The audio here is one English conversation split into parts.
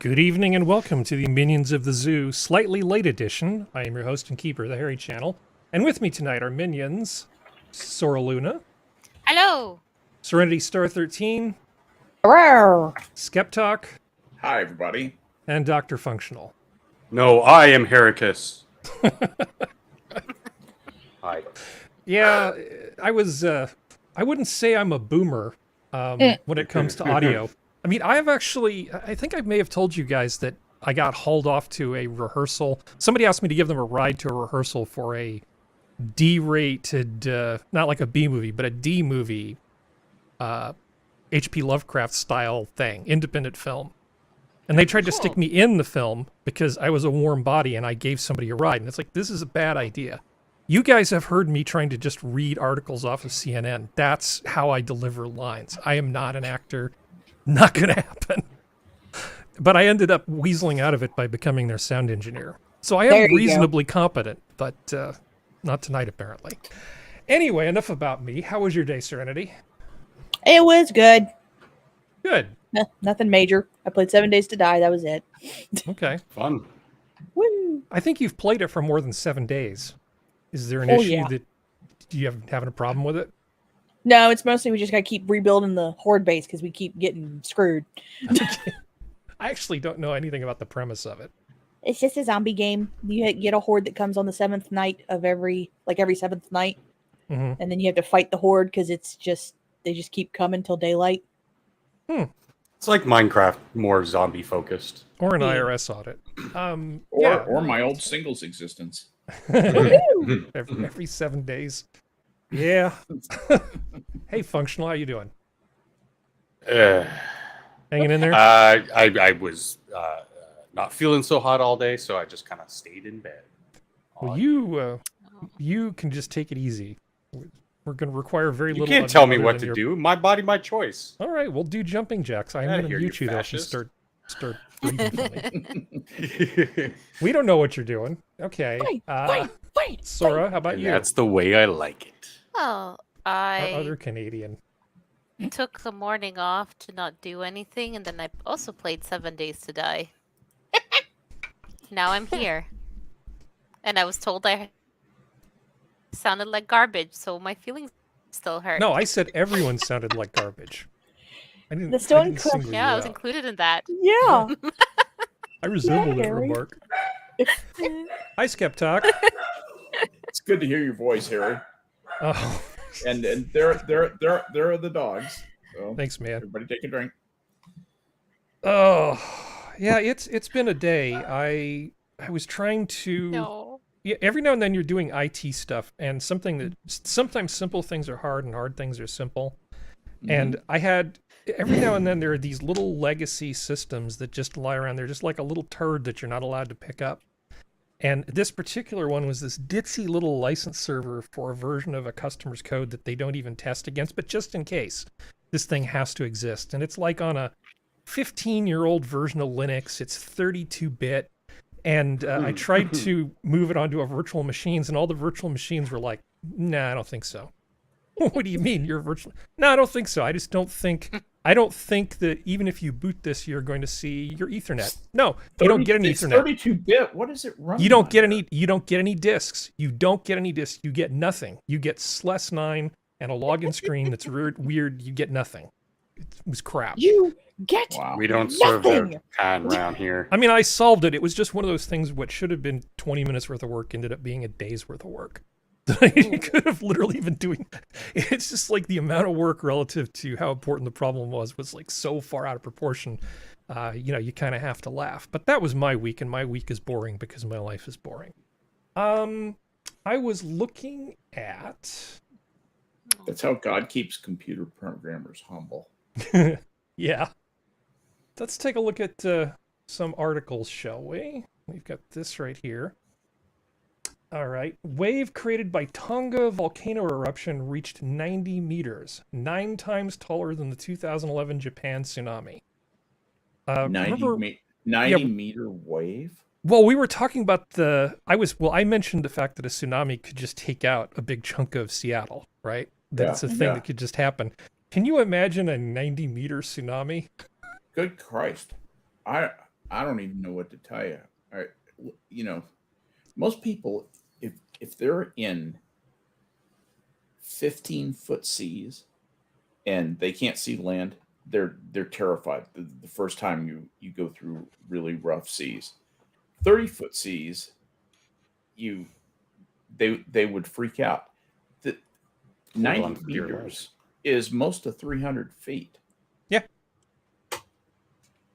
Good evening and welcome to the Minions of the Zoo slightly late edition. I am your host and keeper, the Harry Channel. And with me tonight are minions, Sora Luna. Hello. Serenity Star 13. Hello. SkepTock. Hi, everybody. And DrFunctional. No, I am Heracus. Hi. Yeah, I wouldn't say I'm a boomer when it comes to audio. I mean, I think I may have told you guys that I got hauled off to a rehearsal. Somebody asked me to give them a ride to a rehearsal for a D-rated, not like a B movie, but a D movie, H.P. Lovecraft style thing, independent film. And they tried to stick me in the film because I was a warm body and I gave somebody a ride. And it's like, this is a bad idea. You guys have heard me trying to just read articles off of CNN. That's how I deliver lines. I am not an actor. Not going to happen. But I ended up weaseling out of it by becoming their sound engineer. So I am reasonably competent, but not tonight, apparently. Anyway, enough about me. How was your day, Serenity? It was good. Good. Nothing major. I played 7 Days to Die. That was it. Okay. Fun. Woo. I think you've played it for more than 7 days. Is there an issue yeah. that you having a problem with it? No, it's mostly we just got to keep rebuilding the horde base because we keep getting screwed. I actually don't know anything about the premise of it. It's just a zombie game. You get a horde that comes on the 7th night of every 7th night. Mm-hmm. And then you have to fight the horde because they just keep coming till daylight. It's like Minecraft, more zombie focused. Or an IRS audit. Or my old singles existence. every 7 days. Yeah. Hey, Functional, how you doing? Hanging in there? I was not feeling so hot all day, so I just kind of stayed in bed. Well, you can just take it easy. We're going to require very You little. can't tell me what to do. My body, my choice. All right, we'll do jumping jacks. I'm going to mute you though if you start breathing for me. We don't know what you're doing. Okay. Wait. Sora, how about you? That's the way I like it. Oh, Our other I Canadian. took the morning off to not do anything, and then I also played 7 Days to Die. Now I'm here. And I was told I sounded like garbage, so my feelings still hurt. No, I said everyone sounded like garbage. I didn't. The stone single Yeah, you I was out. included in that. Yeah. I resemble that Harry. remark. Hi, SkepTock. It's good to hear your voice, Harry. Oh, And there are the dogs. So thanks, man. everybody take a drink. Oh, yeah. It's been a day. I was trying to. No. Yeah, every now and then you're doing IT stuff, and sometimes simple things are hard and hard things are simple. And I had every now and then there are these little legacy systems that just lie around. They're just like a little turd that you're not allowed to pick up. And this particular one was this ditzy little license server for a version of a customer's code that they don't even test against, but just in case, this thing has to exist. And it's like on a 15-year-old version of Linux. It's 32-bit. And I tried to move it onto a virtual machines, and all the virtual machines were like, nah, I don't think so. What do you mean you're virtual? No, I don't think so. I just don't think. I don't think that even if you boot this, you're going to see your Ethernet. No, you don't get an It's Ethernet. 32-bit. What does it run? You don't get on? any. You don't get any disks. You don't get any disks. You get nothing. You get /9 and a login screen that's weird. You get nothing. It was crap. You get Wow. We don't serve Nothing. their kind around here. I mean, I solved it. It was just one of those things. What should have been 20 minutes worth of work ended up being a day's worth of work. You could have literally been doing. It's just like the amount of work relative to how important the problem was like so far out of proportion. You kind of have to laugh. But that was my week, and my week is boring because my life is boring. I was looking at. That's how God keeps computer programmers humble. Yeah. Let's take a look at some articles, shall we? We've got this right here. All right. Wave created by Tonga volcano eruption reached 90 meters, 9 times taller than the 2011 Japan tsunami. 90 meter wave? Well, we were talking about I mentioned the fact that a tsunami could just take out a big chunk of Seattle, right? That's a thing that could just happen. Can you imagine a 90-meter tsunami? Good Christ. I don't even know what to tell you. All right, you know, most people, if they're in 15-foot seas and they can't see land, they're terrified the first time you go through really rough seas. 30-foot seas, they would freak out. The 90 meters is most of 300 feet. Yeah,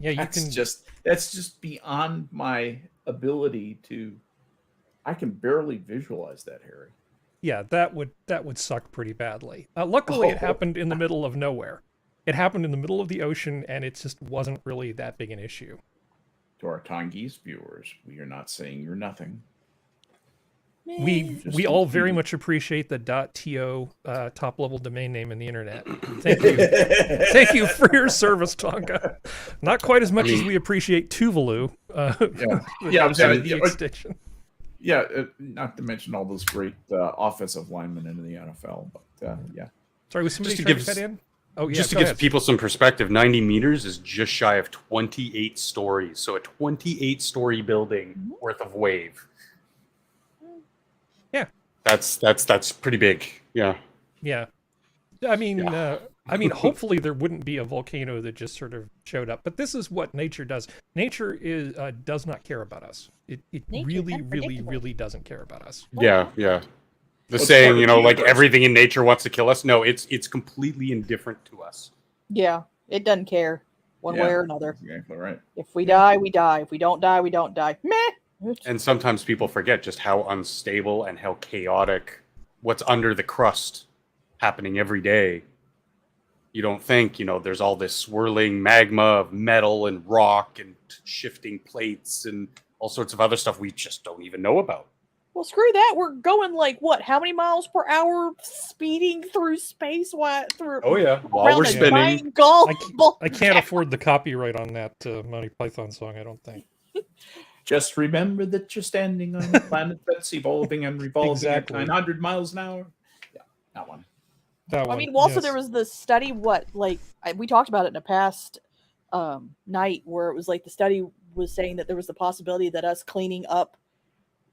you That's can just beyond my ability to. I can barely visualize that, Harry. Yeah, that would suck pretty badly. Luckily, it happened in the middle of nowhere. It happened in the middle of the ocean, and it just wasn't really that big an issue. To our Tongese viewers, we are not saying you're nothing. We all very much appreciate the .to top level domain name in the internet. Thank you, thank you for your service, Tonka. Not quite as much as we appreciate Tuvalu. The extension. Yeah, not to mention all those great offensive linemen in the NFL, but yeah. Sorry, was somebody Just to trying give to cut in? Oh, yeah. Just to go give ahead. people some perspective, 90 meters is just shy of 28 stories. So a 28-story building worth of wave. Yeah. That's pretty big. Yeah. Yeah. I mean, hopefully there wouldn't be a volcano that just sort of showed up. But this is what nature does. Nature does not care about us. It Nature's really, really, unpredictable. really doesn't care about us. Yeah. The Well, saying, part of the like universe. everything in nature wants to kill us. No, it's completely indifferent to us. Yeah, it doesn't care one way or another. Exactly right. If we die, we die. If we don't die, we don't die. Meh. And sometimes people forget just how unstable and how chaotic what's under the crust happening every day. You don't think, there's all this swirling magma of metal and rock and shifting plates and all sorts of other stuff we just don't even know about. Well, screw that. We're going how many miles per hour speeding through space? Through Oh yeah, while around we're a spinning. giant golf ball. I can't afford the copyright on that Monty Python song, I don't think. Just remember that you're standing on a planet that's evolving and revolving Exactly. at 900 miles an hour. Yeah, that one. That I one, mean, also yes. there was the study. We talked about it in a past night where it was like the study was saying that there was the possibility that us cleaning up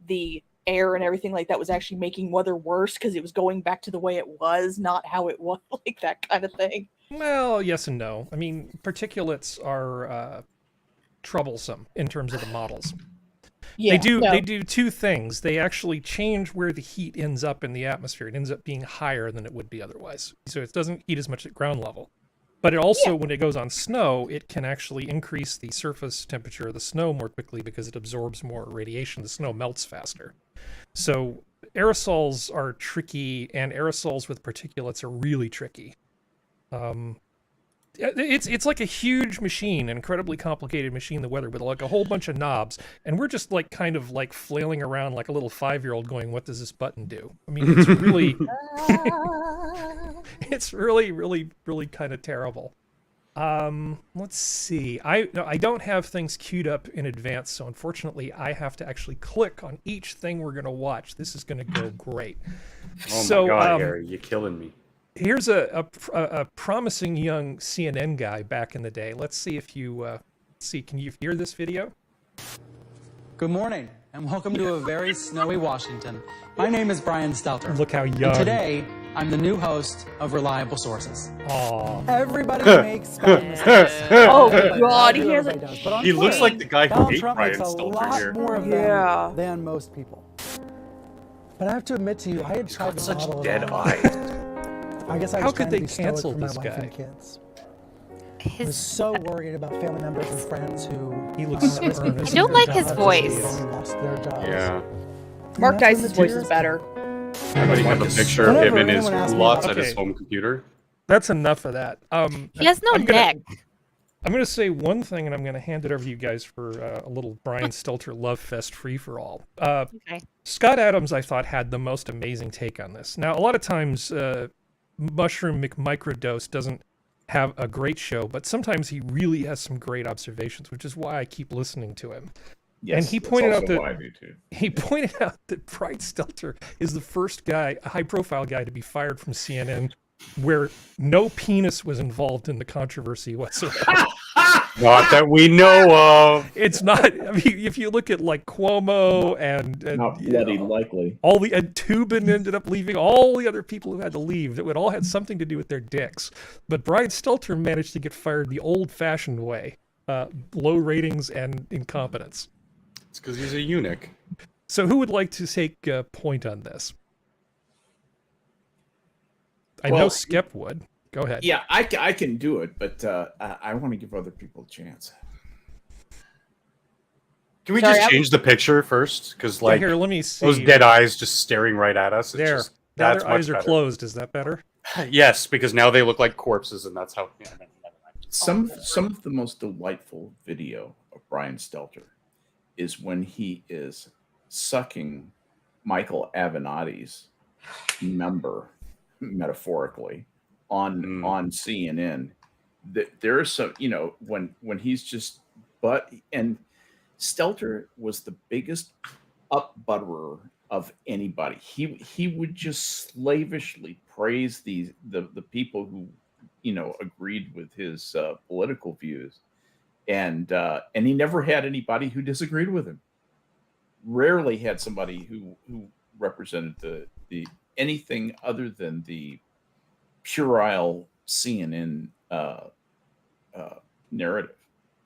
the air and everything like that was actually making weather worse because it was going back to the way it was, not how it was, like that kind of thing. Well, yes and no. I mean, particulates are troublesome in terms of the models. Yeah, They do two things. They actually change where the heat ends up in the atmosphere. It ends up being higher than it would be otherwise. So it doesn't heat as much at ground level. But it also, when it goes on snow, it can actually increase the surface temperature of the snow more quickly because it absorbs more radiation. The snow melts faster. So aerosols are tricky, and aerosols with particulates are really tricky. It's like a huge machine, an incredibly complicated machine, the weather, with like a whole bunch of knobs, and we're just like kind of like flailing around like a little 5-year-old going, what does this button do? I mean, it's really it's really, really, really kind of terrible. Let's see. I don't have things queued up in advance, so unfortunately I have to actually click on each thing we're gonna watch. This is gonna go great. Oh So, my God, Harry, you're killing me. Here's a promising young CNN guy back in the day. Let's see if you see. Can you hear this video? Good morning, and welcome to a very snowy Washington. My name is Brian Stelter. Look how And young. today, I'm the new host of Reliable Sources. Aw. Everybody makes spelling mistakes. Oh Everybody God, he does, has everybody a does. But on He looks Twitter, like the guy who Donald ate Trump Brian makes a Stelter lot here. more of Yeah. them than most people. But I have to admit to you, I had tried to Such model it dead all. eyes. I guess I How was could trying they to be stoic cancel for my this wife guy? and kids. I was His, so worried about family members and friends who He looks so risking earnest. losing I don't their like his jobs voice. because they lost their jobs. Yeah. Mark And that's when Dice's the voice tears is better. I have a picture of him Whenever in his anyone asks me culottes about- at his Okay. home computer. That's enough of that. he has no I'm gonna- neck. I'm going to say one thing, and I'm going to hand it over to you guys for a little Brian Stelter love fest free for all. Okay. Scott Adams, I thought, had the most amazing take on this. Now, a lot of times, Mushroom McMicrodose doesn't have a great show, but sometimes he really has some great observations, which is why I keep listening to him. Yes, he that's pointed out also that- why I do too. He pointed out that Brian Stelter is the first guy, a high-profile guy, to be fired from CNN where no penis was involved in the controversy whatsoever. Not that we know of. It's not. I mean, if you look at like Cuomo and Not you bloody know, likely. all the and Tubin ended up leaving. All the other people who had to leave, that would all had something to do with their dicks. But Brian Stelter managed to get fired the old-fashioned way: low ratings and incompetence. It's because he's a eunuch. So, who would like to take point on this? I know Well, Skep would. Go ahead. Yeah, I can do it, but I want to give other people a chance. Can we Sorry, just I- change the picture first? Because Yeah, like here, let me see. those dead eyes just staring right at us. It's There. just, Now that's their eyes much are better. closed. Is that better? Yes, because now they look like corpses, and that's how. Yeah, never mind. Some of the most delightful video of Brian Stelter is when he is sucking Michael Avenatti's member, metaphorically, on CNN. There are some, when he's just and Stelter was the biggest up-butterer of anybody. He would just slavishly praise the people who agreed with his political views, and he never had anybody who disagreed with him. Rarely had somebody who represented the anything other than the puerile CNN narrative.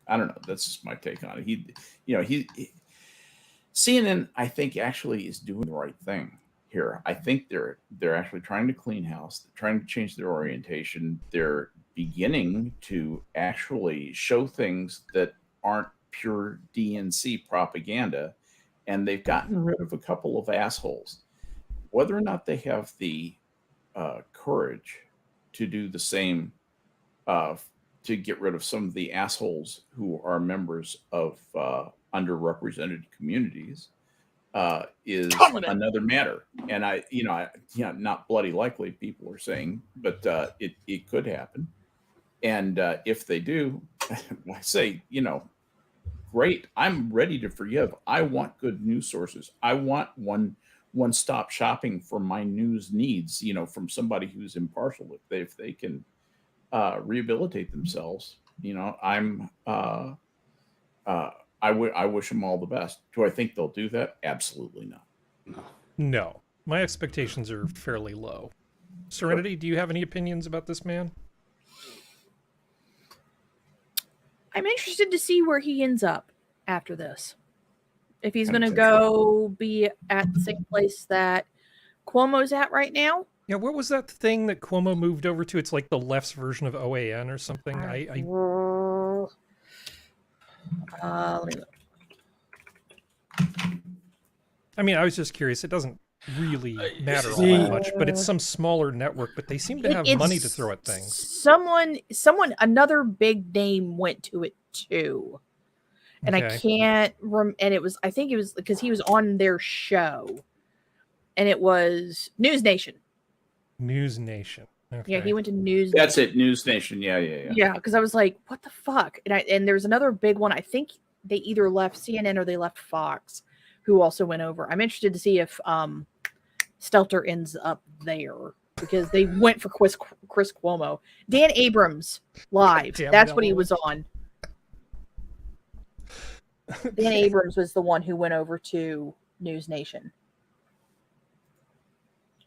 I don't know. That's just my take on it. He CNN, I think, actually is doing the right thing here. I think they're actually trying to clean house. They're trying to change their orientation. They're beginning to actually show things that aren't pure DNC propaganda, and they've gotten rid of a couple of assholes. Whether or not they have the courage to do the same, to get rid of some of the assholes who are members of underrepresented communities, is another matter. And not bloody likely, people are saying, but it could happen. And if they do, I say, great. I'm ready to forgive. I want good news sources. I want one-stop shopping for my news needs, from somebody who's impartial. If they can rehabilitate themselves, I wish them all the best. Do I think they'll do that? Absolutely not. No. My expectations are fairly low. Serenity, do you have any opinions about this man? I'm interested to see where he ends up after this. If he's I going to think go be at the same place that Cuomo's at right now. Yeah, what was that thing that Cuomo moved over to? It's like the left's version of OAN or something. Let me look. I mean, I was just curious. It doesn't really matter all that much, but it's some smaller network, but they seem to have money to throw at things. Someone, another big name went to it too. And I can't and it was, I think it was because he was on their show, and it was News Nation. News Nation. Okay. Yeah, he went to News. That's it. News Nation. Yeah. Yeah, because I was like, what the fuck? And there's another big one. I think they either left CNN or they left Fox, who also went over. I'm interested to see if Stelter ends up there, because they went for Chris Cuomo. Dan Abrams live. Damn, That's that what he one. was on. Dan Abrams was the one who went over to News Nation.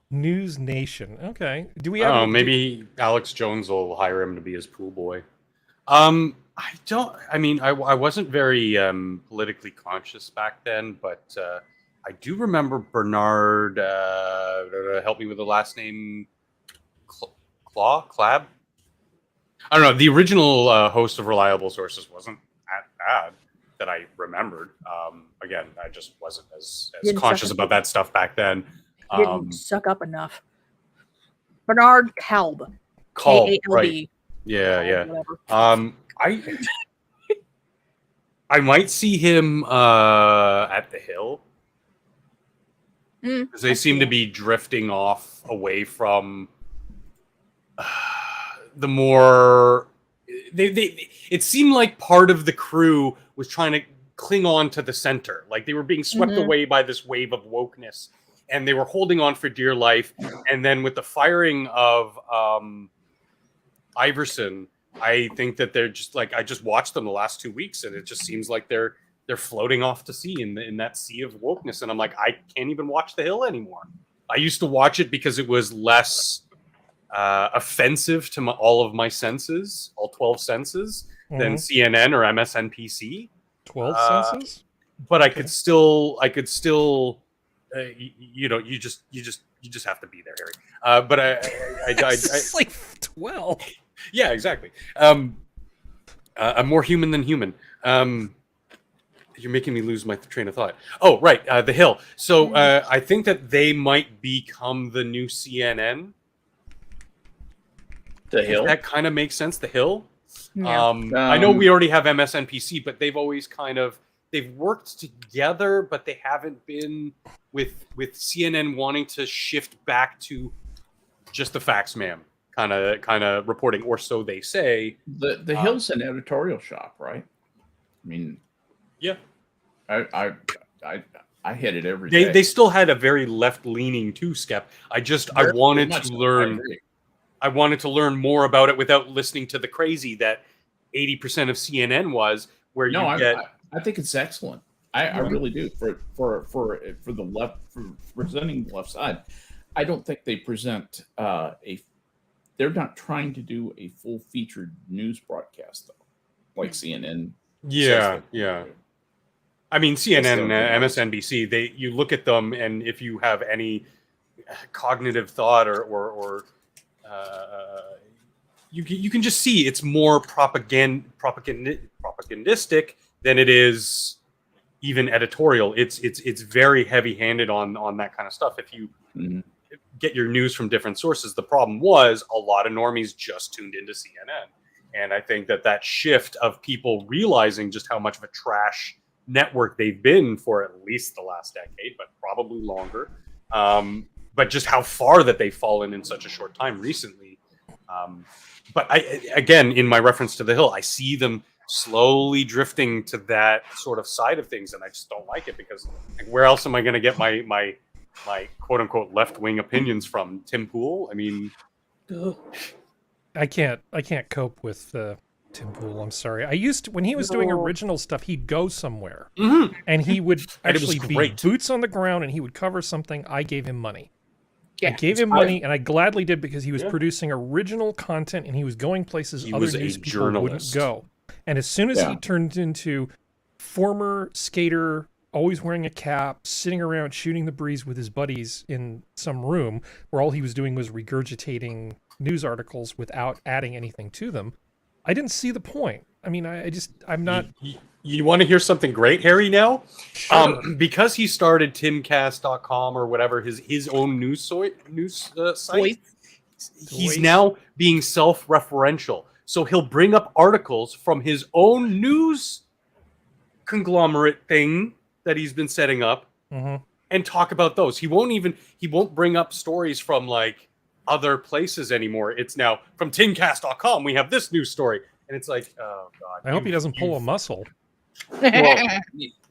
News Nation. Okay. Do we have? Oh, maybe Alex Jones will hire him to be his pool boy. I wasn't very politically conscious back then, but I do remember Bernard. Help me with the last name. Clab. I don't know. The original host of Reliable Sources wasn't that bad that I remembered. Again, I just wasn't as conscious about that stuff back then. Didn't suck up enough. Bernard Kalb. Kalb, Kalb. right. Yeah. Whatever. I might see him at the Hill, because they seem to be drifting off away from the more. It seemed like part of the crew was trying to cling on to the center, like they were being swept away by this wave of wokeness, and they were holding on for dear life. And then with the firing of Iverson, I think that they're just like, I just watched them the last 2 weeks, and it just seems like they're floating off to sea in that sea of wokeness. And I'm like, I can't even watch The Hill anymore. I used to watch it because it was less offensive to all of my senses, all 12 senses, than CNN or MSNBC. 12 senses? But I could still, you know, you just have to be there, Harry. But It's like 12. yeah, exactly. I'm more human than human. You're making me lose my train of thought. Oh, right, The Hill. So I think that they might become the new CNN. The Hill? If that kind of makes sense, The Hill. Yeah. I know we already have MSNBC, but they've always they've worked together, but they haven't been with CNN wanting to shift back to just the facts, ma'am, kind of reporting, or so they say. The Hill's an editorial shop, right? I mean, yeah, I hit it every day. They still had a very left leaning too, Skep. I wanted to learn. I wanted to learn more about it without listening to the crazy that 80% of CNN was. Where I think it's excellent. I really do for the left, for presenting the left side. I don't think they present they're not trying to do a full featured news broadcast though, like CNN. Yeah. I mean, CNN, MSNBC. You look at them, and if you have any cognitive thought or you can just see it's more propagandistic than it is even editorial. It's very heavy-handed on that kind of stuff. If you get your news from different sources, the problem was a lot of normies just tuned into CNN, and I think that shift of people realizing just how much of a trash network they've been for at least the last decade, but probably longer. But just how far that they've fallen in such a short time recently. But again, in my reference to The Hill, I see them slowly drifting to that sort of side of things, and I just don't like it because like, where else am I going to get my quote unquote left wing opinions from? Tim Pool? I mean, I can't cope with Tim Pool. I'm sorry. I used to, when he was doing original stuff, he'd go somewhere and he would actually be boots on the ground, and he would cover something. I gave him money. I gave him money, and I gladly did, because he was producing original content, and he was going places other news people wouldn't go. And as soon as he turned into former skater, always wearing a cap, sitting around shooting the breeze with his buddies in some room where all he was doing was regurgitating news articles without adding anything to them, I didn't see the point. I mean, I'm not... You want to hear something great, Harry, now? Sure. Because he started timcast.com or whatever, his own news site, he's now being self-referential. So he'll bring up articles from his own news conglomerate thing that he's been setting up and talk about those. He won't bring up stories from like other places anymore. It's now from timcast.com, we have this news story. And it's like, oh God. I hope he doesn't pull a muscle. Well,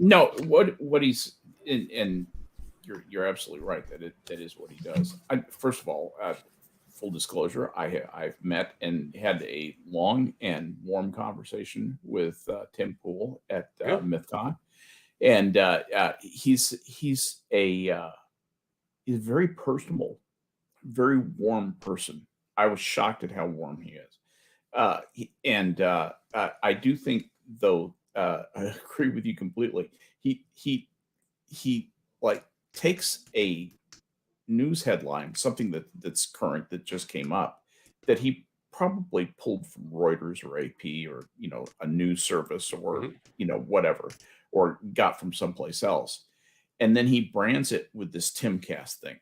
no, what he's and you're absolutely right that is what he does. First of all, full disclosure, I've met and had a long and warm conversation with Tim Pool at MythCon, and he's a very personable, very warm person. I was shocked at how warm he is, I do think though. I agree with you completely. He like takes a news headline, something that's current that just came up, that he probably pulled from Reuters or AP or a news service or whatever, or got from someplace else, and then he brands it with this Timcast thing.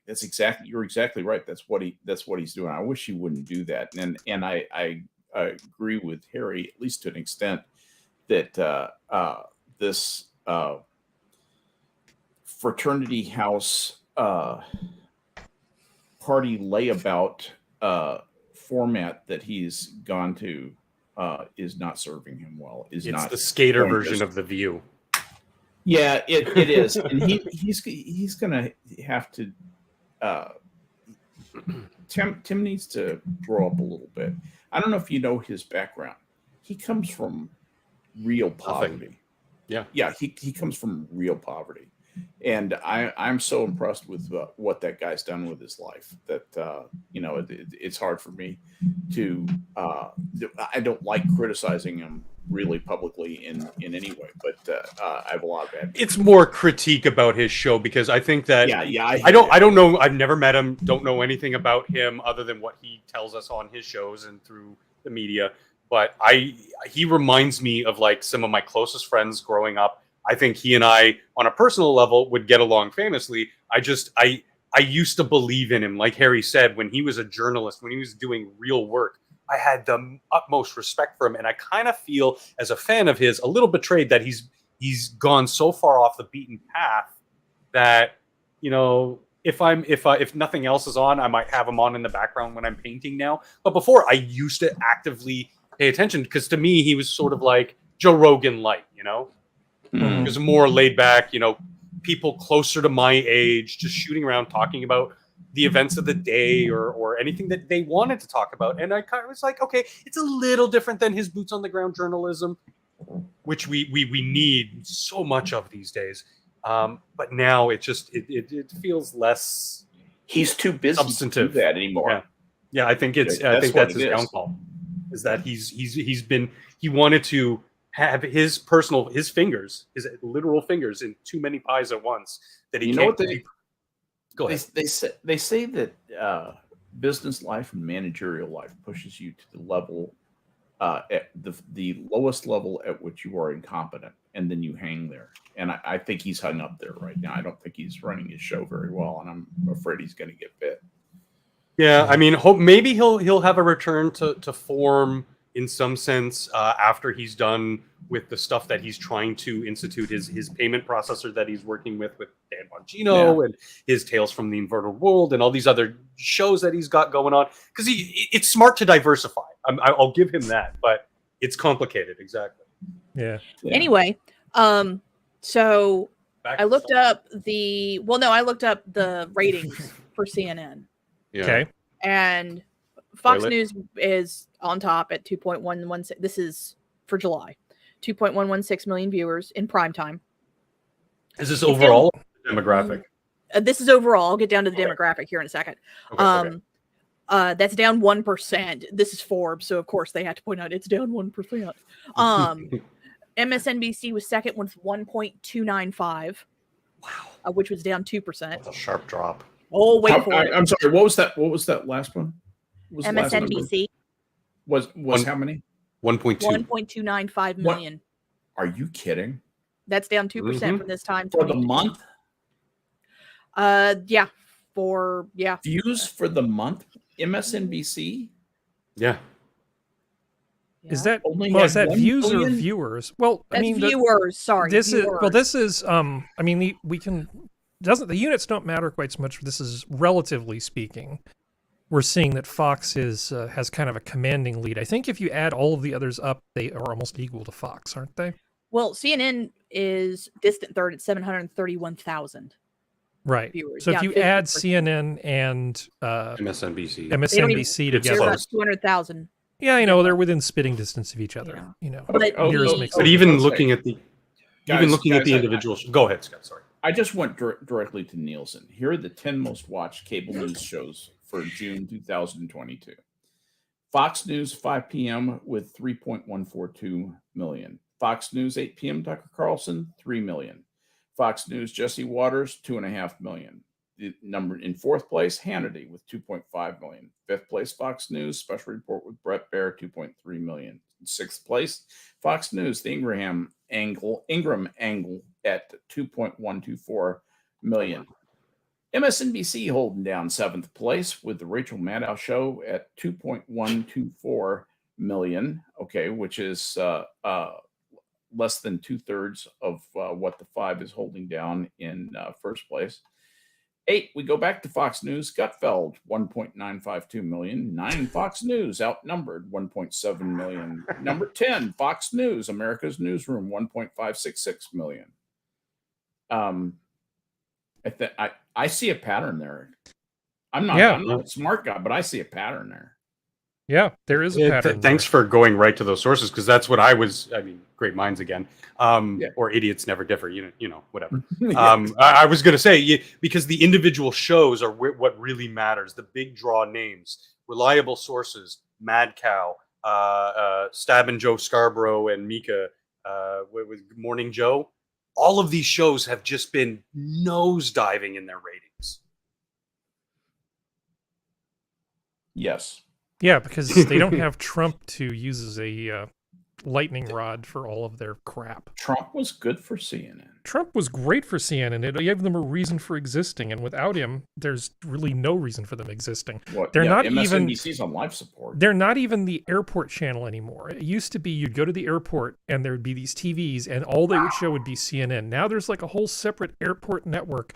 You're exactly right. That's what he's doing. I wish he wouldn't do that. And I agree with Harry, at least to an extent, that this fraternity house party layabout format that he's gone to is not serving him well. It's the skater version of The View. Yeah, it is, and he's gonna have to Tim needs to grow up a little bit. I don't know if you know his background. He comes from real poverty. Yeah, he comes from real poverty, and I'm so impressed with what that guy's done with his life that it's hard for me to I don't like criticizing him really publicly in any way, but I have a lot of admiration. It's more critique about his show because I think that I don't know. I've never met him. Don't know anything about him other than what he tells us on his shows and through the media. But he reminds me of like some of my closest friends growing up. I think he and I, on a personal level, would get along famously. I used to believe in him. Like Harry said, when he was a journalist, when he was doing real work, I had the utmost respect for him. And I kind of feel, as a fan of his, a little betrayed that he's gone so far off the beaten path that, if nothing else is on, I might have him on in the background when I'm painting now. But before, I used to actively pay attention because to me, he was sort of like Joe Rogan light, He was more laid back, people closer to my age, just shooting around, talking about the events of the day or anything that they wanted to talk about. And I kind of was like, okay, it's a little different than his boots on the ground journalism, which we need so much of these days. But now it feels less. He's too busy substantive to do that anymore. Yeah. I think that's his downfall. Is that he wanted to have his fingers, his literal fingers, in too many pies at once that he can't. Go ahead. They say that business life and managerial life pushes you to the level at the lowest level at which you are incompetent, and then you hang there. And I think he's hung up there right now. I don't think he's running his show very well, and I'm afraid he's going to get bit. Yeah, I mean, maybe he'll have a return to form in some sense after he's done with the stuff that he's trying to institute, his payment processor that he's working with Dan Bongino and his Tales from the Inverted World and all these other shows that he's got going on. Because it's smart to diversify. I'll give him that, but it's complicated. Exactly. Yeah. Anyway, so I looked up the ratings for CNN. Yeah. Okay. And Fox News is on top at 2.116. This is for July. 2.116 million viewers in prime time. Is this overall demographic? This is overall. I'll get down to the demographic here in a second. Okay. That's down 1%. This is Forbes, so of course they have to point out it's down 1%. MSNBC was second with 1.295. Wow. Which was down 2%. That's a sharp drop. Oh, wait for it. I'm sorry. What was that last one? MSNBC was how many? 1.295 million. Are you kidding? That's down 2% from this time for the month. Yeah, views for the month. MSNBC. Yeah. Is that is that views or viewers? Well, that's viewers. Sorry, this viewers. this is I mean the units don't matter quite so much. This is relatively speaking. We're seeing that Fox has kind of a commanding lead. I think if you add all of the others up, they are almost equal to Fox, aren't they? Well, CNN is distant third at 731,000. Right. Viewers. So if you add CNN and MSNBC together, they're about 200,000. Yeah, they're within spitting distance of each other. But even looking at the individuals. Go ahead, Scott. Sorry. I just went directly to Nielsen. Here are the 10 most watched cable news shows for June 2022. Fox News 5 p.m. with 3.142 million. Fox News 8 p.m. Tucker Carlson 3 million. Fox News Jesse Waters 2.5 million. The number in fourth place, Hannity with 2.5 million. Fifth place, Fox News Special Report with Brett Baer 2.3 million. Sixth place, Fox News The Ingram Angle at 2.124 million. MSNBC holding down seventh place with the Rachel Maddow Show at 2.124 million. Okay, which is less than 2/3 of what the 5 is holding down in first place. 8, we go back to Fox News. Gutfeld, 1.952 million. 9, Fox News, outnumbered, 1.7 million. Number 10, Fox News, America's Newsroom, 1.566 million. I see a pattern there. I'm not. Yeah. I'm not a smart guy, but I see a pattern there. Yeah, there is a pattern. Thanks for going right to those sources, because that's what I was. I mean, great minds again. Yeah. Or idiots never differ. You know, whatever. Yeah. I was going to say, because the individual shows are what really matters. The big draw names, reliable sources, Mad Cow, Stab and Joe Scarborough and Mika, with Morning Joe. All of these shows have just been nosediving in their ratings. Yes. Yeah, because they don't have Trump to use as a lightning rod for all of their crap. Trump was good for CNN. Trump was great for CNN. It gave them a reason for existing, and without him, there's really no reason for them existing. They're not even MSNBC's on life support. They're not even the airport channel anymore. It used to be you'd go to the airport and there'd be these TVs, and all they would show would be CNN. Now there's like a whole separate airport network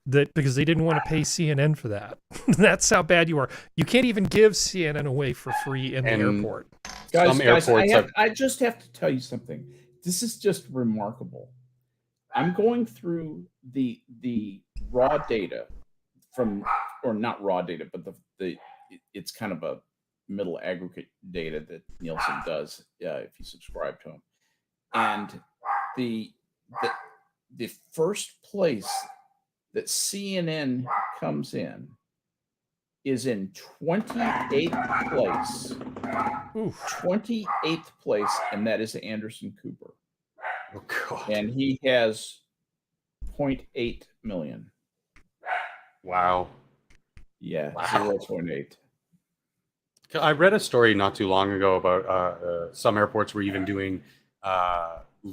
because they didn't want to pay CNN for that. That's how bad you are. You can't even give CNN away for free in the airport. Guys, I just have to tell you something. This is just remarkable. I'm going through the raw data or not raw data, but it's kind of a middle aggregate data that Nielsen does if you subscribe to him. And the first place that CNN comes in is in 28th place. Oof. 28th place, and that is Anderson Cooper. Oh, God. And he has 0.8 million. Wow. Yeah, Wow. 0.8. I read a story not too long ago about some airports were even doing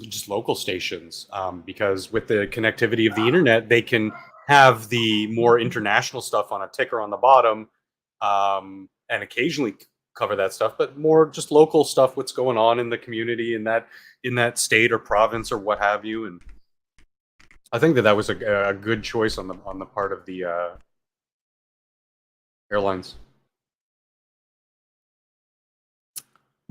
just local stations because with the connectivity of the internet, they can have the more international stuff on a ticker on the bottom and occasionally cover that stuff, but more just local stuff, what's going on in the community in that state or province or what have you. And I think that was a good choice on the part of the airlines.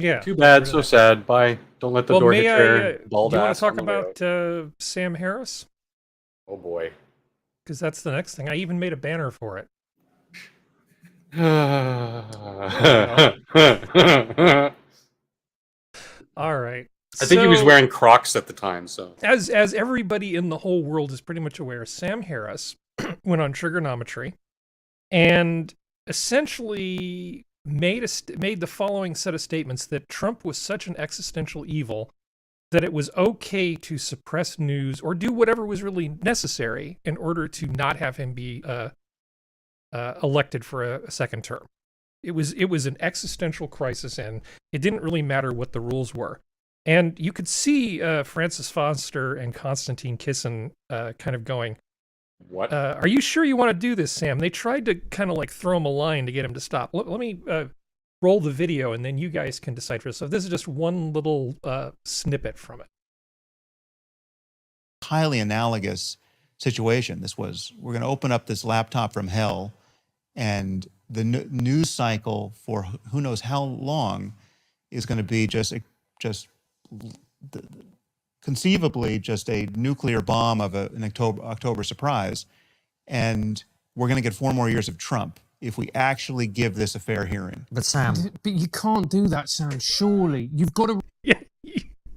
Yeah. Too bad, so sad. Bye. Don't let the door hit your bald do you want ass to talk on the way about out. Sam Harris? Oh boy. Because that's the next thing. I even made a banner for it. All right. I think he was wearing Crocs at the time. So as everybody in the whole world is pretty much aware, Sam Harris went on Trigonometry and essentially made the following set of statements: that Trump was such an existential evil that it was okay to suppress news or do whatever was really necessary in order to not have him be elected for a second term. It was an existential crisis, and it didn't really matter what the rules were. And you could see Francis Foster and Konstantin Kisin kind of going, what? Are you sure you want to do this, Sam? They tried to kind of like throw him a line to get him to stop. Let me roll the video, and then you guys can decide for yourself. This is just one little snippet from it. Highly analogous situation. We're going to open up this laptop from hell, and the news cycle for who knows how long is going to be just conceivably just a nuclear bomb of an October surprise. And we're going to get 4 more years of Trump if we actually give this a fair hearing. But Sam, but you can't do that, Sam. Surely you've got to.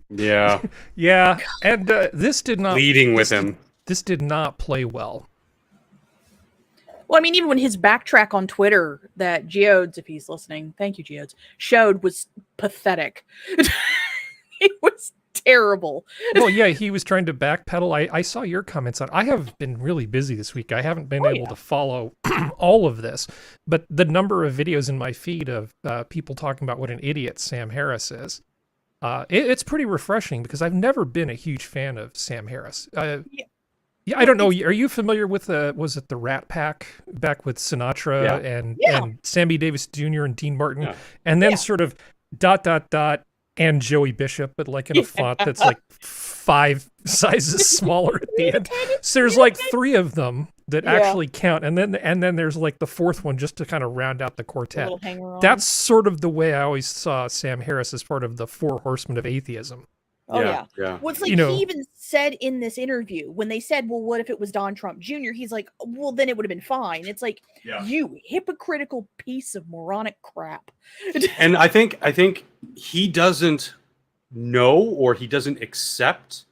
Yeah. Yeah, and this did not leading with him. This did not play well. Well, I mean, even when his backtrack on Twitter that Geodes, if he's listening, thank you, Geodes, showed was pathetic. It was terrible. Well, yeah, he was trying to backpedal. I saw your comments on. I have been really busy this week. I haven't been able to follow all of this, but the number of videos in my feed of people talking about what an idiot Sam Harris is, it's pretty refreshing because I've never been a huge fan of Sam Harris. Yeah, I don't know. Are you familiar with was it the Rat Pack back with Sinatra and Sammy Davis Jr. and Dean Martin, and then sort of ... and Joey Bishop, but like in a font that's like 5 sizes smaller at the end. So there's like 3 of them that actually count, and then there's like the 4th one just to kind of round out the quartet. That's sort of the way I always saw Sam Harris as part of the 4 horsemen of atheism. Oh yeah. yeah. Well, it's like You know- he even said in this interview when they said, "Well, what if it was Don Trump Jr.?" He's like, "Well, then it would have been fine." It's like you hypocritical piece of moronic crap. And I think he doesn't know, or he doesn't accept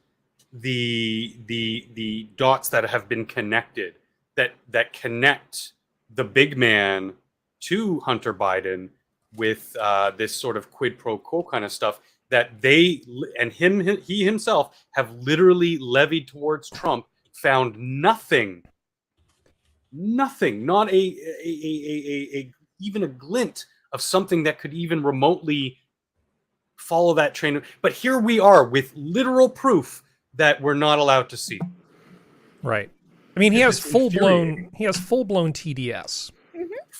the dots that have been connected, that connect the big man to Hunter Biden with this sort of quid pro quo kind of stuff that they and he himself have literally levied towards Trump, found nothing, not a even a glint of something that could even remotely follow that train. But here we are with literal proof that we're not allowed to see. Right. I mean, he has It's full blown infuriating. TDS.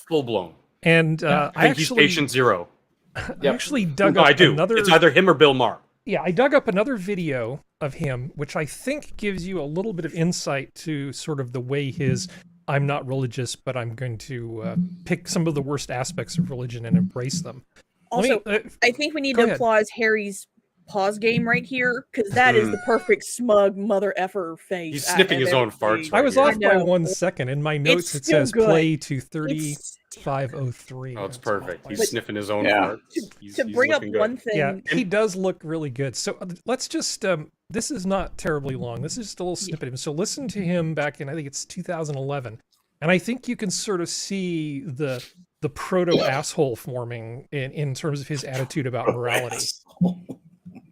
Full blown. And I think he's patient zero. I actually dug No, up I do. another. It's either him or Bill Maher. Yeah, I dug up another video of him, which I think gives you a little bit of insight to sort of the way his "I'm not religious, but I'm going to pick some of the worst aspects of religion and embrace them." Also, I think we need go to ahead. applaud Harry's pause game right here, because that is the perfect smug mother effer face. He's sniffing his own farts. I was right off here. by know. 1 second. In my notes, it still says good. play to It's 3503. Oh, it's That's perfect. all. He's But- sniffing his own Yeah. farts. He's bring up looking good. one thing. Yeah, he does look really good. So let's just, this is not terribly long. This is just a little snippet of him. So listen to him back in, I think it's 2011. And I think you can sort of see the proto-asshole forming in terms of his attitude about morality.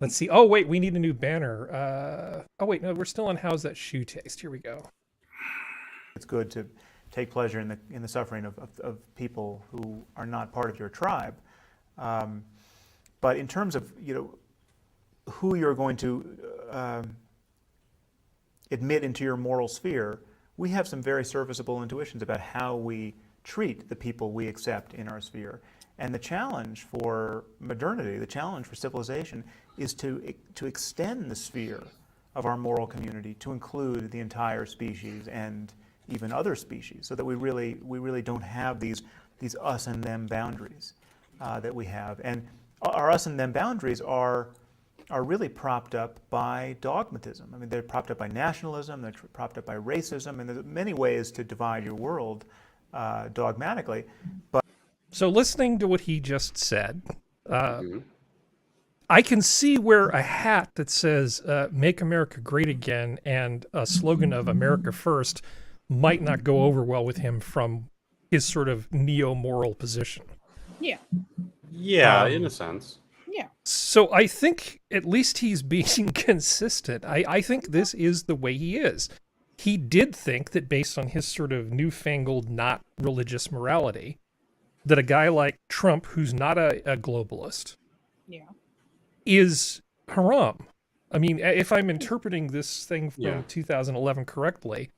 Let's see. Oh, wait, we need a new banner. Oh, wait, no, we're still on How's That Shoe Taste. Here we go. It's good to take pleasure in the suffering of people who are not part of your tribe. But in terms of who you're going to admit into your moral sphere, we have some very serviceable intuitions about how we treat the people we accept in our sphere. And the challenge for modernity, the challenge for civilization, is to extend the sphere of our moral community to include the entire species and even other species, so that we really don't have these us and them boundaries that we have. And our us and them boundaries are really propped up by dogmatism. I mean, they're propped up by nationalism, they're propped up by racism, and there's many ways to divide your world dogmatically. But So listening to what he just said, I can see where a hat that says "Make America Great Again" and a slogan of "America First" might not go over well with him from his sort of neo-moral position. Yeah. Yeah, in a sense. Yeah. So I think at least he's being consistent. I think this is the way he is. He did think that based on his sort of newfangled, not religious morality, that a guy like Trump, who's not a globalist, is haram. I mean, if I'm interpreting this thing from 2011 correctly,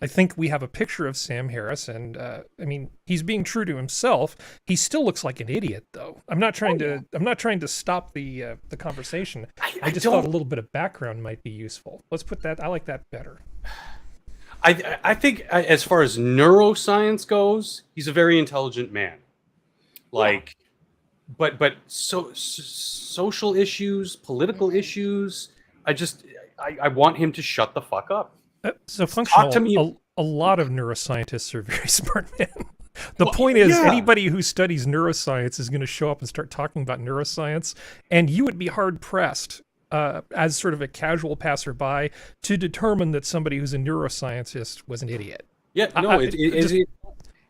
I think we have a picture of Sam Harris, and I mean, he's being true to himself. He still looks like an idiot, though. I'm not trying to stop the conversation. I just thought a little bit of background might be useful. Let's put that. I like that better. I think as far as neuroscience goes, he's a very intelligent man. Like, but social issues, political issues, I want him to shut the fuck up. So Talk functional. to me. A lot of neuroscientists are very smart men. The point is, anybody who studies neuroscience is going to show up and start talking about neuroscience, and you would be hard pressed, as sort of a casual passerby, to determine that somebody who's a neuroscientist was an idiot. Yeah, no,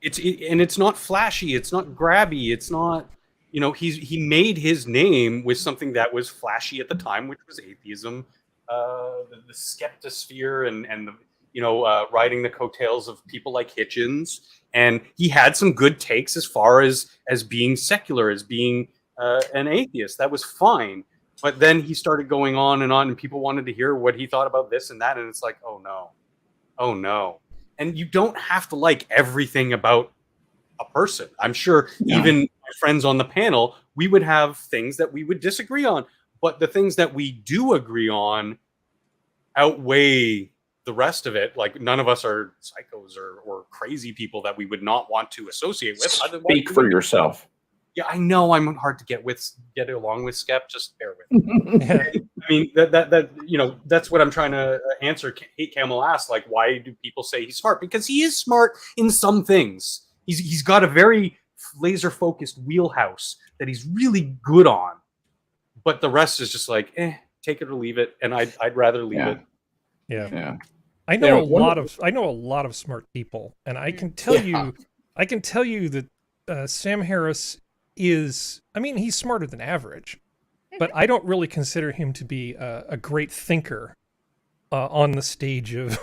it's not flashy, it's not grabby, it's not, he made his name with something that was flashy at the time, which was atheism, the skeptosphere, and the riding the coattails of people like Hitchens, and he had some good takes as far as being secular, as being an atheist. That was fine. But then he started going on, and people wanted to hear what he thought about this and that, and it's like, oh no. And you don't have to like everything about a person. I'm sure even my friends on the panel, we would have things that we would disagree on, but the things that we do agree on outweigh the rest of it. Like, none of us are psychos or crazy people that we would not want to associate with. Speak for yourself. Yeah, I know I'm hard to get along with, Skep. Just bear with me. I mean, that's what I'm trying to answer. Hate Camel asked, like, why do people say he's smart? Because he is smart in some things. He's got a very laser focused wheelhouse that he's really good on, but the rest is just like, take it or leave it. And I'd rather leave it. Yeah. I know a lot of smart people, and I can tell you that Sam Harris is. I mean, he's smarter than average, but I don't really consider him to be a great thinker on the stage of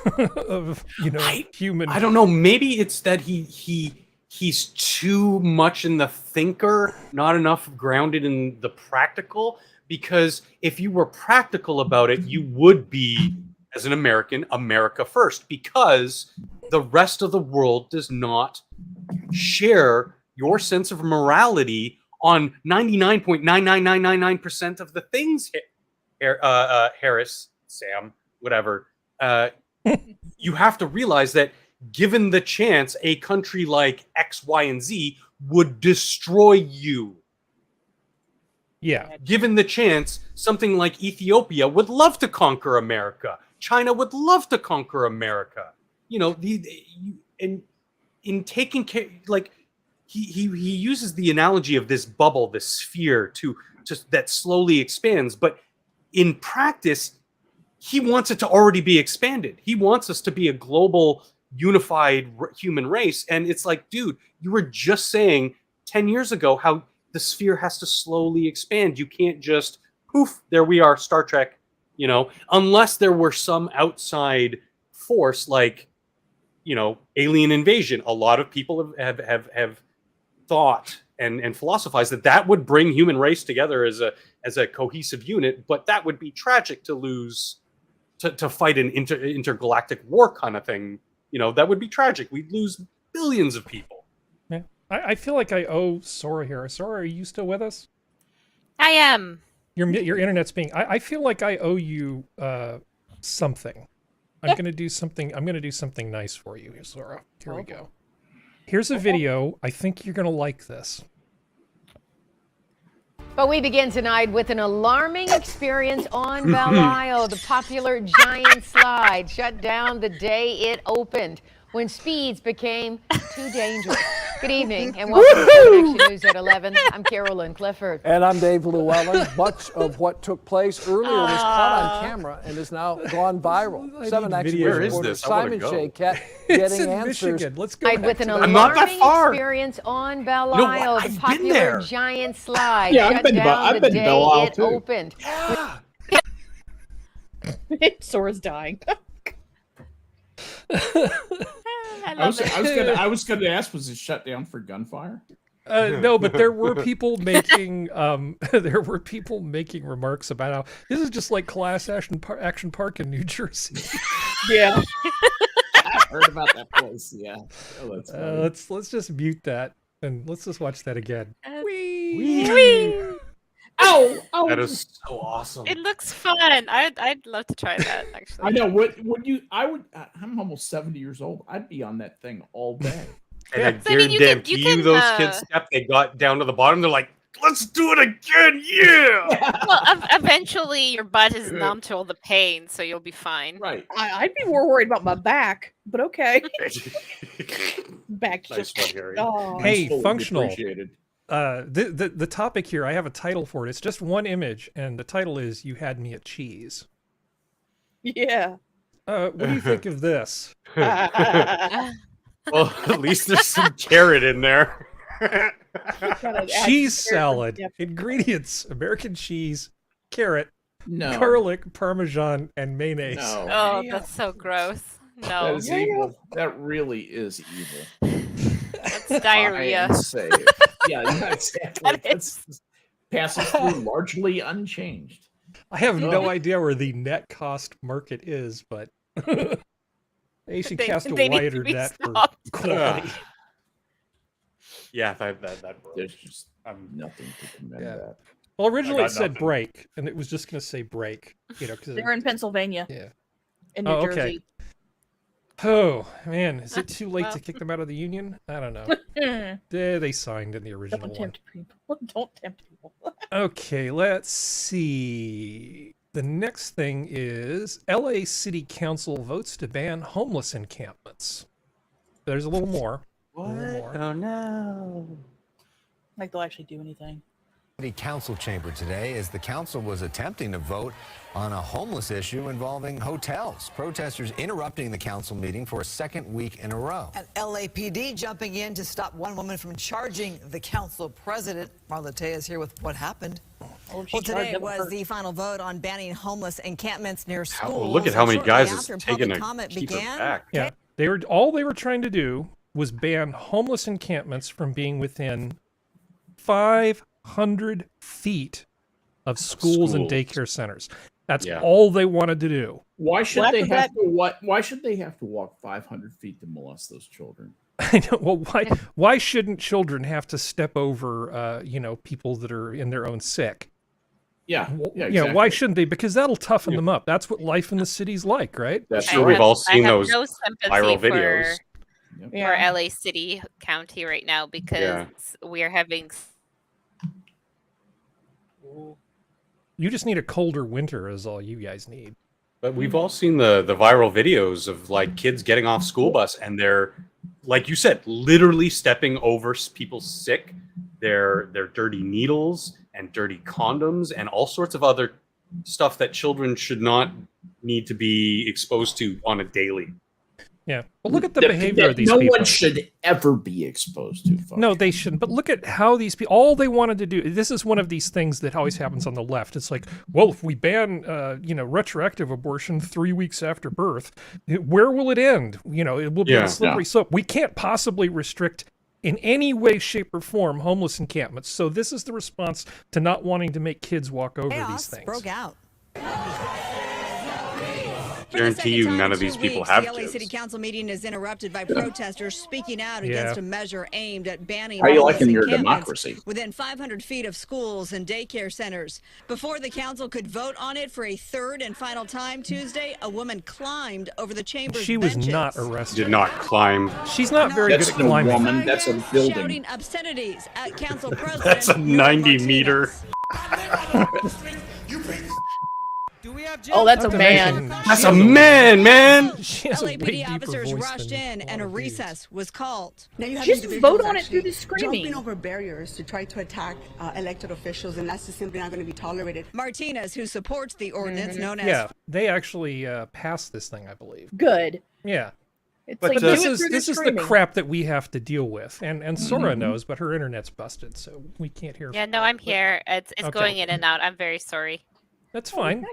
human. I don't know. Maybe it's that he's too much in the thinker, not enough grounded in the practical. Because if you were practical about it, you would be, as an American, America first. Because the rest of the world does not share your sense of morality on 99.99999% of the things, Harris, Sam, whatever. You have to realize that given the chance, a country like X, Y, and Z would destroy you. Yeah. Given the chance, something like Ethiopia would love to conquer America. China would love to conquer America. In taking care, like he uses the analogy of this bubble, this sphere, to that slowly expands. But in practice, he wants it to already be expanded. He wants us to be a global, unified human race. And it's like, dude, you were just saying 10 years ago how the sphere has to slowly expand. You can't just poof, there we are, Star Trek, unless there were some outside force like, alien invasion. A lot of people have thought and philosophized that would bring human race together as a cohesive unit, but that would be tragic to lose, to fight an intergalactic war kind of thing. That would be tragic. We'd lose billions of people. I feel like I owe Sora here. Sora, are you still with us? I am. Your internet's being. I feel like I owe you something. I'm gonna do something. I'm gonna do something nice for you, Sora. Here we go. Here's a video. I think you're gonna like this. But we begin tonight with an alarming experience on Belle Isle. The popular giant slide shut down the day it opened when speeds became too dangerous. Good evening and welcome to Connection News at 11. I'm Carolyn Clifford. And I'm Dave Llewellyn. Much of what took place earlier was caught on camera and is now gone viral. 7 Action News reporter Simon Hellcat getting answers. Michigan. Let's go. With an alarming experience on Belle Isle. The popular giant slide shut down the day it opened. Sora's dying. I was going to ask, was it shut down for gunfire? No, but there were people making remarks about how this is just like Class Action Park in New Jersey. Yeah, I heard about that place. Yeah, that's let's just mute that and let's just watch that again. Wee. Oh, that is so awesome. It looks fun. I'd love to try that, actually. I know. I'm almost 70 years old. I'd be on that thing all day. And I guarantee you those kids, Skep, they got down to the bottom. They're like, let's do it again. Yeah. Well, eventually your butt is numb to all the pain, so you'll be fine. Right. I'd be more worried about my back, but okay. Back. Nice one, Harry. Oh. Hey, functional. The topic here, I have a title for it. It's just one image, and the title is "You Had Me at Cheese." Yeah. What do you think of this? Well, at least there's some carrot in there. Cheese salad. Yep. Ingredients: American cheese, carrot, no, garlic, Parmesan, and mayonnaise. No. Oh, that's so gross. No. That is evil. That really is evil. That's diarrhea. Yeah, exactly. It passes through largely unchanged. I have no idea where the net cost market is, but they should cast a wider net for quality. Yeah, that there's just nothing to commend that. Well, originally it said break, and it was just going to say break. Because they're in Pennsylvania. Yeah. In New Jersey. Oh man, is it too late to kick them out of the union? I don't know. They signed in the original one. Don't tempt people. Okay, let's see. The next thing is LA City Council votes to ban homeless encampments. There's a little more. What? Oh no. Like they'll actually do anything. City Council chamber today as the council was attempting to vote on a homeless issue involving hotels. Protesters interrupting the council meeting for a second week in a row. And LAPD jumping in to stop one woman from charging the council president. Marla Tay is here with what happened. Well, today was the final vote on banning homeless encampments near schools. Look at how many guys is Shortly taking after a comment keep it began. back. Yeah, they were trying to do was ban homeless encampments from being within 500 feet of schools and daycare centers. That's all they wanted to do. Why should they have to Why should they have to walk 500 feet to molest those children? I know. Well, why shouldn't children have to step over, people that are in their own sick? Yeah, Yeah. Why shouldn't they? Because that'll toughen them up. That's what life in the city's like, right? I'm sure we've all seen those no sympathy viral videos. For LA City County right now because we are having. You just need a colder winter, is all you guys need. But we've all seen the viral videos of like kids getting off school bus and they're, like you said, literally stepping over people sick, their dirty needles and dirty condoms and all sorts of other stuff that children should not need to be exposed to on a daily. Yeah, but look at the behavior of these people. No one should ever be exposed to. Folks. No, they shouldn't. But look at how these people, all they wanted to do, this is one of these things that always happens on the left. It's like, well, if we ban, retroactive abortion 3 weeks after birth, where will it end? It will be a slippery slope. We can't possibly restrict in any way, shape, or form homeless encampments. So this is the response to not wanting to make kids walk over these things. Broke out. Guarantee you none of these people have The LA kids. City Council meeting is interrupted by protesters speaking out against a measure aimed at banning How you homeless liking your encampments democracy? within 500 feet of schools and daycare centers. Before the council could vote on it for a third and final time Tuesday, a woman climbed over the chamber's She was benches. not arrested. Did not climb. She's not very That's good at no climbing. woman. That's a building. Shouting obscenities at council president. That's a 90 meter. Oh, that's a man. That's a man. She has a way LAPD deeper officers voice rushed than in and a recess was called. Now you have Just individuals vote on it through actually the screaming. jumping over barriers to try to attack elected officials, and that's just simply not going to be tolerated. Martinez, who supports the ordinance known as Yeah, they actually passed this thing, I believe. Good. Yeah. It's But like this do it is through this the is the screaming. crap that we have to deal with, and Sora knows, but her internet's busted, so we can't hear. Yeah, no, I'm here. It's Okay. going in and out. I'm very sorry. That's fine.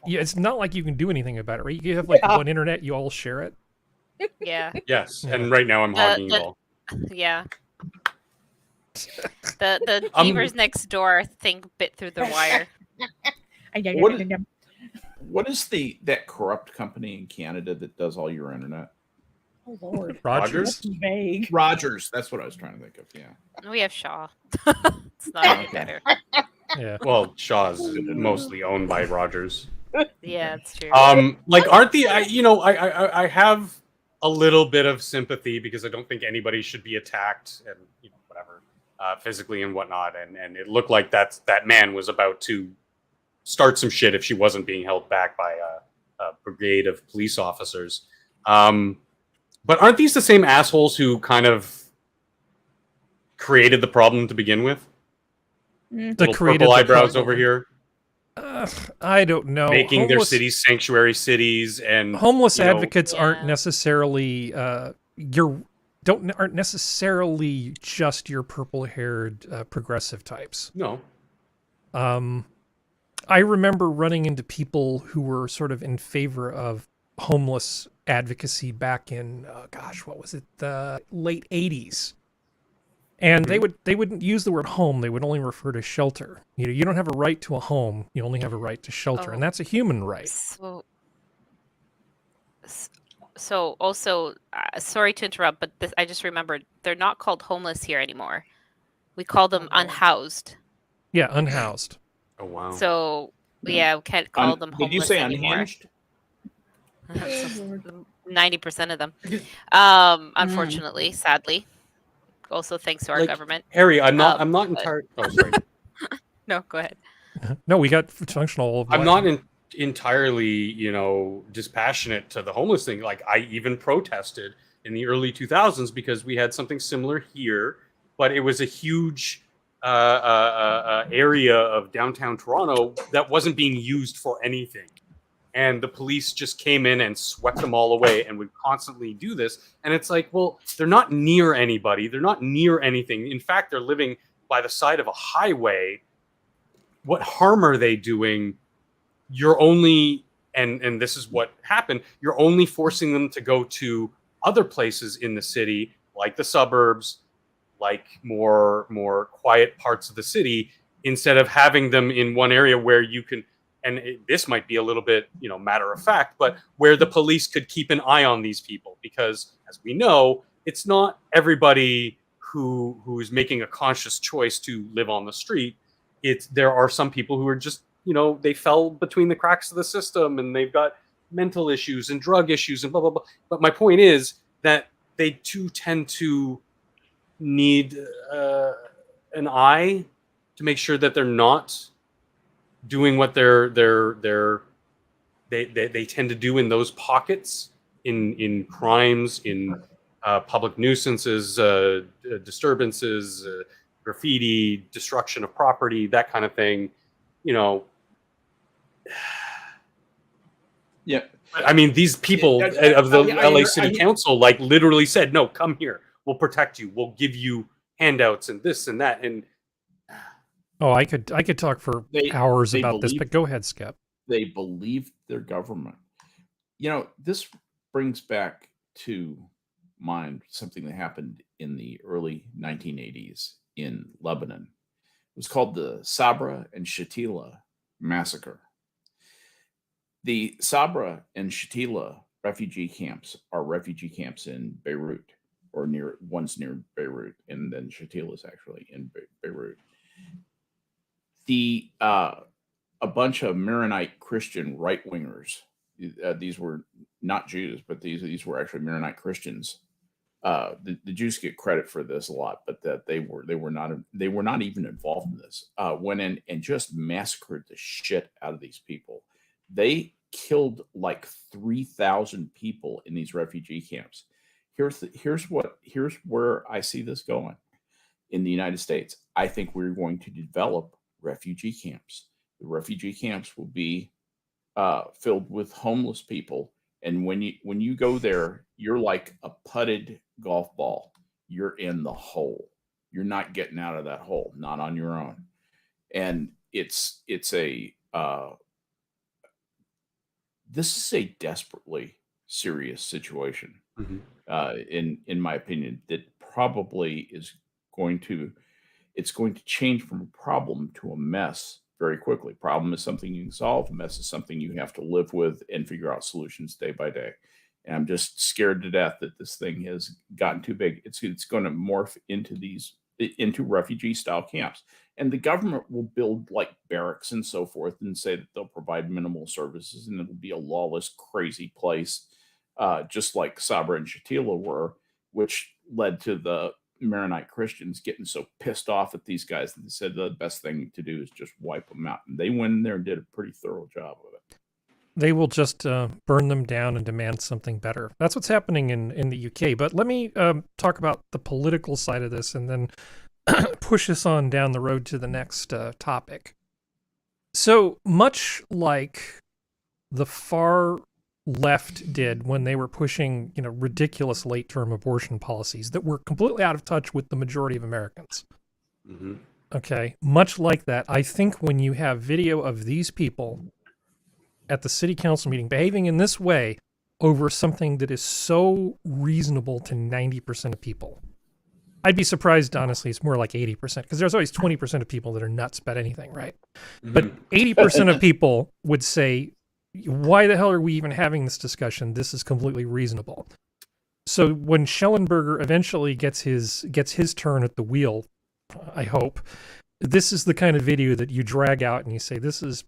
Yeah, it's not like you can do anything about it, right? You have like one internet, you all share it. Yeah. Yes, and right now I'm hogging you all. Yeah. The beavers next door thing bit through the wire. What is that corrupt company in Canada that does all your internet? Oh Lord. Rogers? That's vague. Rogers. That's what I was trying to think of. Yeah. We have Shaw. It's not any better. Yeah. Well, Shaw's mostly owned by Rogers. Yeah, it's true. Aren't the I have a little bit of sympathy because I don't think anybody should be attacked and whatever, physically and whatnot. And it looked like that man was about to start some shit if she wasn't being held back by a brigade of police officers. But aren't these the same assholes who kind of created the problem to begin with? Little purple eyebrows over here. I don't know. Making their cities sanctuary cities, and homeless advocates aren't necessarily aren't necessarily just your purple-haired progressive types. No. I remember running into people who were sort of in favor of homeless advocacy back in what was it, the late 80s. And they wouldn't use the word home. They would only refer to shelter. You don't have a right to a home. You only have a right to shelter, and that's a human right. So also, sorry to interrupt, but I just remembered they're not called homeless here anymore. We call them unhoused. Yeah, unhoused. Oh wow. So yeah, we can't call them homeless. Did you say anymore. unhinged? 90% of them. Unfortunately, sadly. Also, thanks to our government. Harry, I'm not entirely. Oh, sorry. No, go ahead. No, we got functional. I'm not entirely, you know, dispassionate to the homeless thing. Like, I even protested in the early 2000s because we had something similar here, but it was a huge area of downtown Toronto that wasn't being used for anything. And the police just came in and swept them all away and would constantly do this. And it's like, well, they're not near anybody. They're not near anything. In fact, they're living by the side of a highway. What harm are they doing? You're only, and this is what happened, you're only forcing them to go to other places in the city, like the suburbs, like more quiet parts of the city, instead of having them in one area where you can, and this might be a little bit, you know, matter of fact, but where the police could keep an eye on these people, because as we know, it's not everybody who's making a conscious choice to live on the street. There are some people who are just, you know, they fell between the cracks of the system and they've got mental issues and drug issues and blah, blah, blah. But my point is that they too tend to need an eye to make sure that they're not doing what they tend to do in those pockets, in crimes, in public nuisances, disturbances, graffiti, destruction of property, that kind of thing. You know, yeah. I mean, these people of the LA City Council, like, literally said, "No, come here. We'll protect you. We'll give you handouts and this and that." And oh, I could talk for hours about this, but go ahead, Skep. They believed their government. You know, this brings back to mind something that happened in the early 1980s in Lebanon. It was called the Sabra and Shatila massacre. The Sabra and Shatila refugee camps are refugee camps in Beirut, or one's near Beirut, and then Shatila is actually in Beirut. A bunch of Maronite Christian right-wingers, these were not Jews, but these were actually Maronite Christians. The Jews get credit for this a lot, but that they were not even involved in this. Went in and just massacred the shit out of these people. They killed like 3,000 people in these refugee camps. Here's where I see this going in the United States. I think we're going to develop refugee camps. The refugee camps will be filled with homeless people, and when you go there, you're like a putted golf ball. You're in the hole. You're not getting out of that hole, not on your own. And it's a this is a desperately serious situation. In my opinion, that probably is going to change from a problem to a mess very quickly. Problem is something you can solve. A mess is something you have to live with and figure out solutions day by day. And I'm just scared to death that this thing has gotten too big. It's going to morph into refugee style camps, and the government will build like barracks and so forth and say that they'll provide minimal services, and it'll be a lawless, crazy place, just like Sabra and Shatila were, which led to the Maronite Christians getting so pissed off at these guys that they said the best thing to do is just wipe them out. And they went in there and did a pretty thorough job of it. They will just burn them down and demand something better. That's what's happening in the UK. But let me talk about the political side of this and then push us on down the road to the next topic. So much like the far left did when they were pushing, ridiculous late-term abortion policies that were completely out of touch with the majority of Americans. Okay, much like that, I think when you have video of these people at the city council meeting behaving in this way over something that is so reasonable to 90% of people, I'd be surprised, honestly, it's more like 80%, because there's always 20% of people that are nuts about anything, right? But 80% of people would say, why the hell are we even having this discussion? This is completely reasonable. So when Schellenberger eventually gets his turn at the wheel, I hope, this is the kind of video that you drag out and you say, this is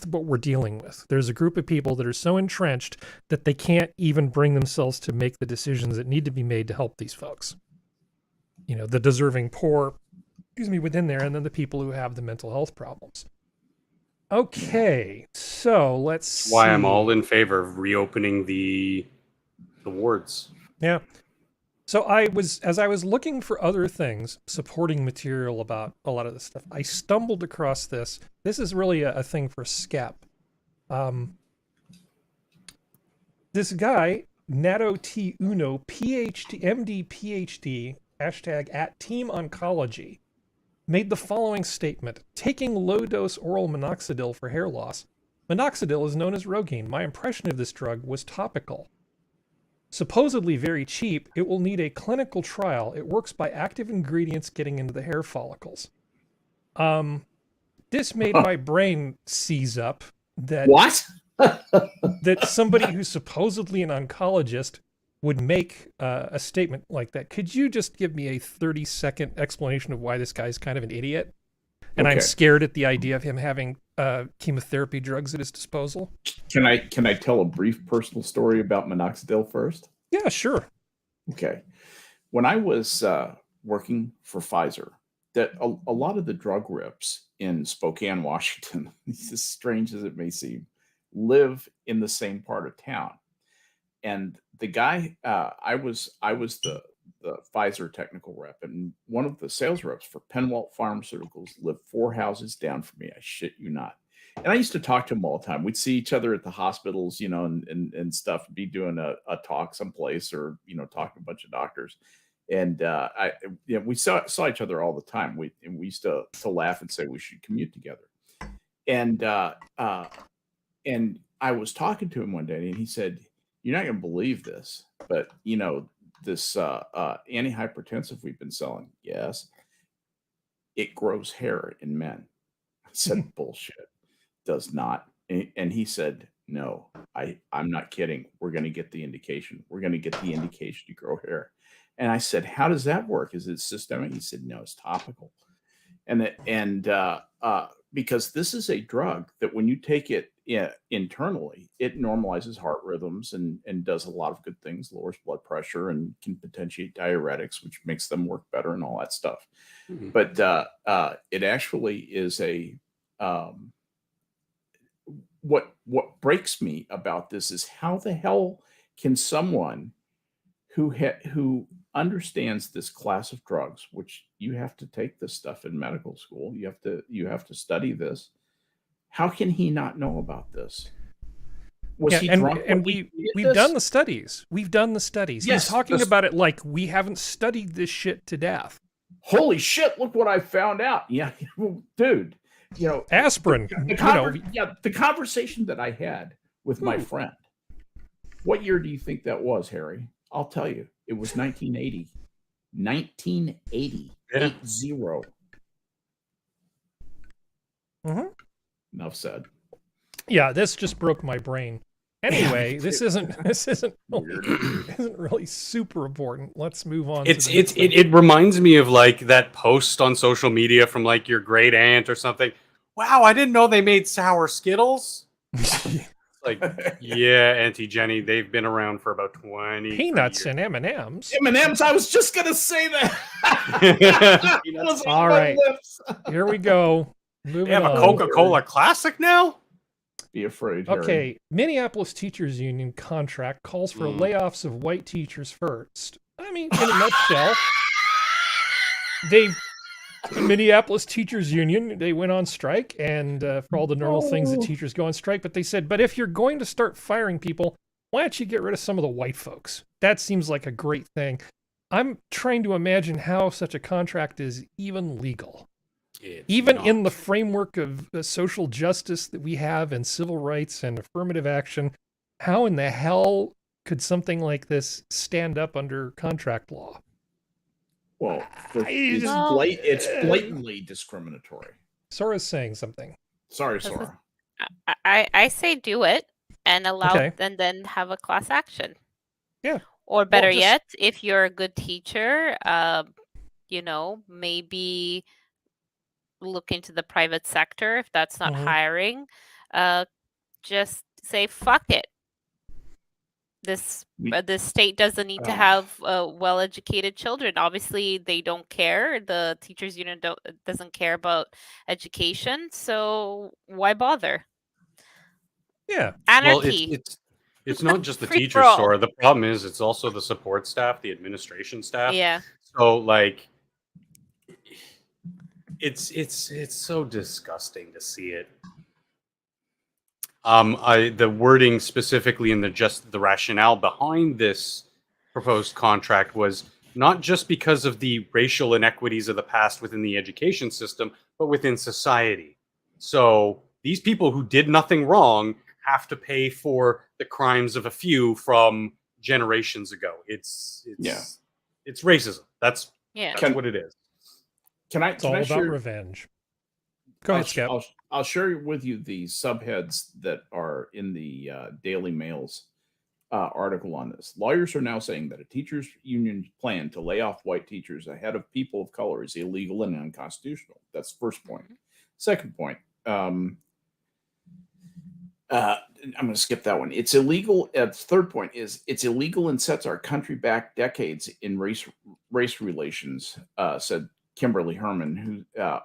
what we're dealing with. There's a group of people that are so entrenched that they can't even bring themselves to make the decisions that need to be made to help these folks. The deserving poor, within there, and then the people who have the mental health problems. Okay, so let's see. Why I'm all in favor of reopening the wards. Yeah. So as I was looking for other things, supporting material about a lot of this stuff, I stumbled across this. This is really a thing for Skep. This guy, Nato T. Uno, PhD, MD, PhD, #@TeamOncology, made the following statement. Taking low-dose oral minoxidil for hair loss. Minoxidil is known as Rogaine. My impression of this drug was topical. Supposedly very cheap, it will need a clinical trial. It works by active ingredients getting into the hair follicles. This made my brain seize up that that somebody who's supposedly an oncologist would make a statement like that. Could you just give me a 30-second explanation of why this guy's kind of an idiot? And I'm scared at the idea of him having chemotherapy drugs at his disposal. Can I tell a brief personal story about minoxidil first? Yeah, sure. Okay. When I was working for Pfizer, that a lot of the drug reps in Spokane, Washington, as strange as it may seem, live in the same part of town. And the guy, I was the Pfizer technical rep, and one of the sales reps for Penwalt Pharmaceuticals lived 4 houses down from me. I shit you not. And I used to talk to him all the time. We'd see each other at the hospitals, you know, and stuff, be doing a talk someplace, or, you know, talking to a bunch of doctors. And we saw each other all the time. We used to laugh and say we should commute together. And I was talking to him one day, and he said, "You're not going to believe this, but you know, this antihypertensive we've been selling, yes, it grows hair in men." I said, "Bullshit, does not." And he said, "No, I'm not kidding. We're going to get the indication. We're going to get the indication to grow hair." And I said, "How does that work? Is it systemic?" He said, "No, it's topical." Because this is a drug that when you take it internally, it normalizes heart rhythms and does a lot of good things, lowers blood pressure, and can potentiate diuretics, which makes them work better and all that stuff. Mm-hmm. But it actually is a what breaks me about this is how the hell can someone who understands this class of drugs, which you have to take this stuff in medical school, you have to study this. How can he not know about this? Was he drunk? And we've done the studies. We've done the studies. Yes, he's talking about it like we haven't studied this shit to death. Holy shit! Look what I found out. Yeah, dude. You know, aspirin. The conversation that I had with my friend. What year do you think that was, Harry? I'll tell you. It was 1980. 1980. Yeah. 80. Mm-hmm. Enough said. Yeah, this just broke my brain. Anyway, this isn't really super important. Let's move on. It reminds me of like that post on social media from like your great aunt or something. Wow, I didn't know they made sour Skittles. Like, yeah, Auntie Jenny, they've been around for about 20 peanuts years. and M&Ms. M&Ms, I was just gonna say that. All right, here we go. Moving they have on. a Coca-Cola Classic now? Be afraid, Okay, Harry. Minneapolis Teachers Union contract calls for layoffs of white teachers first. I mean, in a nutshell, the Minneapolis Teachers Union, they went on strike, and for all the normal things that teachers go on strike, but they said, but if you're going to start firing people, why don't you get rid of some of the white folks? That seems like a great thing. I'm trying to imagine how such a contract is even legal. Even in the framework of social justice that we have and civil rights and affirmative action, how in the hell could something like this stand up under contract law? Well, it's blatantly discriminatory. Sora's saying something. Sorry, Sora. I say do it and allow and then have a class action. Yeah. Or better yet, if you're a good teacher, you know, maybe look into the private sector if that's not hiring. Just say fuck it. This state doesn't need to have well-educated children. Obviously, they don't care. The teachers union doesn't care about education, so why bother? Yeah. Anarchy. Well, it's not just the Free teachers, for all. Sora. The problem is it's also the support staff, the administration staff. Yeah. So like, it's so disgusting to see it. The wording specifically in the rationale behind this proposed contract was not just because of the racial inequities of the past within the education system, but within society. So these people who did nothing wrong have to pay for the crimes of a few from generations ago. It's racism. That's what it is. It's all about revenge. Go ahead, Skep. I'll share with you the subheads that are in the Daily Mail's article on this. Lawyers are now saying that a teachers' union's plan to lay off white teachers ahead of people of color is illegal and unconstitutional. That's the first point. Second point, I'm going to skip that one. It's illegal. Third point is it's illegal and sets our country back decades in race relations, said Kimberly Herman, who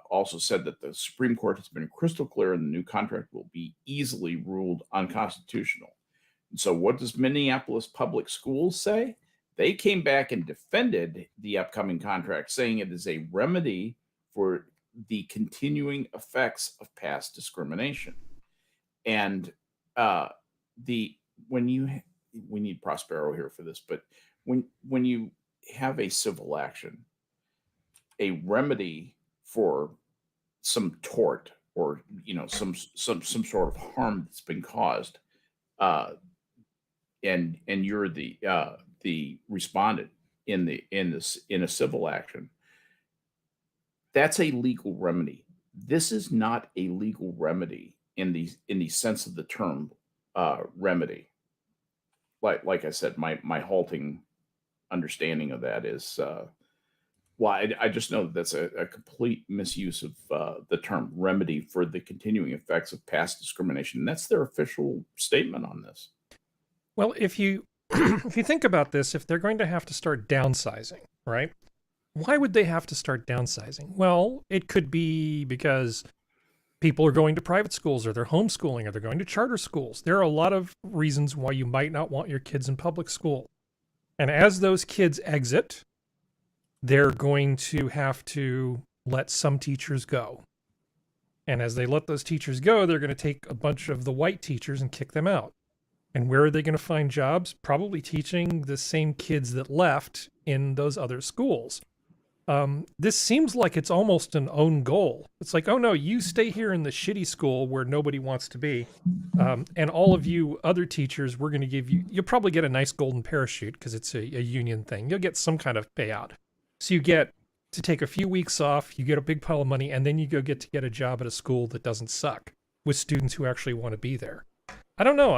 also said that the Supreme Court has been crystal clear and the new contract will be easily ruled unconstitutional. And so what does Minneapolis Public Schools say? They came back and defended the upcoming contract, saying it is a remedy for the continuing effects of past discrimination. And we need Prospero here for this, but when you have a civil action, a remedy for some tort or some sort of harm that's been caused, and you're the respondent in a civil action, that's a legal remedy. This is not a legal remedy in the sense of the term remedy. Like I said, my halting understanding of that is. Well, I just know that that's a complete misuse of the term remedy for the continuing effects of past discrimination. And that's their official statement on this. Well, if you if you think about this, if they're going to have to start downsizing, right? Why would they have to start downsizing? Well, it could be because people are going to private schools or they're homeschooling or they're going to charter schools. There are a lot of reasons why you might not want your kids in public school. And as those kids exit, they're going to have to let some teachers go. And as they let those teachers go, they're going to take a bunch of the white teachers and kick them out. And where are they going to find jobs? Probably teaching the same kids that left in those other schools. This seems like it's almost an own goal. It's like, oh no, you stay here in the shitty school where nobody wants to be. And all of you other teachers, we're going to give you, you'll probably get a nice golden parachute because it's a union thing. You'll get some kind of payout. So you get to take a few weeks off, you get a big pile of money, and then you go get a job at a school that doesn't suck with students who actually want to be there. I don't know.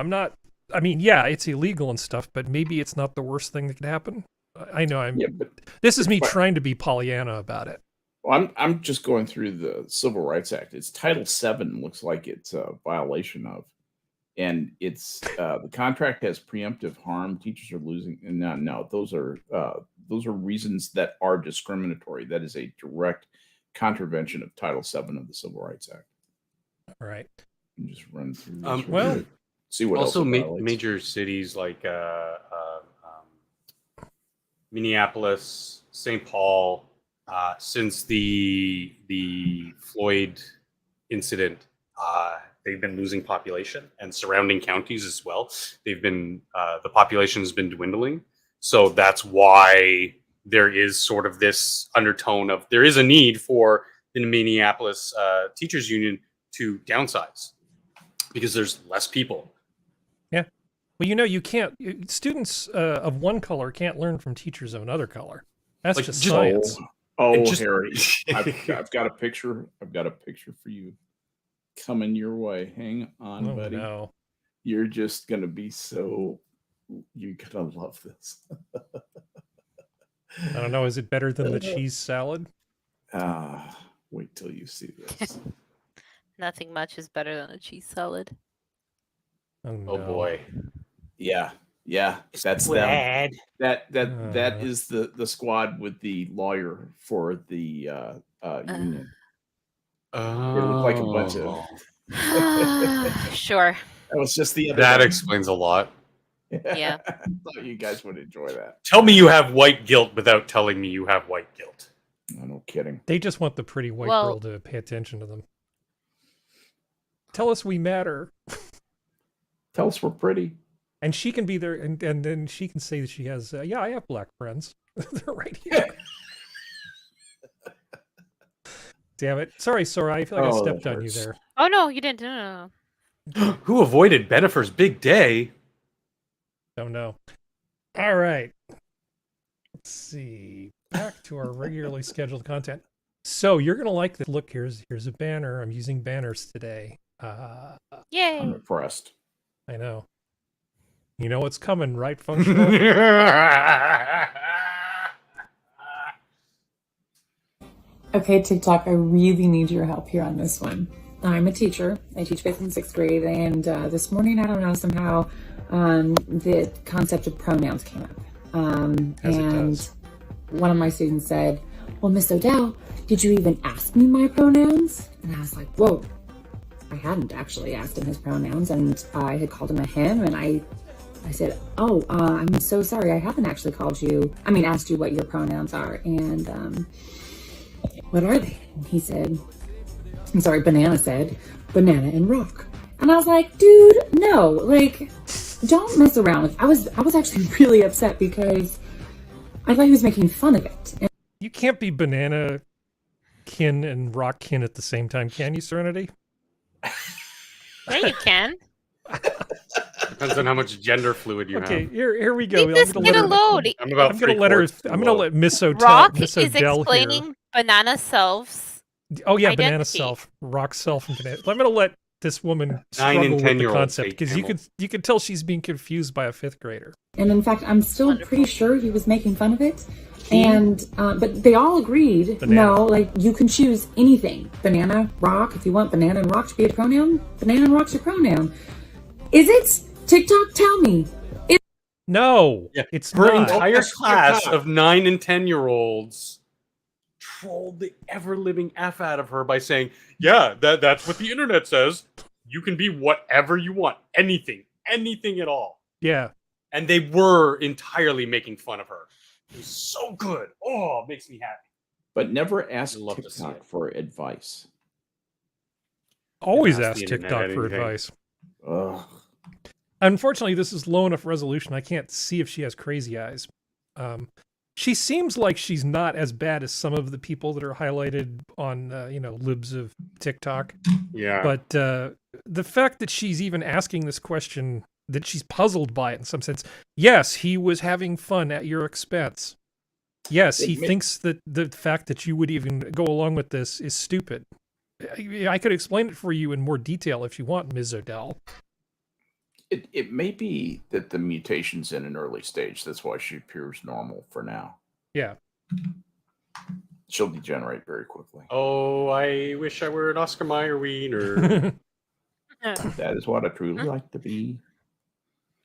I mean, yeah, it's illegal and stuff, but maybe it's not the worst thing that could happen. I know this is me trying to be Pollyanna about it. Well, I'm just going through the Civil Rights Act. It's Title VII looks like it's a violation of. And it's the contract has preemptive harm. Teachers are losing. And no, those are reasons that are discriminatory. That is a direct contravention of Title VII of the Civil Rights Act. All right. And just run through. Well, see what also else major cities like Minneapolis, St. Paul, since the Floyd incident. They've been losing population, and surrounding counties as well. They've been the population has been dwindling, so that's why there is sort of this undertone of there is a need for the Minneapolis teachers union to downsize because there's less people. Yeah, well, you can't. Students of one color can't learn from teachers of another color. That's like, just science. Harry, I've got a picture. I've got a picture for you. Coming your way. Hang on, buddy. No. You're just gonna be you're gonna love this. I don't know. Is it better than the cheese salad? Wait till you see this. Nothing much is better than a cheese salad. Oh, no. Oh boy. Yeah. Yeah, that's Squad. them. That is the squad with the lawyer for the union. They look like a bunch of. Sure. That was just the other That day. explains a lot. Yeah. I thought you guys would enjoy that. Tell me you have white guilt without telling me you have white guilt. Oh, no kidding. They just want the pretty white girl to pay attention to them. Tell us we matter. Tell us we're pretty. And she can be there, and then she can say that she has, yeah, I have black friends. They're right here. Damn it. Sorry, Sora. I feel like I stepped on you there. Oh, no, you didn't. No. Who avoided Benifer's big day? Don't know. All right. Let's see. Back to our regularly scheduled content. So you're going to like this. Look, here's a banner. I'm using banners today. Yay. I'm impressed. I know. You know what's coming, right, Functional? Okay, TikTok, I really need your help here on this one. I'm a teacher. I teach fifth and sixth grade, and this morning, I don't know, somehow the concept of pronouns came up. And one of my students said, well, Miss Odell, did you even ask me my pronouns? And I was like, whoa, I hadn't actually asked him his pronouns, and I had called him a him, and I said, oh, I'm so sorry, I haven't actually asked you what your pronouns are, and what are they? And he said, Banana said, banana and rock. And I was like, dude, no, like, don't mess around. I was actually really upset because I thought he was making fun of it. And you can't be banana kin and rock kin at the same time, can you, Serenity? Yeah, you can. Depends on how much gender fluid you Okay, have. here we go. Leave this kid alone. I'm gonna let Miss Odell. Rock Miss is Odell explaining here. banana selves. Oh yeah, identity. banana self, rock self, and banana. I'm gonna let this woman 9 struggle and with the 10-year-olds concept hate because you could tell she's being confused by a fifth grader. And in fact, I'm still pretty sure he was making fun of it. And but they all agreed, no, like you can choose anything. Banana, rock, if you want banana and rock to be a pronoun, banana and rock's a pronoun. Is it? TikTok, tell me. No, it's her not. entire class of 9 and 10-year-olds trolled the ever-living F out of her by saying, yeah, that's what the internet says. You can be whatever you want. Anything at all. Yeah. And they were entirely making fun of her. It was so good. Oh, it makes me happy. But never ask love to see TikTok it. for advice. Always Ask ask the internet TikTok for anything. advice. Ugh. Unfortunately, this is low enough resolution. I can't see if she has crazy eyes. She seems like she's not as bad as some of the people that are highlighted on, libs of TikTok. Yeah. But the fact that she's even asking this question, that she's puzzled by it in some sense. Yes, he was having fun at your expense. Yes, he thinks that the fact that you would even go along with this is stupid. I could explain it for you in more detail if you want, Ms. Odell. It may be that the mutation's in an early stage. That's why she appears normal for now. Yeah. She'll degenerate very quickly. Oh, I wish I were an Oscar Mayer wiener. That is what I truly like to be.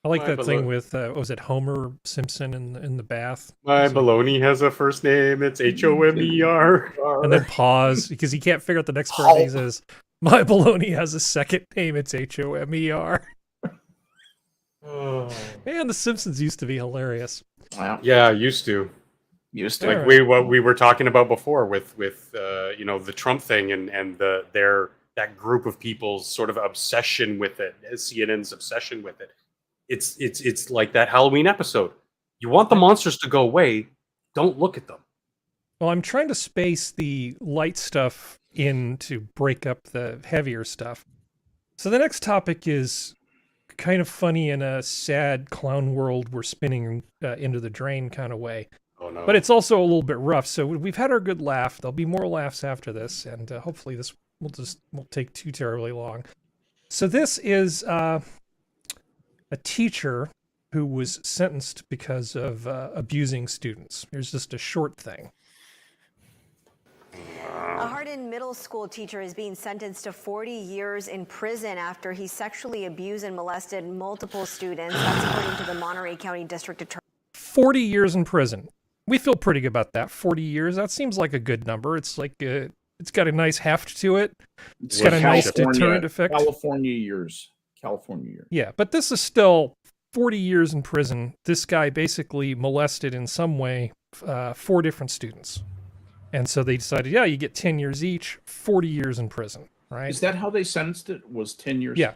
I like My that thing with, was it Homer Simpson in the bath? My baloney has a first name. It's Homer. And then pause, because he can't figure out the next part. He says, my baloney has a second name. It's Homer. Oh. Man, The Simpsons used to be hilarious. Wow. Yeah, used to. Like what we were talking about before with the Trump thing and that group of people's sort of obsession with it, CNN's obsession with it. It's like that Halloween episode. You want the monsters to go away, don't look at them. Well, I'm trying to space the light stuff in to break up the heavier stuff. So the next topic is kind of funny in a sad clown world we're spinning into the drain kind of way. Oh, no. But it's also a little bit rough. So we've had our good laugh. There'll be more laughs after this, and hopefully this won't take too terribly long. So this is a teacher who was sentenced because of abusing students. Here's just a short thing. A hearty Jordan middle school teacher is being sentenced to 40 years in prison after he sexually abused and molested multiple students. That's according to the Monterey County District Attorney. 40 years in prison. We feel pretty good about that. 40 years. That seems like a good number. It's like it's got a nice heft to it. It's got a nice deterrent effect. California years. Yeah, but this is still 40 years in prison. This guy basically molested in some way 4 different students. And so they decided, yeah, you get 10 years each, 40 years in prison, right? Is that how they sentenced it? Was 10 years? Yeah.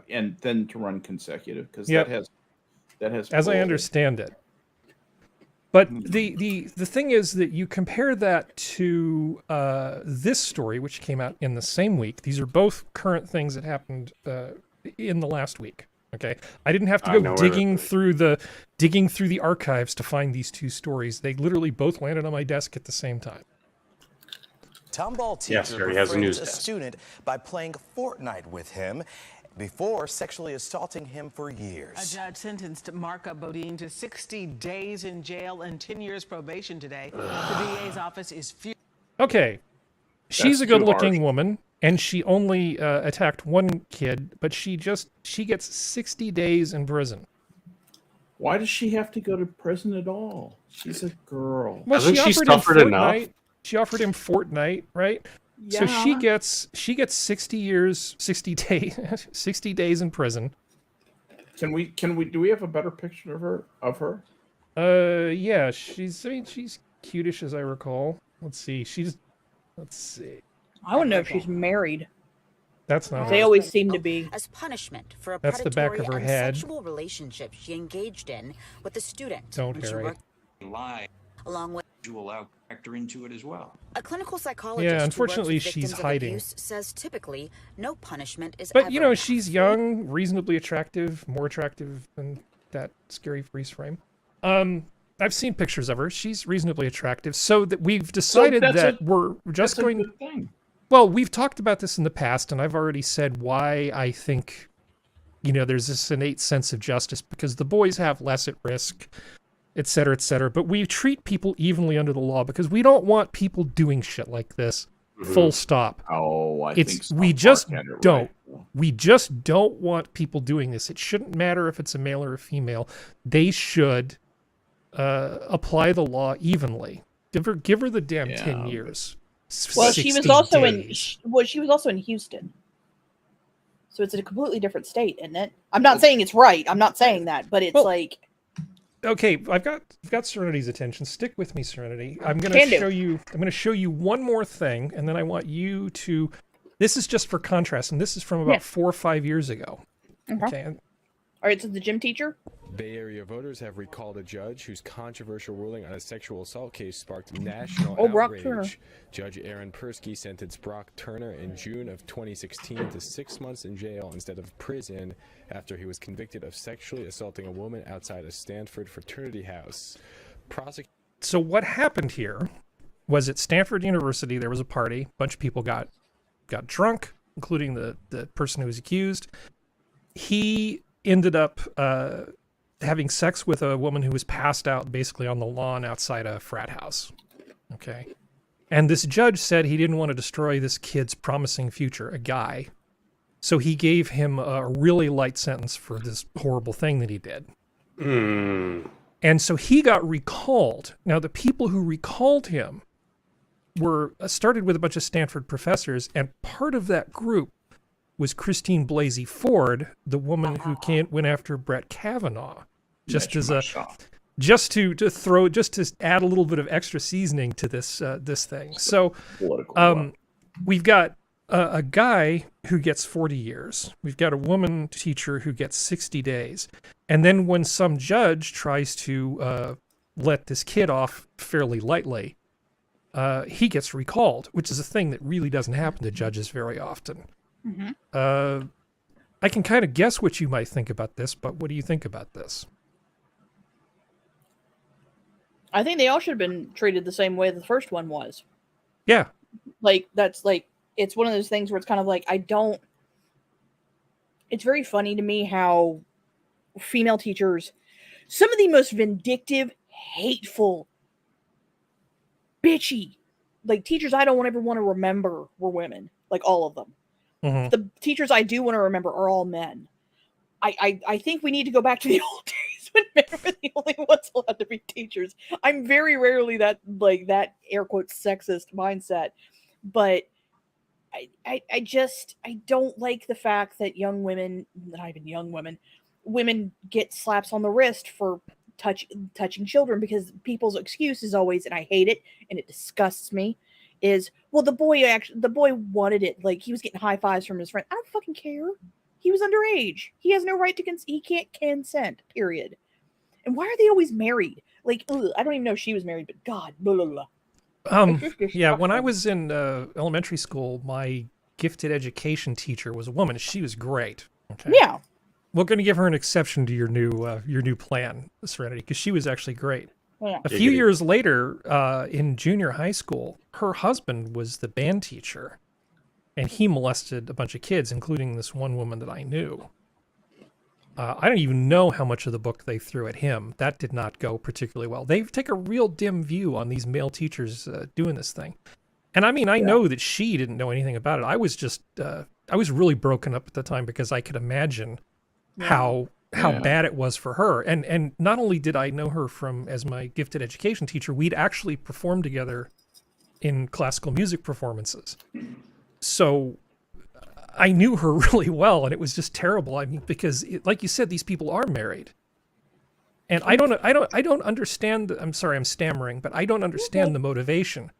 And then to run consecutive? Because Yep. that has. As I understand it. But the thing is that you compare that to this story, which came out in the same week. These are both current things that happened in the last week. Okay, I didn't have to go digging through the archives to find these 2 stories. They literally both landed on my desk at the same time. Tomball teacher befriends a student by playing Fortnite with him before sexually assaulting him for years. A judge sentenced Marka Bodine to 60 days in jail and 10 years probation today. The DA's office is Okay, she's a good-looking woman, and she only attacked one kid, but she gets 60 days in prison. Why does she have to go to prison at all? She's a girl. Well, she suffered enough. She offered him Fortnite, right? Yeah. So she gets 60 years, 60 days, 60 days in prison. Do we have a better picture of her? Yeah, she's cutish as I recall. Let's see. I want to know if she's married. That's not. They always seem to be. As punishment for a That's the back of her predatory and head. sexual relationship she engaged in with a student. Don't, when she Harry. worked Lie. along with You allow factor into it as well. a clinical psychologist. Yeah, who works unfortunately, with she's victims of hiding. abuse says typically no punishment is But ever you know, enough. she's young, reasonably attractive, more attractive than that scary freeze frame. I've seen pictures of her. She's reasonably attractive. So that we've decided that we're just going. Good thing. Well, we've talked about this in the past, and I've already said why I think, there's this innate sense of justice because the boys have less at risk, et cetera, et cetera. But we treat people evenly under the law because we don't want people doing shit like this. Full stop. Oh, We just don't want people doing this. It shouldn't matter if it's a male or a female. They should apply the law evenly. Give her the damn 10 years. Well, she was also days. she was also in Houston. So it's a completely different state, isn't it? I'm not saying it's right. I'm not saying that, but it's like okay, I've got Serenity's attention. Stick with me, Serenity. I'm going to show you one more thing, and then I want you to. This is just for contrast, and this is from about 4 or 5 years ago. Okay. All right, so the gym teacher. Bay Area voters have recalled a judge whose controversial ruling on a sexual assault case sparked national Brock outrage. Turner. Judge Aaron Persky sentenced Brock Turner in June of 2016 to 6 months in jail instead of prison after he was convicted of sexually assaulting a woman outside a Stanford fraternity house. So what happened here was at Stanford University, there was a party. A bunch of people got drunk, including the person who was accused. He ended up having sex with a woman who was passed out basically on the lawn outside a frat house. Okay. And this judge said he didn't want to destroy this kid's promising future, a guy. So he gave him a really light sentence for this horrible thing that he did. And so he got recalled. Now, the people who recalled him were started with a bunch of Stanford professors, and part of that group was Christine Blasey Ford, the woman who went after Brett Kavanaugh, just to add a little bit of extra seasoning to this thing. So we've got a guy who gets 40 years. We've got a woman teacher who gets 60 days. And then when some judge tries to let this kid off fairly lightly, he gets recalled, which is a thing that really doesn't happen to judges very often. I can kind of guess what you might think about this, but what do you think about this? I think they all should have been treated the same way the first one was. Yeah. It's one of those things where it's kind of like, it's very funny to me how female teachers, some of the most vindictive, hateful, bitchy like teachers I don't ever want to remember were women, like all of them. Mhm. The teachers I do want to remember are all men. I think we need to go back to the old days when men were the only ones allowed to be teachers. I'm very rarely that air quotes sexist mindset, but I don't like the fact that young women, not even young women get slaps on the wrist for touching children, because people's excuse is always, and I hate it and it disgusts me, is, well, the boy wanted it, like he was getting high fives from his friend. I don't fucking care. He was underage. He has no right to he can't consent, period. And why are they always married? Like, ugh, I don't even know if she was married, but God, blah, blah, blah. Yeah, when I was in elementary school, my gifted education teacher was a woman. She was great. Okay. Yeah. We're going to give her an exception to your new plan, Serenity, because she was actually great. Yeah. A few years later, in junior high school, her husband was the band teacher, and he molested a bunch of kids, including this one woman that I knew. I don't even know how much of the book they threw at him. That did not go particularly well. They take a real dim view on these male teachers doing this thing. And I mean, I know that she didn't know anything about it. I was just, I was really broken up at the time because I could imagine how bad it was for her. And not only did I know her as my gifted education teacher, we'd actually performed together in classical music performances. So I knew her really well, and it was just terrible. I mean, because like you said, these people are married. And I don't understand. I'm sorry, I'm stammering, but I don't understand the motivation.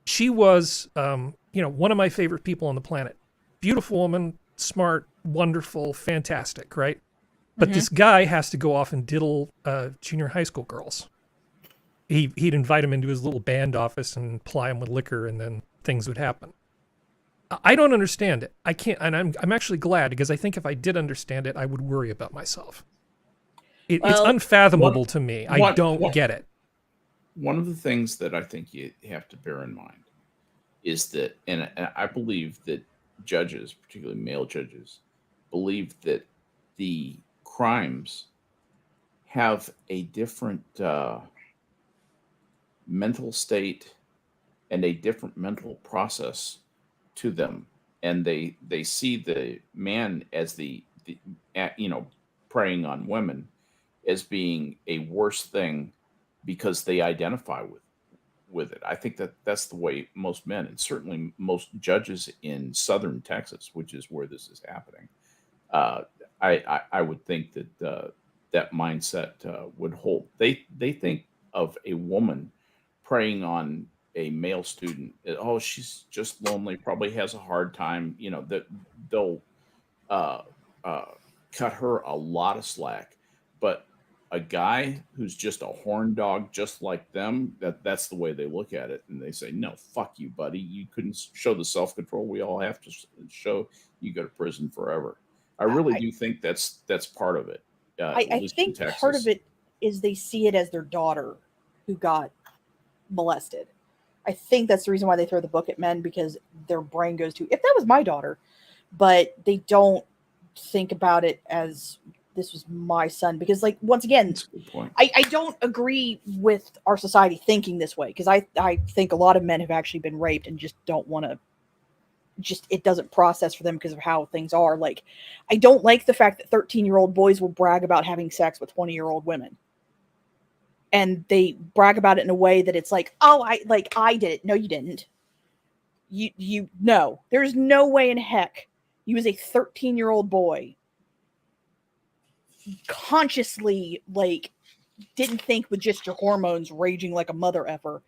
She was, one of my favorite people on the planet. Beautiful woman, smart, wonderful, fantastic, right? But this guy has to go off and diddle junior high school girls. He'd invite him into his little band office and ply him with liquor, and then things would happen. I don't understand it. I can't, and I'm actually glad, because I think if I did understand it, I would worry about myself. It's unfathomable to me. I don't get it. One of the things that I think you have to bear in mind is that, and I believe that judges, particularly male judges, believe that the crimes have a different mental state and a different mental process to them, and they see the man as the preying on women as being a worse thing because they identify with it. I think that's the way most men, and certainly most judges in southern Texas, which is where this is happening, I would think that that mindset would hold. They think of a woman preying on a male student. Oh, she's just lonely, probably has a hard time. That they'll cut her a lot of slack. But a guy who's just a horn dog, just like them, that's the way they look at it, and they say, "No, fuck you, buddy. You couldn't show the self-control we all have to show. You go to prison forever." I really do think that's part of it. I think part of it is they see it as their daughter who got molested. I think that's the reason why they throw the book at men, because their brain goes to, if that was my daughter, but they don't think about it as this was my son. Because, like, once again, I don't agree with our society thinking this way, because I think a lot of men have actually been raped and just don't want to, it doesn't process for them because of how things are. Like, I don't like the fact that 13-year-old boys will brag about having sex with 20-year-old women. And they brag about it in a way that it's like, oh, I did it. No, you didn't. No, there's no way in heck you as a 13-year-old boy consciously, like, didn't think with just your hormones raging like a mother effer.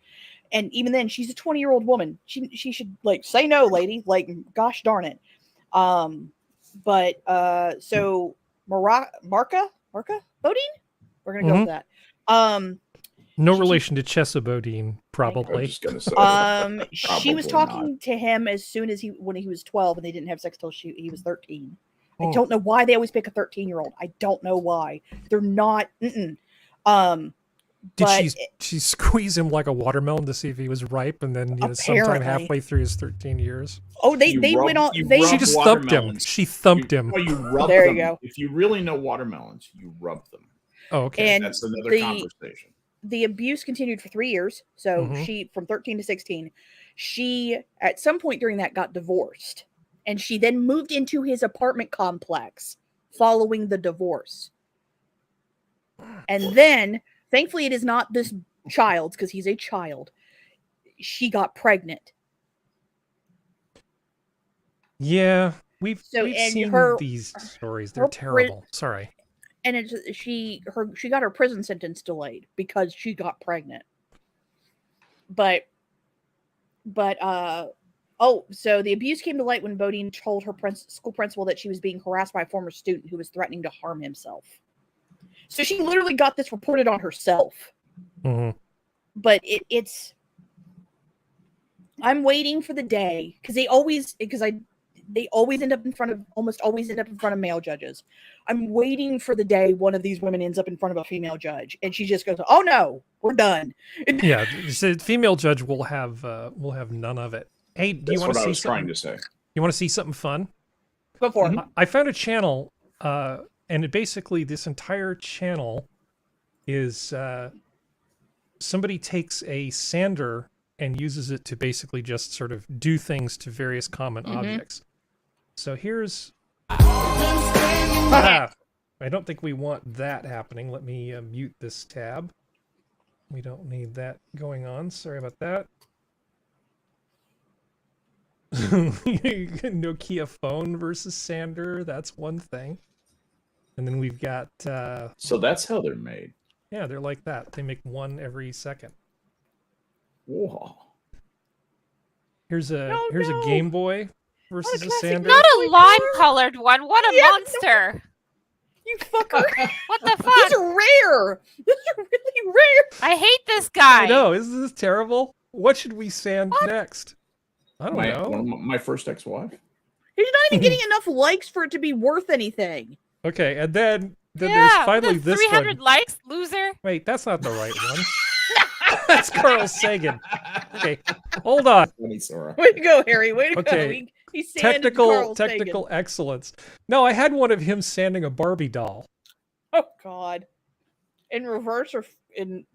And even then, she's a 20-year-old woman. She should, like, say no, lady. Like, gosh darn it. So Marka Bodine? We're gonna go with that. No relation to Chessa Bodine, probably. She was talking to him as soon as when he was 12, and they didn't have sex till he was 13. I don't know why they always pick a 13-year-old. I don't know why. They're not. Did she squeeze him like a watermelon to see if he was ripe, and then sometime halfway through his 13 years? Oh, they went on. She just thumped him. She thumped him. You rub there them. You go. If you really know watermelons, you rub them. Oh, okay. And that's another conversation. The abuse continued for 3 years. So she, from 13 to 16, She, at some point during that, got divorced. And she then moved into his apartment complex following the divorce. And then, thankfully, it is not this child's, because he's a child. She got pregnant. Yeah, we've seen her, these stories. They're terrible. Sorry. And she got her prison sentence delayed because she got pregnant. But so the abuse came to light when Bodine told her school principal that she was being harassed by a former student who was threatening to harm himself. So she literally got this reported on herself. Mm-hmm. But it's I'm waiting for the day because they always end up in front of almost always end up in front of male judges. I'm waiting for the day one of these women ends up in front of a female judge and she just goes, "Oh no, we're done." Yeah, the female judge will have none of it. Hey, do you want to see something? Trying to say. You want to see something fun? Go for it. I found a channel, and basically this entire channel is somebody takes a sander and uses it to basically just sort of do things to various common objects. So here's... I don't think we want that happening. Let me mute this tab. We don't need that going on. Sorry about that. Nokia phone versus sander. That's one thing. And then we've got... so that's how they're made. Yeah, they're like that. They make one every second. Whoa. Here's a Game Boy versus a sander. Not a lime-colored one. What a monster! You fucker! What the fuck? These are rare. These are really rare. I hate this guy. I know. Isn't this terrible? What should we sand next? I don't know. My first ex-wife. He's not even getting enough likes for it to be worth anything. Okay, and then there's finally this 300 one. likes, loser. Wait, that's not the right one. That's Carl Sagan. Okay, hold on. Way to go, Harry. Way to go. He's technical excellence. No, I had one of him sanding a Barbie doll. Oh God. In reverse or in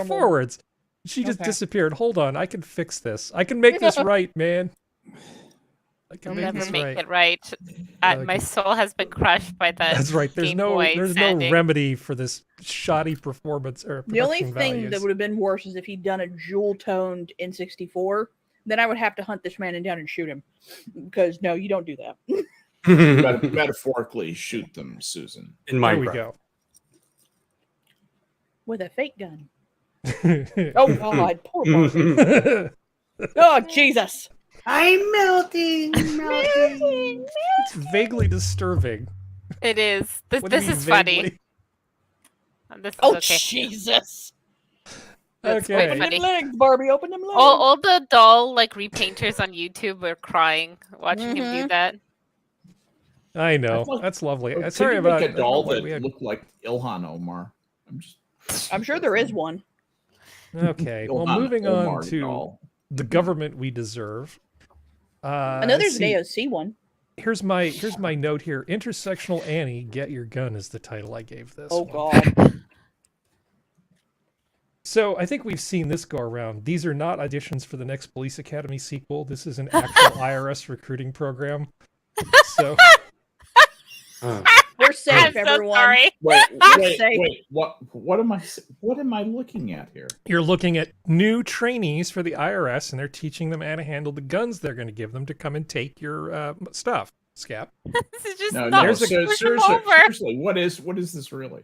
forwards. She just disappeared. Hold on, I can fix this. I can make this right, man. I can I'll never make it right. My soul has been crushed by that. That's right. There's no remedy for this shoddy performance or the only production thing values. that would have been worse is if he'd done a jewel-toned N64. Then I would have to hunt this man down and shoot him. Because no, you don't do that. Metaphorically shoot them, Susan. In Minecraft. There we go. With a fake gun. Oh God, poor Barbie. Oh Jesus. I'm melting. It's vaguely disturbing. It is. What do This you mean is funny. vaguely? This is Oh okay. Jesus. That's Okay. quite Open funny. them legs, Barbie. Open them legs. All the doll repainters on YouTube were crying watching him do that. I know. That's lovely. Could Sorry you about make a doll we that had- looked like Ilhan Omar. I'm sure there is one. Okay. Well, Ilhan moving Omar on to doll. the government we deserve. I know there's an AOC one. Here's my note here. Intersectional Annie, Get Your Gun is the title I gave this. Oh one. God. So I think we've seen this go around. These are not auditions for the next Police Academy sequel. This is an actual IRS recruiting program. So we're safe, I'm so everyone. sorry. Wait. What am I looking at here? you're looking at new trainees for the IRS, and they're teaching them how to handle the guns they're going to give them to come and take your stuff, Skep. This is just No, not no. push Seriously, him over. seriously, what is this really?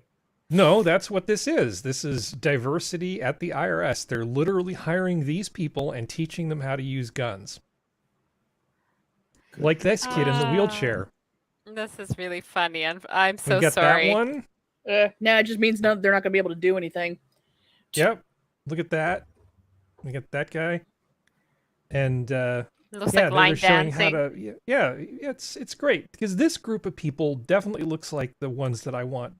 No, that's what this is. This is diversity at the IRS. They're literally hiring these people and teaching them how to use guns. Like this kid in the wheelchair. This is really funny. I'm so You got sorry. that one? No, it just means they're not going to be able to do anything. Yep. Look at that. We got that guy. And Looks yeah, like line they're showing dancing. how to. Yeah, it's great because this group of people definitely looks like the ones that I want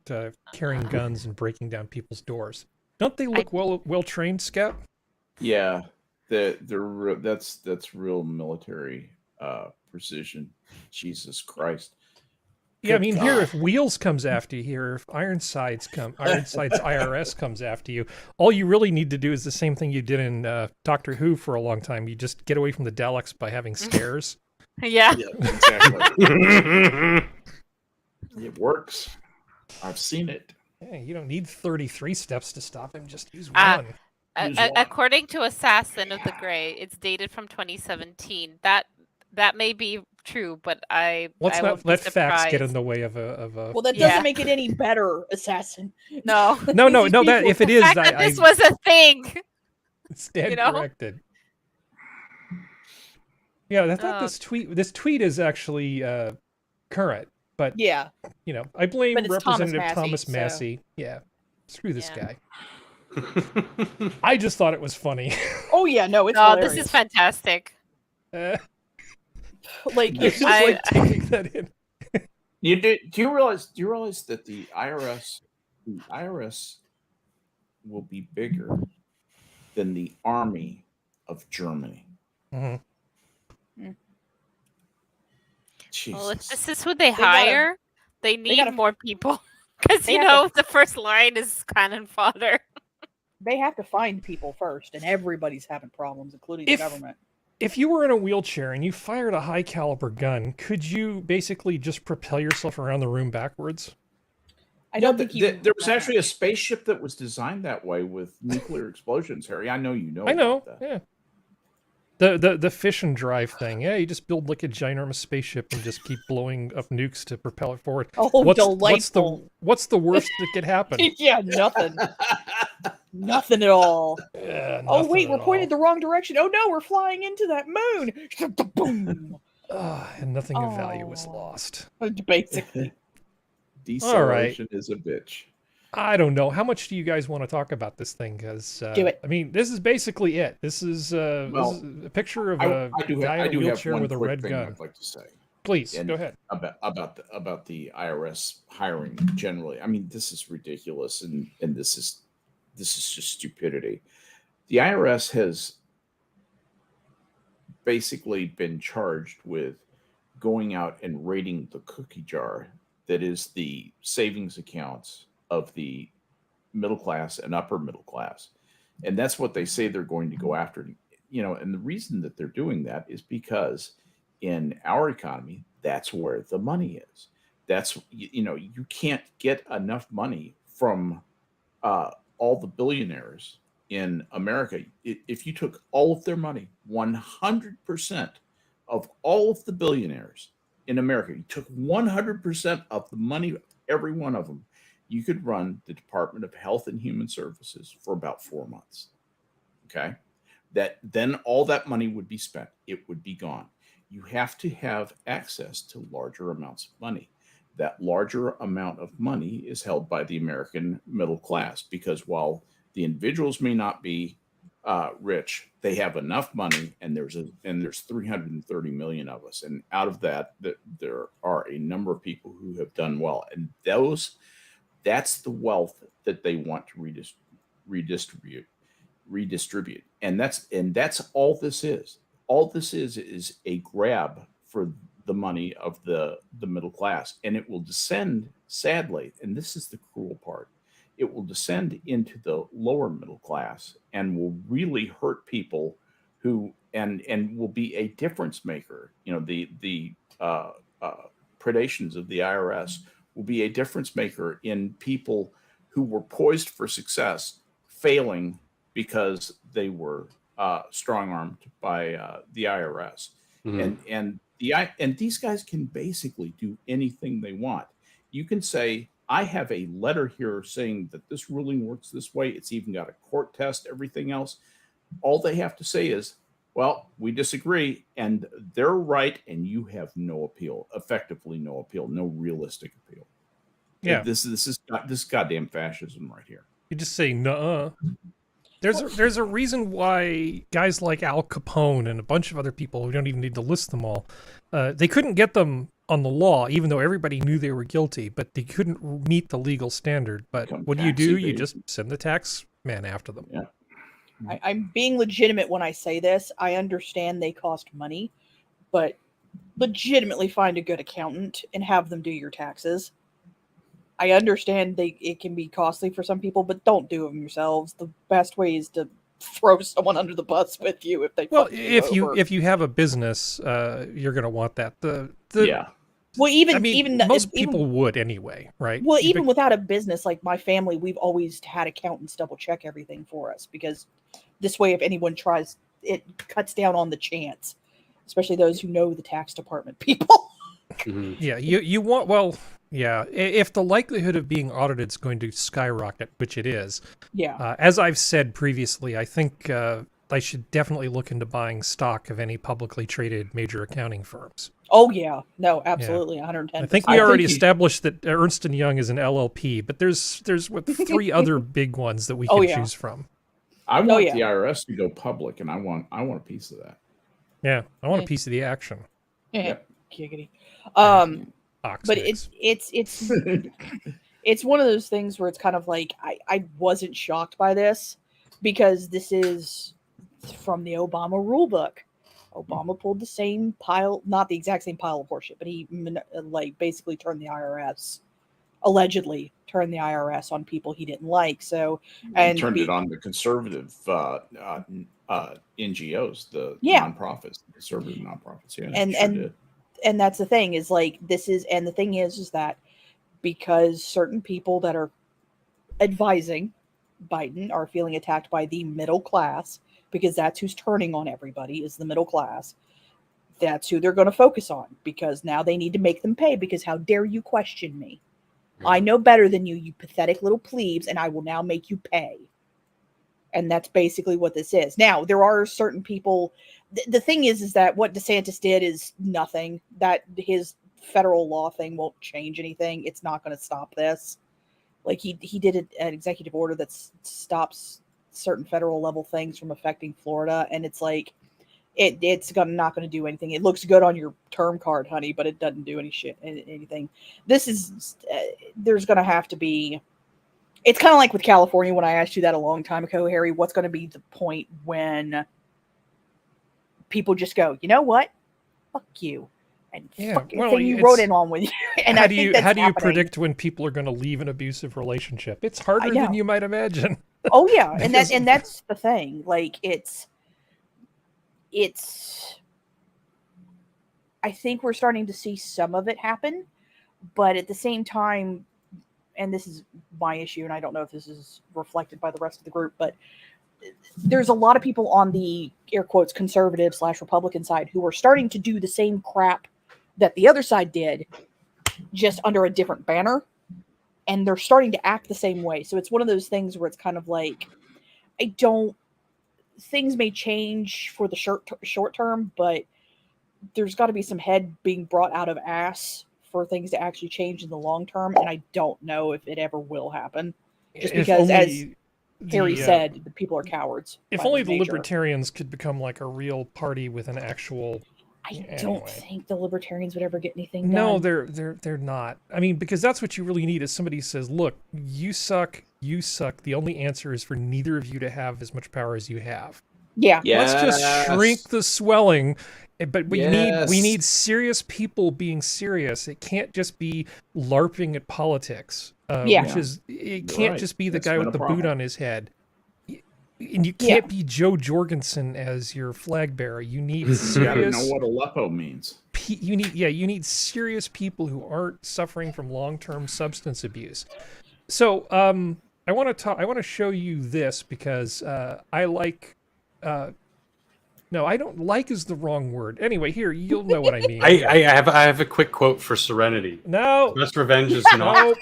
carrying guns and breaking down people's doors. Don't they look well trained, Skep? Yeah, that's real military precision. Jesus Christ. Yeah, I mean, here, if Wheels comes after you here, if Ironsides IRS comes after you, all you really need to do is the same thing you did in Doctor Who for a long time. You just get away from the Daleks by having scares. Yeah. Exactly. It works. I've seen it. Yeah, you don't need 33 steps to stop him. Just use one. According to Assassin of the Grey, it's dated from 2017. That may be true, but Let's I not won't be let facts get surprised. in the way of a. Well, that doesn't make it any better, Assassin. No. No. That if it The is, fact that this was a thing. Stand you know? corrected. Yeah, I thought this tweet is actually current, but yeah, I blame But it's Representative Thomas Massey. Yeah, screw this guy. I just thought it was funny. Oh yeah, no, it's no, hilarious. this is fantastic. Like, I just like taking that in. Do you realize that the IRS will be bigger than the army of Germany? Mm-hmm. Well, if this is who they hire, they need more people. Because, they the first line is cannon fodder. They have to find people first, and everybody's having problems, including the government. If you were in a wheelchair and you fired a high caliber gun, could you basically just propel yourself around the room backwards? I don't think there was actually a spaceship that was designed that way with nuclear explosions, Harry. I know you know. I know. About that. Yeah. The fission drive thing. Yeah, you just build like a ginormous spaceship and just keep blowing up nukes to propel it forward. Oh, delightful. What's the worst that could happen? Yeah, nothing. Nothing at all. Yeah, oh wait, we're pointed the wrong direction. Oh no, we're flying into that moon. Boom. And nothing of value was lost. Basically. Deceleration is a bitch. I don't know. How much do you guys want to talk about this thing? Because do it. I mean, this is basically it. This is a picture of a guy in a wheelchair with a red gun. I'd like to say. Please go ahead. About the IRS hiring generally. I mean, this is ridiculous, and this is just stupidity. The IRS has basically been charged with going out and raiding the cookie jar that is the savings accounts of the middle class and upper middle class. And that's what they say they're going to go after. And the reason that they're doing that is because in our economy, that's where the money is. That's, you can't get enough money from all the billionaires in America. If you took all of their money, 100% of all of the billionaires in America, you took 100% of the money, every one of them, you could run the Department of Health and Human Services for about 4 months. Okay. Then all that money would be spent. It would be gone. You have to have access to larger amounts of money. That larger amount of money is held by the American middle class, because while the individuals may not be rich, they have enough money, and there's 330 million of us, and out of that, there are a number of people who have done well, and that's the wealth that they want to redistribute, and that's all this is. All this is a grab for the money of the middle class, and it will descend, sadly, and this is the cruel part, it will descend into the lower middle class and will really hurt people who and will be a difference maker. The predations of the IRS will be a difference maker in people who were poised for success failing because they were strong-armed by the IRS. Mm-hmm. And these guys can basically do anything they want. You can say, I have a letter here saying that this ruling works this way. It's even got a court test, everything else. All they have to say is, well, we disagree, and they're right, and you have no appeal, effectively no appeal, no realistic appeal. Yeah. This is goddamn fascism right here. You just say, nuh-uh. There's a reason why guys like Al Capone and a bunch of other people, we don't even need to list them all, they couldn't get them on the law, even though everybody knew they were guilty, but they couldn't meet the legal standard. But what do? You just send the tax man after them. Yeah. I'm being legitimate when I say this. I understand they cost money, but legitimately find a good accountant and have them do your taxes. I understand it can be costly for some people, but don't do them yourselves. The best way is to throw someone under the bus with you if they fuck if you have a business, you're going to want that. Yeah. Well, even most people would anyway, right? Well, even without a business, like my family, we've always had accountants double check everything for us, because this way, if anyone tries, it cuts down on the chance, especially those who know the tax department people. Yeah, you want if the likelihood of being audited is going to skyrocket, which it is. Yeah. As I've said previously, I think I should definitely look into buying stock of any publicly traded major accounting firms. Oh yeah, no, absolutely, 110%. I think we already established that Ernst & Young is an LLP, but there's three other big ones that we can choose from. I want the IRS to go public, and I want a piece of that. Yeah, I want a piece of the action. Yeah, giggity. But it's it's one of those things where it's kind of like I wasn't shocked by this, because this is from the Obama rule book. Obama pulled the same pile, not the exact same pile of horseshit, but he basically turned the IRS, allegedly turned the IRS on people he didn't like. So and turned it on the conservative NGOs, the nonprofits, the conservative nonprofits. Yeah, and that's the thing is the thing is that because certain people that are advising Biden are feeling attacked by the middle class, because that's who's turning on everybody, is the middle class. That's who they're going to focus on, because now they need to make them pay, because how dare you question me? I know better than you, you pathetic little plebes, and I will now make you pay. And that's basically what this is. Now, there are certain people. The thing is that what DeSantis did is nothing. That his federal law thing won't change anything. It's not going to stop this. Like he did an executive order that stops certain federal level things from affecting Florida, and it's like it's not going to do anything. It looks good on your term card, honey, but it doesn't do anything. This is there's going to have to be. It's kind of like with California when I asked you that a long time ago, Harry. What's going to be the point when people just go, you know what, fuck you, and fucking thing you wrote in on with you? And how do you predict when people are going to leave an abusive relationship? It's harder than you might imagine. Oh yeah, and that's the thing. Like it's. I think we're starting to see some of it happen, but at the same time, and this is my issue, and I don't know if this is reflected by the rest of the group, but there's a lot of people on the air quotes conservative / Republican side who are starting to do the same crap that the other side did, just under a different banner. And they're starting to act the same way. So it's one of those things where it's kind of like, things may change for the short term, but there's got to be some head being brought out of ass for things to actually change in the long term. And I don't know if it ever will happen. Just because, as Harry said, the people are cowards. If only the libertarians could become like a real party with an actual... I don't think the libertarians would ever get anything done. No, they're not. I mean, because that's what you really need is somebody who says, look, you suck. The only answer is for neither of you to have as much power as you have. Yeah. Let's just shrink the swelling. But we need serious people being serious. It can't just be LARPing at politics. It can't just be the guy with the boot on his head. And you can't be Joe Jorgensen as your flag bearer. You need serious. You gotta know what Aleppo means. You need serious people who aren't suffering from long-term substance abuse. So I want to show you this because I like. No, I don't like is the wrong word. Anyway, here you'll know what I mean. I have a quick quote for Serenity. No, best revenge is not.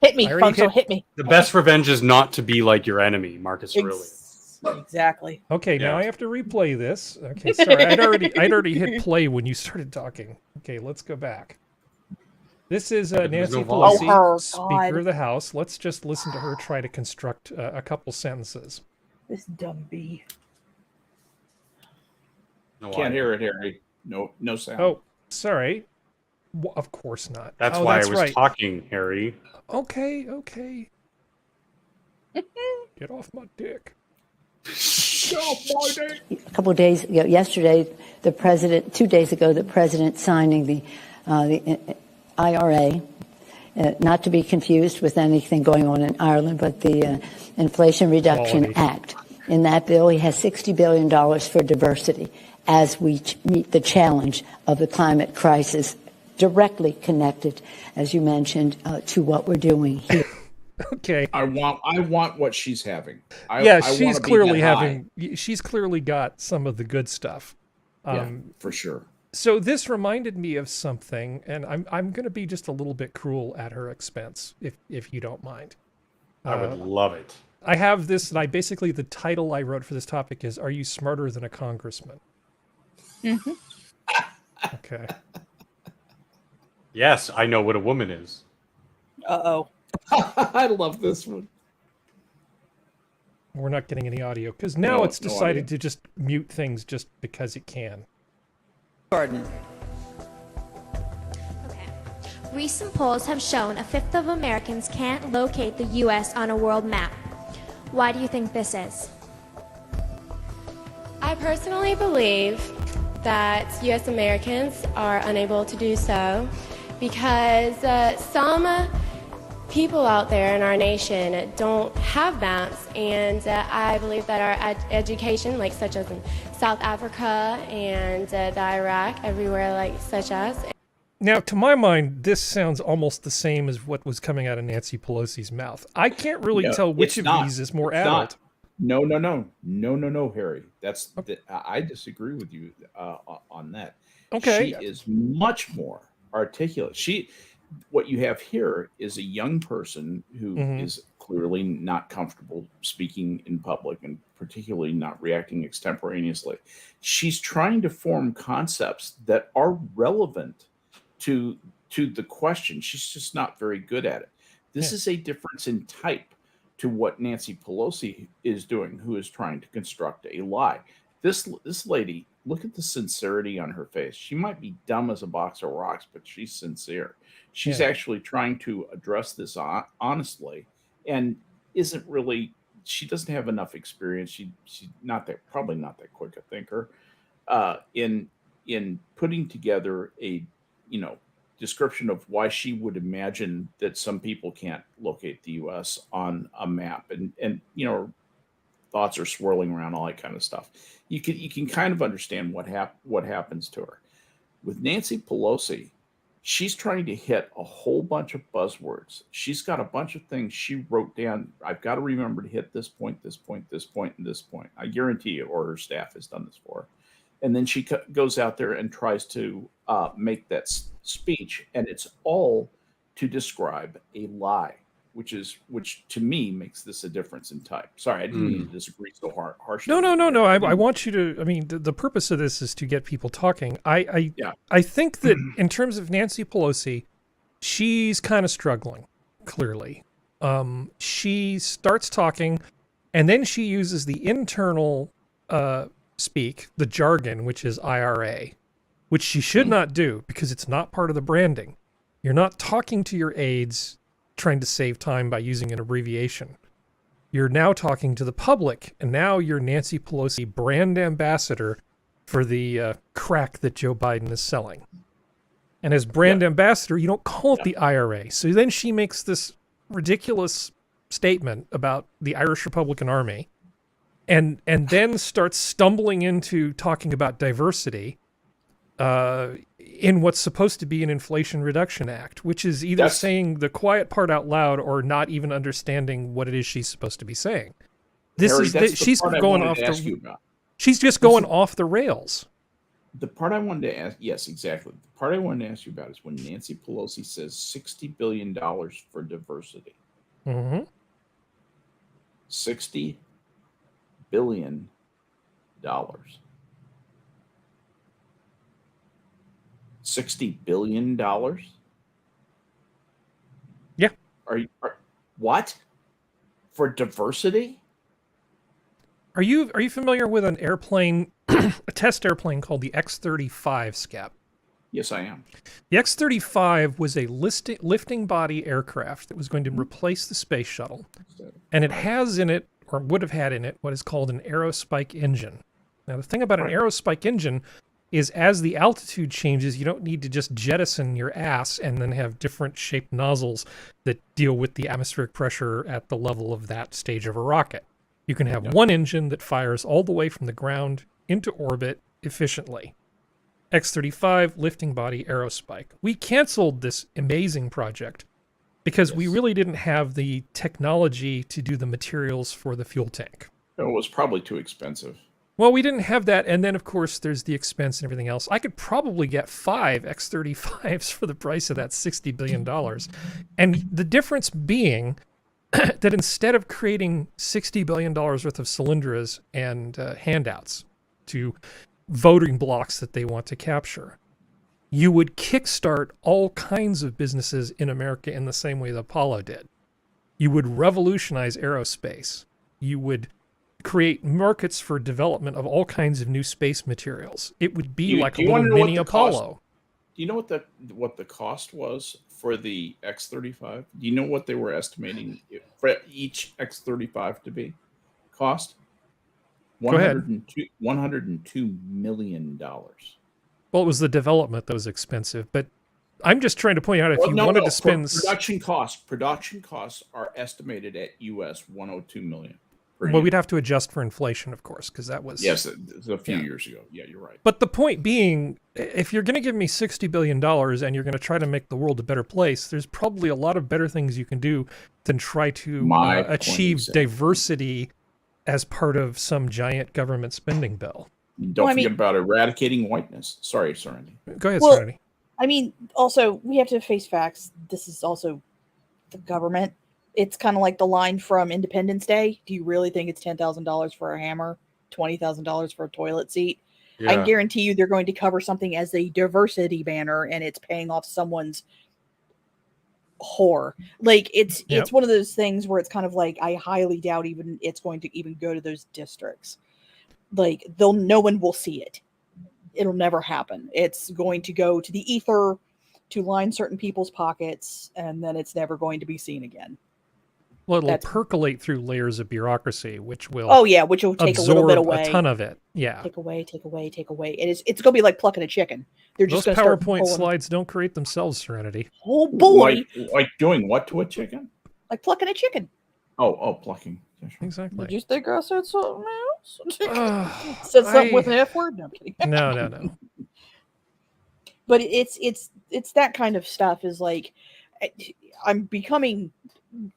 Hit me, Funko, hit me. The best revenge is not to be like your enemy, Marcus Aurelius. Exactly. Okay, now I have to replay this. Okay, sorry, I'd already hit play when you started talking. Okay, let's go back. This is Nancy Pelosi, Speaker of the House. Let's just listen to her try to construct a couple sentences. This dumb bee. Can't hear it, Harry. No sound. Oh, sorry. Well, of course not. That's why I was talking, Harry. Okay. Get off my dick. A couple of days ago, yesterday, the president, 2 days ago, the president signing the IRA, not to be confused with anything going on in Ireland, but the Inflation Reduction Act. In that bill, he has $60 billion for diversity as we meet the challenge of the climate crisis, directly connected, as you mentioned, to what we're doing here. Okay. I want what she's having. She's clearly having. She's clearly got some of the good stuff. For sure. So this reminded me of something, and I'm going to be just a little bit cruel at her expense, if you don't mind. I would love it. I have this, and basically the title I wrote for this topic is "Are You Smarter Than a Congressman?" Mm-hmm. Okay. Yes, I know what a woman is. Uh-oh. I love this one. We're not getting any audio because now it's decided to just mute things just because it can. Gordon. Recent polls have shown a fifth of Americans can't locate the U.S. on a world map. Why do you think this is? I personally believe that U.S. Americans are unable to do so because some people out there in our nation don't have maps, and I believe that our education, like such as in South Africa and the Iraq, everywhere like such as. Now, to my mind, this sounds almost the same as what was coming out of Nancy Pelosi's mouth. I can't really tell which of these is more adult. No, Harry. I disagree with you on that. Okay. She is much more articulate. What you have here is a young person who is clearly not comfortable speaking in public and particularly not reacting extemporaneously. She's trying to form concepts that are relevant to the question. She's just not very good at it. This is a difference in type to what Nancy Pelosi is doing, who is trying to construct a lie. This lady, look at the sincerity on her face. She might be dumb as a box of rocks, but she's sincere. She's actually trying to address this honestly, and isn't really. She doesn't have enough experience. She's probably not that quick a thinker in putting together a description of why she would imagine that some people can't locate the U.S. on a map, and thoughts are swirling around, all that kind of stuff. You can kind of understand what happens to her. With Nancy Pelosi, she's trying to hit a whole bunch of buzzwords. She's got a bunch of things she wrote down. I've got to remember to hit this point, this point, this point, and this point. I guarantee you, or her staff has done this for her. And then she goes out there and tries to make that speech, and it's all to describe a lie, which to me makes this a difference in type. Sorry, I didn't mean to disagree so harshly. No. I want you to. I mean, the purpose of this is to get people talking. I think that in terms of Nancy Pelosi, she's kind of struggling. Clearly, she starts talking, and then she uses the internal speak, the jargon, which is IRA, which she should not do because it's not part of the branding. You're not talking to your aides trying to save time by using an abbreviation. You're now talking to the public, and now you're Nancy Pelosi brand ambassador for the crack that Joe Biden is selling. And as brand ambassador, you don't call it the IRA. So then she makes this ridiculous statement about the Irish Republican Army, and then starts stumbling into talking about diversity in what's supposed to be an Inflation Reduction Act, which is either saying the quiet part out loud or not even understanding what it is she's supposed to be saying. She's going off she's just going off the rails. The part I wanted to ask, yes, exactly. The part I wanted to ask you about is when Nancy Pelosi says $60 billion for diversity. Mm-hmm. $60 billion. $60 billion? Yeah. What? For diversity? Are you familiar with an airplane, a test airplane called the X-35, Skep? Yes, I am. The X-35 was a lifting body aircraft that was going to replace the space shuttle. And it has in it, or would have had in it, what is called an aerospike engine. Now, the thing about an aerospike engine is as the altitude changes, you don't need to just jettison your ass and then have different shaped nozzles that deal with the atmospheric pressure at the level of that stage of a rocket. You can have one engine that fires all the way from the ground into orbit efficiently. X-35 lifting body aerospike. We canceled this amazing project because we really didn't have the technology to do the materials for the fuel tank. It was probably too expensive. Well, we didn't have that, and then, of course, there's the expense and everything else. I could probably get 5 X-35s for the price of that $60 billion. And the difference being that instead of creating $60 billion worth of cylinders and handouts to voting blocks that they want to capture, you would kickstart all kinds of businesses in America in the same way that Apollo did. You would revolutionize aerospace. You would create markets for development of all kinds of new space materials. It would be like a little mini Apollo. Do you know what the cost was for the X-35? Do you know what they were estimating for each X-35 to be? Cost? Go ahead. $102 million. Well, it was the development that was expensive, but I'm just trying to point out if you wanted to spend... Production costs are estimated at US $102 million. Well, we'd have to adjust for inflation, of course, because that was... Yes, it's a few years ago. Yeah, you're right. But the point being, if you're going to give me $60 billion and you're going to try to make the world a better place, there's probably a lot of better things you can do than try to achieve diversity as part of some giant government spending bill. Don't forget about eradicating whiteness. Sorry, Serenity. Go ahead, Serenity. I mean, also, we have to face facts. This is also the government. It's kind of like the line from Independence Day. Do you really think it's $10,000 for a hammer, $20,000 for a toilet seat? Yeah. I guarantee you they're going to cover something as a diversity banner, and it's paying off someone's whore. Like, it's one of those things where it's kind of like, I highly doubt even it's going to even go to those districts. Like, no one will see it. It'll never happen. It's going to go to the ether to line certain people's pockets, and then it's never going to be seen again. Well, it'll percolate through layers of bureaucracy, which will which will take a little bit away. A ton of it. Yeah. Take away. It's going to be like plucking a chicken. They're just those PowerPoint slides don't create themselves, Serenity. Oh boy! Like doing what to a chicken? Like plucking a chicken. Oh, plucking. Exactly. Did you think I said something else? Said something with an F word? No, I'm kidding. No. But it's that kind of stuff. Is like, I'm becoming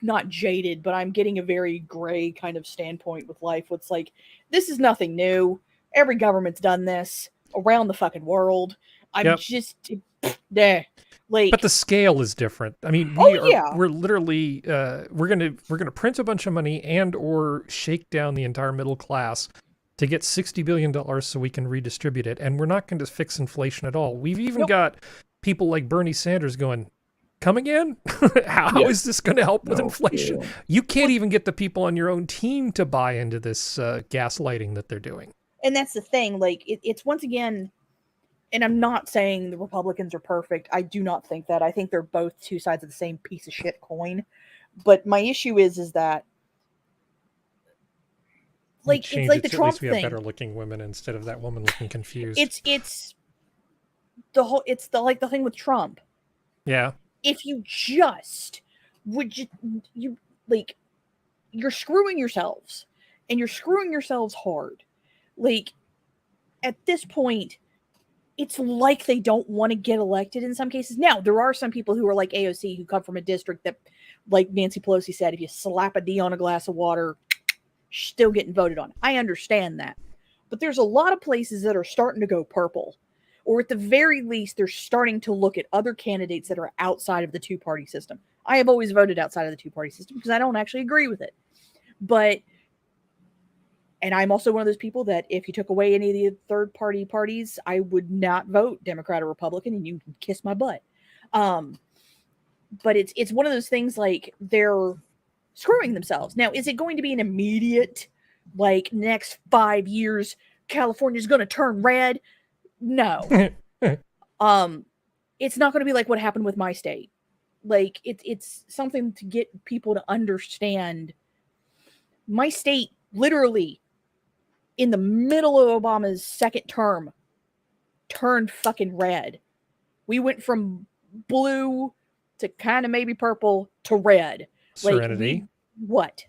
not jaded, but I'm getting a very gray kind of standpoint with life. It's like, this is nothing new. Every government's done this around the fucking world. I'm just like, but the scale is different. I mean, we're literally we're gonna print a bunch of money and or shake down the entire middle class to get $60 billion so we can redistribute it, and we're not going to fix inflation at all. We've even got people like Bernie Sanders going, come again? How is this going to help with inflation? Yeah. You can't even get the people on your own team to buy into this gaslighting that they're doing. And that's the thing. Like, it's once again, and I'm not saying the Republicans are perfect. I do not think that. I think they're both two sides of the same piece of shit coin. But my issue is that, like, it's like the Trump thing. At least we have better looking women instead of that woman looking confused. It's the thing with Trump. Yeah. If you just you're screwing yourselves, and you're screwing yourselves hard. Like, at this point, it's like they don't want to get elected in some cases. Now, there are some people who are like AOC who come from a district that, like Nancy Pelosi said, if you slap a D on a glass of water, still getting voted on. I understand that. But there's a lot of places that are starting to go purple. Or at the very least, they're starting to look at other candidates that are outside of the two-party system. I have always voted outside of the two-party system because I don't actually agree with it. And I'm also one of those people that if you took away any of the third-party parties, I would not vote Democrat or Republican, and you can kiss my butt. But it's one of those things like they're screwing themselves. Now, is it going to be an immediate, like, next 5 years, California's going to turn red? No. It's not going to be like what happened with my state. Like, it's something to get people to understand My state, literally, in the middle of Obama's second term, turned fucking red. We went from blue to kind of maybe purple to red. Serenity. What?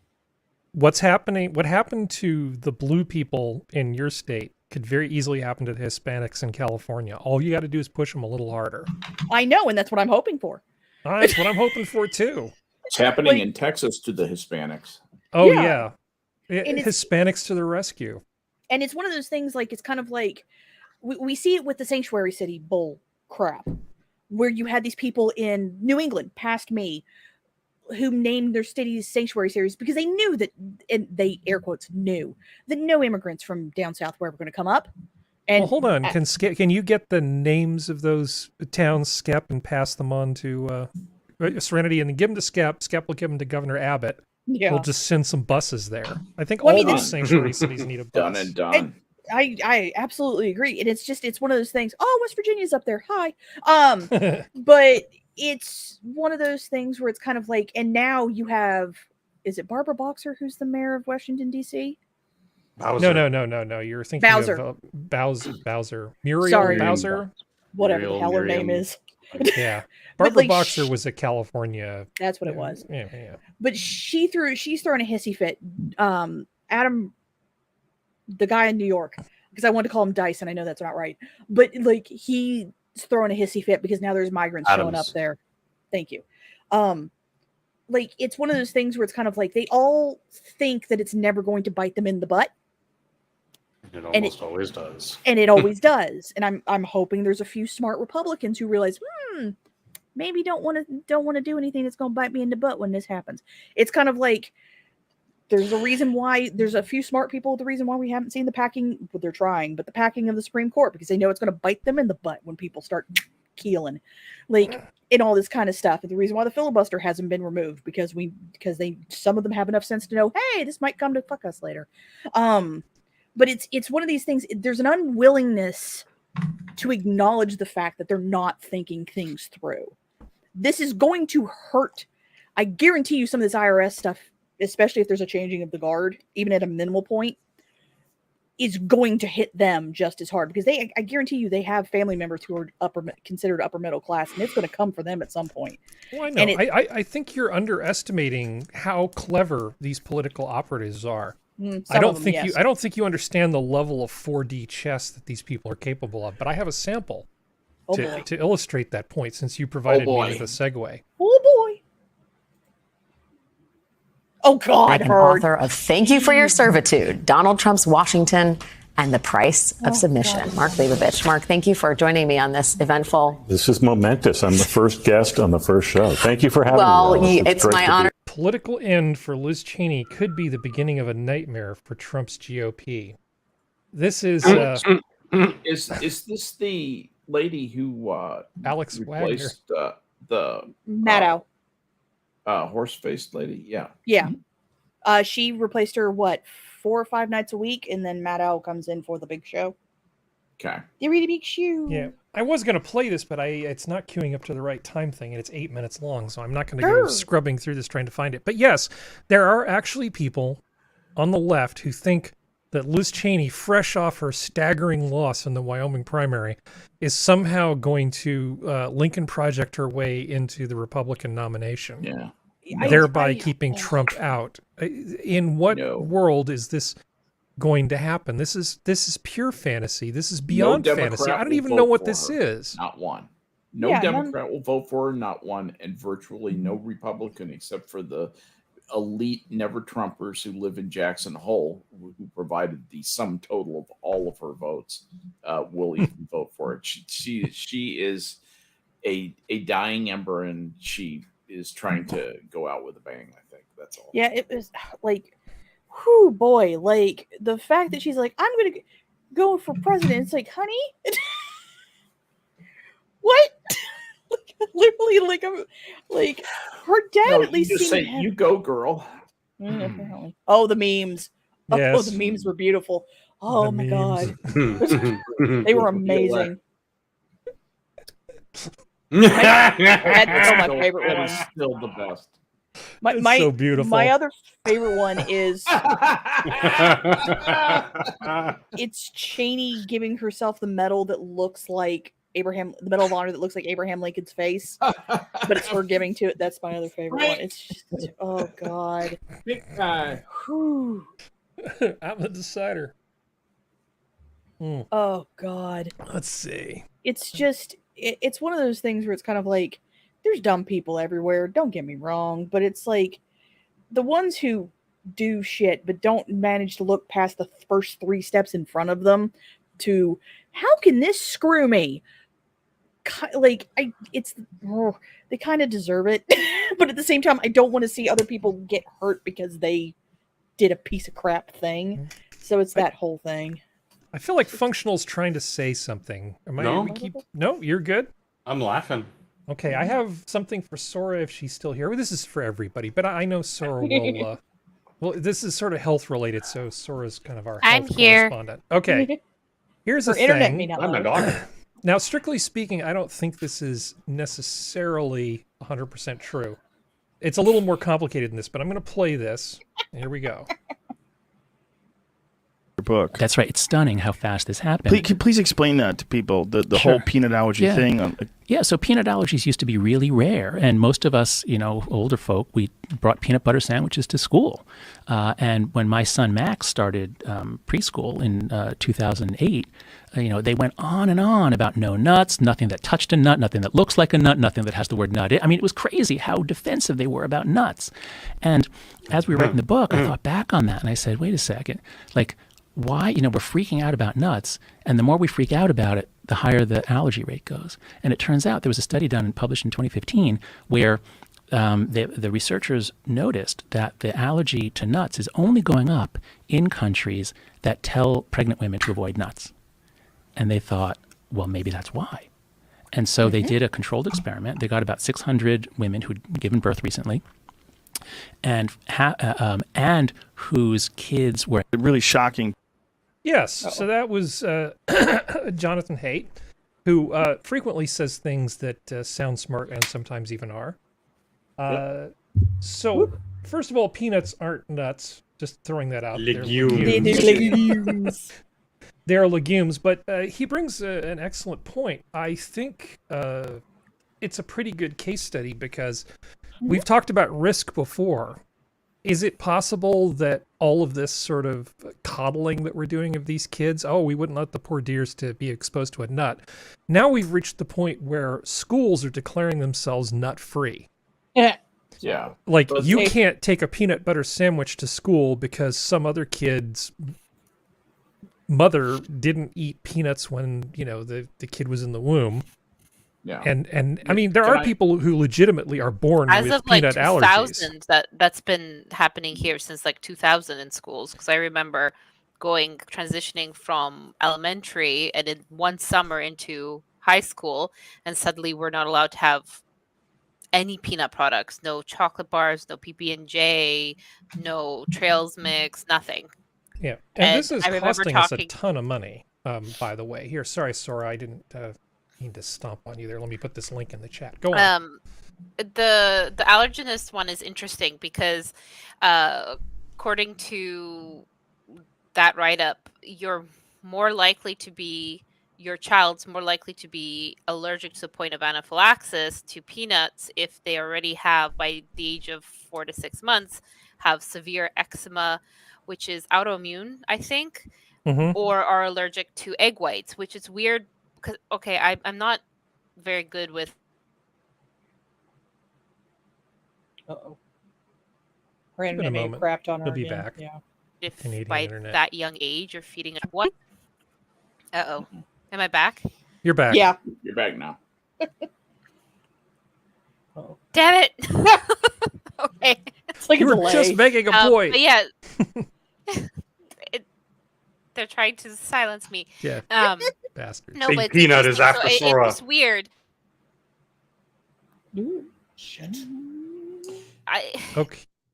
What's happening? What happened to the blue people in your state could very easily happen to the Hispanics in California. All you got to do is push them a little harder. I know, and that's what I'm hoping for. That's what I'm hoping for too. It's happening in Texas to the Hispanics. Oh yeah, And Hispanics to the rescue. And it's one of those things, like, it's kind of like we see it with the sanctuary city bull crap, where you had these people in New England past me who named their cities sanctuary cities because they knew that, and they air quotes knew that no immigrants from down south were ever going to come up. And well, hold on, can you get the names of those towns, Skep, and pass them on to Serenity, and then give them to Skep. Skep will give them to Governor Abbott. Yeah. We'll just send some buses there. I think Well, I all mean, those sanctuary cities need a bus. Done and done. I absolutely agree. And it's one of those things. Oh, West Virginia's up there. Hi. But it's one of those things where it's kind of like, and now you have, is it Barbara Boxer who's the mayor of Washington, D.C.? Bowser. No. You're thinking Bowser. of Bowser. Muriel Sorry. Bowser? Whatever the hell her name is. Yeah. But, Barbara like, Boxer was a California. That's what it was. Yeah. But she's throwing a hissy fit. Adam, the guy in New York, because I wanted to call him Dyson. I know that's not right. But like, he's throwing a hissy fit because now there's migrants showing up there. Thank you. Like, it's one of those things where it's kind of like they all think that it's never going to bite them in the butt. It almost always does. And it always does. And I'm hoping there's a few smart Republicans who realize, maybe don't want to do anything that's going to bite me in the butt when this happens. It's kind of like there's a reason why there's a few smart people. The reason why we haven't seen the packing, well, they're trying, but the packing of the Supreme Court, because they know it's going to bite them in the butt when people start keeling, like, and all this kind of stuff. And the reason why the filibuster hasn't been removed because some of them have enough sense to know, hey, this might come to fuck us later. But it's one of these things. There's an unwillingness to acknowledge the fact that they're not thinking things through. This is going to hurt. I guarantee you some of this IRS stuff, especially if there's a changing of the guard, even at a minimal point, is going to hit them just as hard, because I guarantee you they have family members who are considered upper middle class, and it's going to come for them at some point. Well, I know. I think you're underestimating how clever these political operatives are. I don't think you understand the level of 4D chess that these people are capable of. But I have a sample to illustrate that point, since you provided me with a segue. Oh boy! Oh God! An author of "Thank You for Your Servitude: Donald Trump's Washington and the Price of Submission." Mark Leibovich. Mark, thank you for joining me on this eventful. This is momentous. I'm the first guest on the first show. Thank you for having me. Well, it's my honor. Political end for Liz Cheney could be the beginning of a nightmare for Trump's GOP. This is is this the lady who Alex replaced the Maddow, horse-faced lady? Yeah. She replaced her 4 or 5 nights a week, and then Maddow comes in for the big show. Okay. The really big show. Yeah. I was going to play this, but it's not queuing up to the right time thing, and it's 8 minutes long, so I'm not going to go scrubbing through this trying to find it. But yes, there are actually people on the left who think that Liz Cheney, fresh off her staggering loss in the Wyoming primary, is somehow going to Lincoln Project her way into the Republican nomination. Yeah. Thereby keeping Trump out. In what world is this going to happen? This is pure fantasy. This is beyond fantasy. I don't even know what this is. Not one. No Democrat will vote for her, not one, and virtually no Republican, except for the elite never Trumpers who live in Jackson Hole, who provided the sum total of all of her votes, will even vote for it. She is a dying ember, and she is trying to go out with a bang. I think that's all. Yeah, it was like, whew, boy, like the fact that she's like, I'm gonna go for president. It's like, honey, what? Literally, like, I'm like, her dad at least just say, "You go, girl." Apparently. Oh, the memes. Yes. Oh, the memes were beautiful. Oh my God, they were amazing. That's my favorite one. Still the best. My so beautiful. My other favorite one is it's Cheney giving herself the medal that looks like the Medal of Honor that looks like Abraham Lincoln's face, but it's her giving to it. That's my other favorite one. It's just, oh god, big guy. I'm the decider. Oh god. Let's see. It's just it's one of those things where it's kind of like there's dumb people everywhere. Don't get me wrong, but it's like the ones who do shit but don't manage to look past the first 3 steps in front of them to how can this screw me? They kind of deserve it, but at the same time, I don't want to see other people get hurt because they did a piece of crap thing. So it's that whole thing. I feel like Functional's trying to say something. No, you're good. I'm laughing. Okay, I have something for Sora if she's still here. Well, this is for everybody, but I know Sora will. Well, this is sort of health related, so Sora's kind of our health correspondent. Okay, here's the thing. I'm a doctor. Now, strictly speaking, I don't think this is necessarily 100% true. It's a little more complicated than this, but I'm going to play this. Here we go. Book. That's right. It's stunning how fast this happened. Please explain that to people, the whole peanut allergy thing. Yeah, so peanut allergies used to be really rare, and most of us, older folk, we brought peanut butter sandwiches to school. And when my son Max started preschool in 2008, they went on and on about no nuts, nothing that touched a nut, nothing that looks like a nut, nothing that has the word nut. I mean, it was crazy how defensive they were about nuts. And as we were writing the book, I thought back on that, and I said, wait a second, why, we're freaking out about nuts, and the more we freak out about it, the higher the allergy rate goes. And it turns out there was a study done and published in 2015 where the researchers noticed that the allergy to nuts is only going up in countries that tell pregnant women to avoid nuts. And they thought, well, maybe that's why. And so they did a controlled experiment. They got about 600 women who'd given birth recently, and whose kids were really shocking. Yes, so that was Jonathan Haidt, who frequently says things that sound smart and sometimes even are. So, first of all, peanuts aren't nuts. Just throwing that out there. Legumes. They're legumes, but he brings an excellent point. I think it's a pretty good case study because we've talked about risk before. Is it possible that all of this sort of coddling that we're doing of these kids, we wouldn't let the poor dears to be exposed to a nut. Now we've reached the point where schools are declaring themselves nut-free. Yeah. Like, you can't take a peanut butter sandwich to school because some other kid's mother didn't eat peanuts when, the kid was in the womb. Yeah. And I mean, there are people who legitimately are born As with of peanut allergies. 2000, that's been happening here since 2000 in schools. Because I remember transitioning from elementary and in one summer into high school, and suddenly we're not allowed to have any peanut products, no chocolate bars, no PB&J, no Trails mix, nothing. Yeah, and this is costing us a ton of money. By the way, here, sorry, Sora, I didn't mean to stomp on you there. Let me put this link in the chat. Go on. The allergenist one is interesting because, according to that write-up, your child's more likely to be allergic to the point of anaphylaxis to peanuts if they already have, by the age of 4 to 6 months, have severe eczema, which is autoimmune, I think, or are allergic to egg whites, which is weird because, I'm not very good with. Brandon may have crapped on her. He'll be again. back. Yeah. If Canadian by internet. that young age you're feeding what? Am I back? You're back. Yeah. You're back now. Damn it. Okay. It's like you were just making a point. But yeah. They're trying to silence me. Yeah. Bastard. No, Big but Peanut is after Sora. It's weird.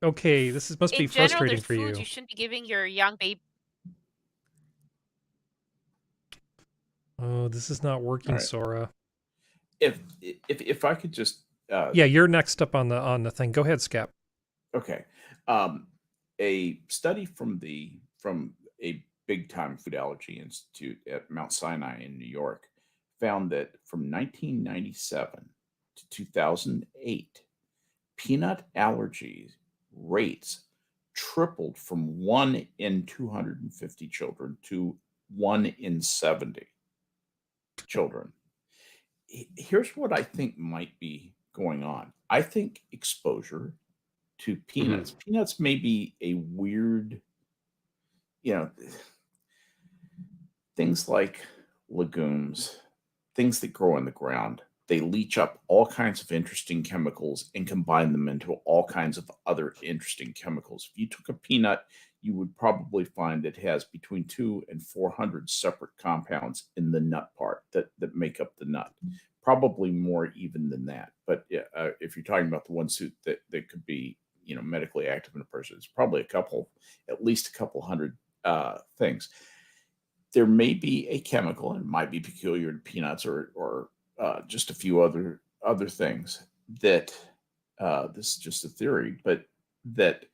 Okay. This must be frustrating for you. You shouldn't be giving your young baby. Oh, this is not working, Sora. If I could just yeah, you're next up on the thing. Go ahead, Skep. Okay. A study from a big time food allergy institute at Mount Sinai in New York found that from 1997 to 2008, peanut allergy rates tripled from 1 in 250 children to 1 in 70 children. Here's what I think might be going on. I think exposure to peanuts. Peanuts may be a weird, things like legumes, things that grow in the ground. They leach up all kinds of interesting chemicals and combine them into all kinds of other interesting chemicals. If you took a peanut, you would probably find it has between 200 and 400 separate compounds in the nut part that make up the nut. Probably more even than that. But if you're talking about the ones that could be, medically active in a person, it's probably at least a couple hundred things. There may be a chemical, and it might be peculiar to peanuts or just a few other things that this is just a theory, but that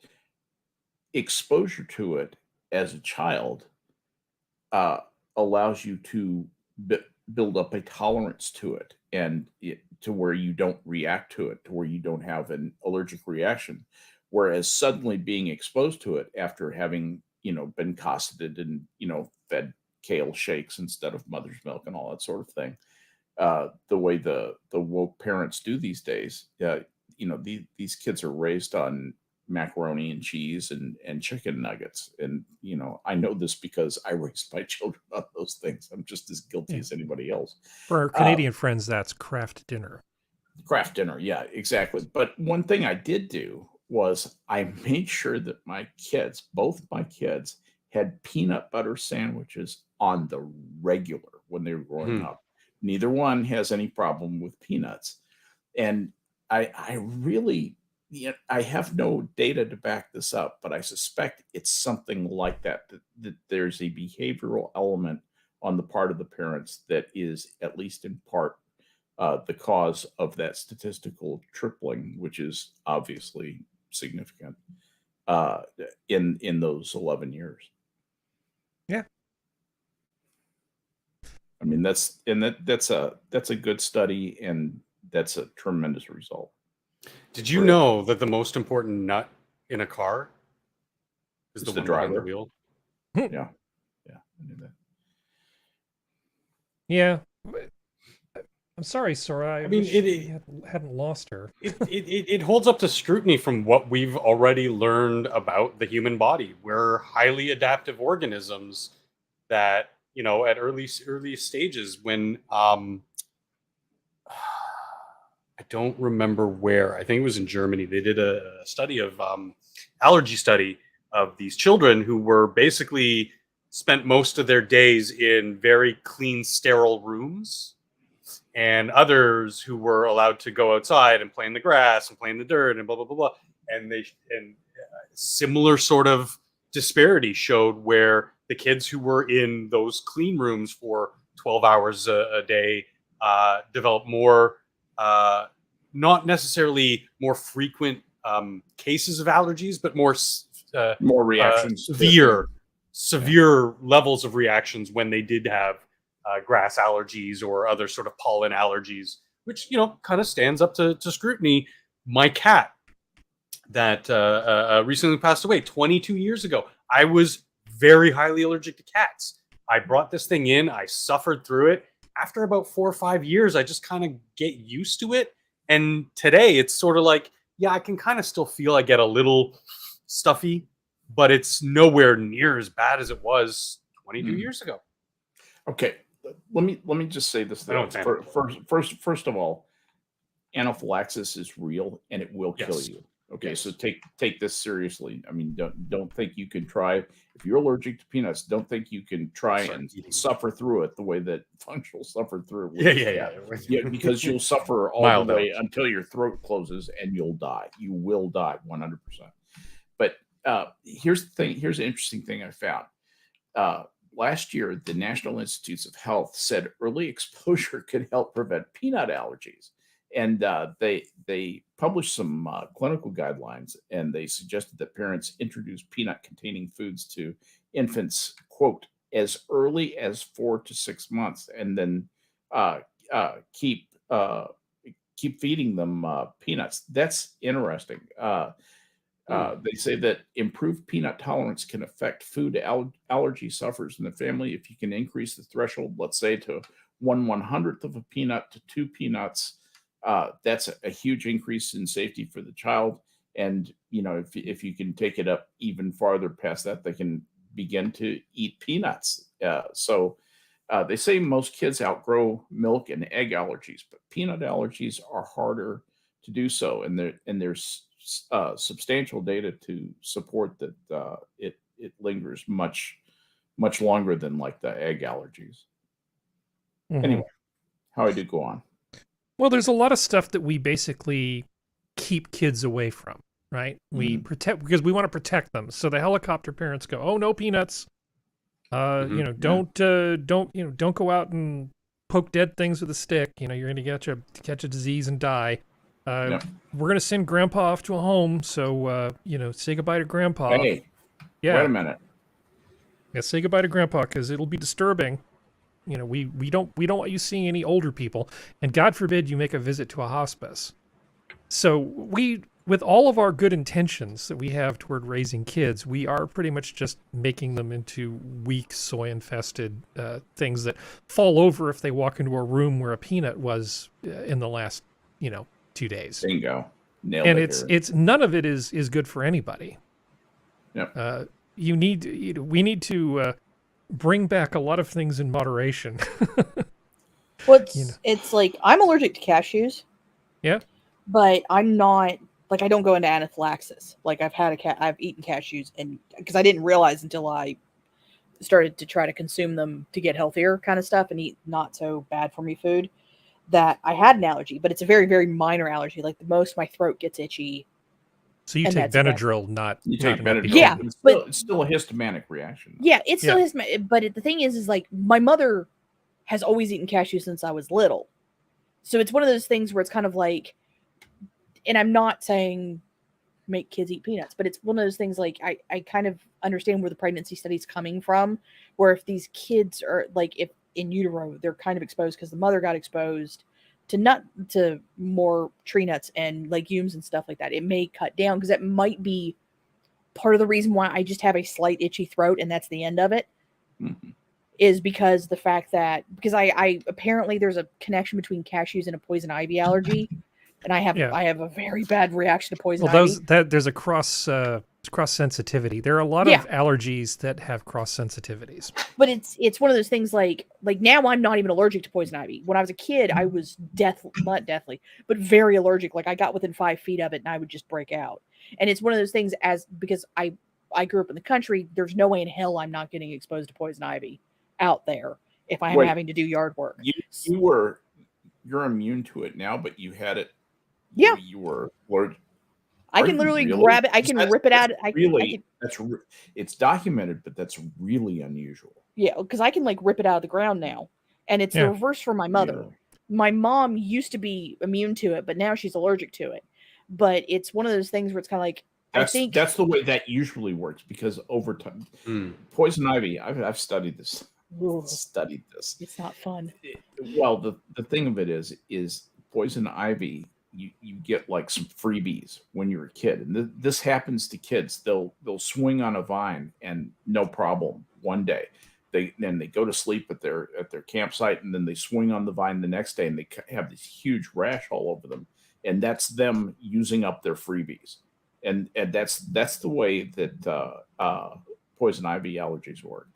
exposure to it as a child allows you to build up a tolerance to it, and to where you don't react to it, to where you don't have an allergic reaction. Whereas suddenly being exposed to it after having, been cosseted and, fed kale shakes instead of mother's milk and all that sort of thing, the way the woke parents do these days, these kids are raised on macaroni and cheese and chicken nuggets. And, I know this because I raised my children on those things. I'm just as guilty as anybody else. For our Canadian friends, that's craft dinner. Craft dinner. Yeah, exactly. But one thing I did do was I made sure that both my kids had peanut butter sandwiches on the regular when they were growing up. Neither one has any problem with peanuts. And I really, I have no data to back this up, but I suspect it's something like that there's a behavioral element on the part of the parents that is, at least in part, the cause of that statistical tripling, which is obviously significant in those 11 years. Yeah. I mean, that's a good study, and that's a tremendous result. Did you know that the most important nut in a car is the one behind the driver. wheel? Yeah, I knew that. Yeah. I'm sorry, Sora. I mean, it hadn't lost her. It holds up to scrutiny from what we've already learned about the human body. We're highly adaptive organisms that, at early stages when I don't remember where. I think it was in Germany. They did a study of allergy study of these children who were basically spent most of their days in very clean, sterile rooms, and others who were allowed to go outside and play in the grass and play in the dirt and blah blah blah blah. And similar sort of disparity showed where the kids who were in those clean rooms for 12 hours a day developed more, not necessarily more frequent cases of allergies, but more reactions, severe levels of reactions when they did have grass allergies or other sort of pollen allergies, which, kind of stands up to scrutiny. My cat that recently passed away 22 years ago, I was very highly allergic to cats. I brought this thing in, I suffered through it. After about 4 or 5 years, I just kind of get used to it. And today it's sort of like, yeah, I can kind of still feel I get a little stuffy, but it's nowhere near as bad as it was 22 years ago. Okay, let me just say this thing. First of all, anaphylaxis is real and it will kill you. Okay, so take this seriously. I mean, don't think you can try. If you're allergic to peanuts, don't think you can try and suffer through it the way that Functional suffered through it. Yeah, because you'll suffer all the way until your throat closes and you'll die. You will die 100%. But here's the thing. Here's an interesting thing I found. Last year, the National Institutes of Health said early exposure could help prevent peanut allergies. And they published some clinical guidelines, and they suggested that parents introduce peanut-containing foods to infants, quote, as early as 4 to 6 months, and then keep feeding them peanuts. That's interesting. They say that improved peanut tolerance can affect food allergy sufferers in the family. If you can increase the threshold, let's say to 1/100th of a peanut to 2 peanuts, that's a huge increase in safety for the child. And if you can take it up even farther past that, they can begin to eat peanuts. So they say most kids outgrow milk and egg allergies, but peanut allergies are harder to do so, and there's substantial data to support that it lingers much longer than like the egg allergies. Anyway, how I do go on. Well, there's a lot of stuff that we basically keep kids away from, right? We protect because we want to protect them. So the helicopter parents go, "Oh, no peanuts. Don't go out and poke dead things with a stick. You're going to catch a disease and die. We're going to send Grandpa off to a home. So say goodbye to Grandpa." Hey, yeah. Wait a minute. Yeah, say goodbye to Grandpa because it'll be disturbing. We don't want you seeing any older people, and God forbid you make a visit to a hospice. So with all of our good intentions that we have toward raising kids, we are pretty much just making them into weak, soy-infested things that fall over if they walk into a room where a peanut was in the last 2 days. Bingo. Nailed and it. it's none of it is good for anybody. Yep. We need to bring back a lot of things in moderation. Well, it's like I'm allergic to cashews. Yeah. But I'm not like I don't go into anaphylaxis. Like I've eaten cashews, and because I didn't realize until I started to try to consume them to get healthier kind of stuff and eat not so bad for me food, that I had an allergy. But it's a very, very minor allergy. Like the most my throat gets itchy. So you take Benadryl, not Benadryl. Yeah, but it's still a histaminic reaction. Yeah, it's still histaminic. But the thing is like my mother has always eaten cashews since I was little. So it's one of those things where it's kind of like, and I'm not saying make kids eat peanuts, but it's one of those things like I kind of understand where the pregnancy study's coming from, where if these kids are like, if in utero, they're kind of exposed because the mother got exposed to more tree nuts and legumes and stuff like that, it may cut down because that might be part of the reason why I just have a slight itchy throat and that's the end of it. Is because the fact that I apparently there's a connection between cashews and a poison ivy allergy, and I have a very bad reaction to poison ivy. There's a cross sensitivity. There are a lot of allergies that have cross sensitivities. But it's one of those things like now I'm not even allergic to poison ivy. When I was a kid, I was not deathly, but very allergic. Like I got within 5 feet of it and I would just break out. And it's one of those things because I grew up in the country, there's no way in hell I'm not getting exposed to poison ivy out there if I'm having to do yard work. You're immune to it now, but you had it. Yeah. You were allergic. I can literally grab it. I can rip it out. It's documented, but that's really unusual. Yeah, because I can like rip it out of the ground now, and it's the reverse for my mother. Yeah. My mom used to be immune to it, but now she's allergic to it. But it's one of those things where it's kind of like that's the way that usually works because over time, poison ivy. I've studied this. It's not fun. Well, the thing of it is poison ivy. You get like some freebies when you're a kid, and this happens to kids. They'll swing on a vine and no problem. One day, they go to sleep at their campsite, and then they swing on the vine the next day, and they have this huge rash all over them, and that's them using up their freebies, and that's the way that poison ivy allergies work.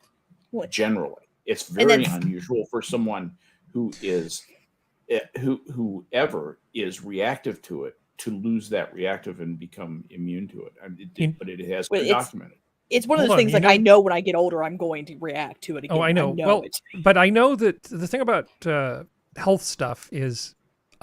Generally, it's very unusual for someone who is. Whoever is reactive to it to lose that reactive and become immune to it. But it has been documented. It's one of those things like I know when I get older, I'm going to react to it again. Oh, I know. But I know that the thing about health stuff is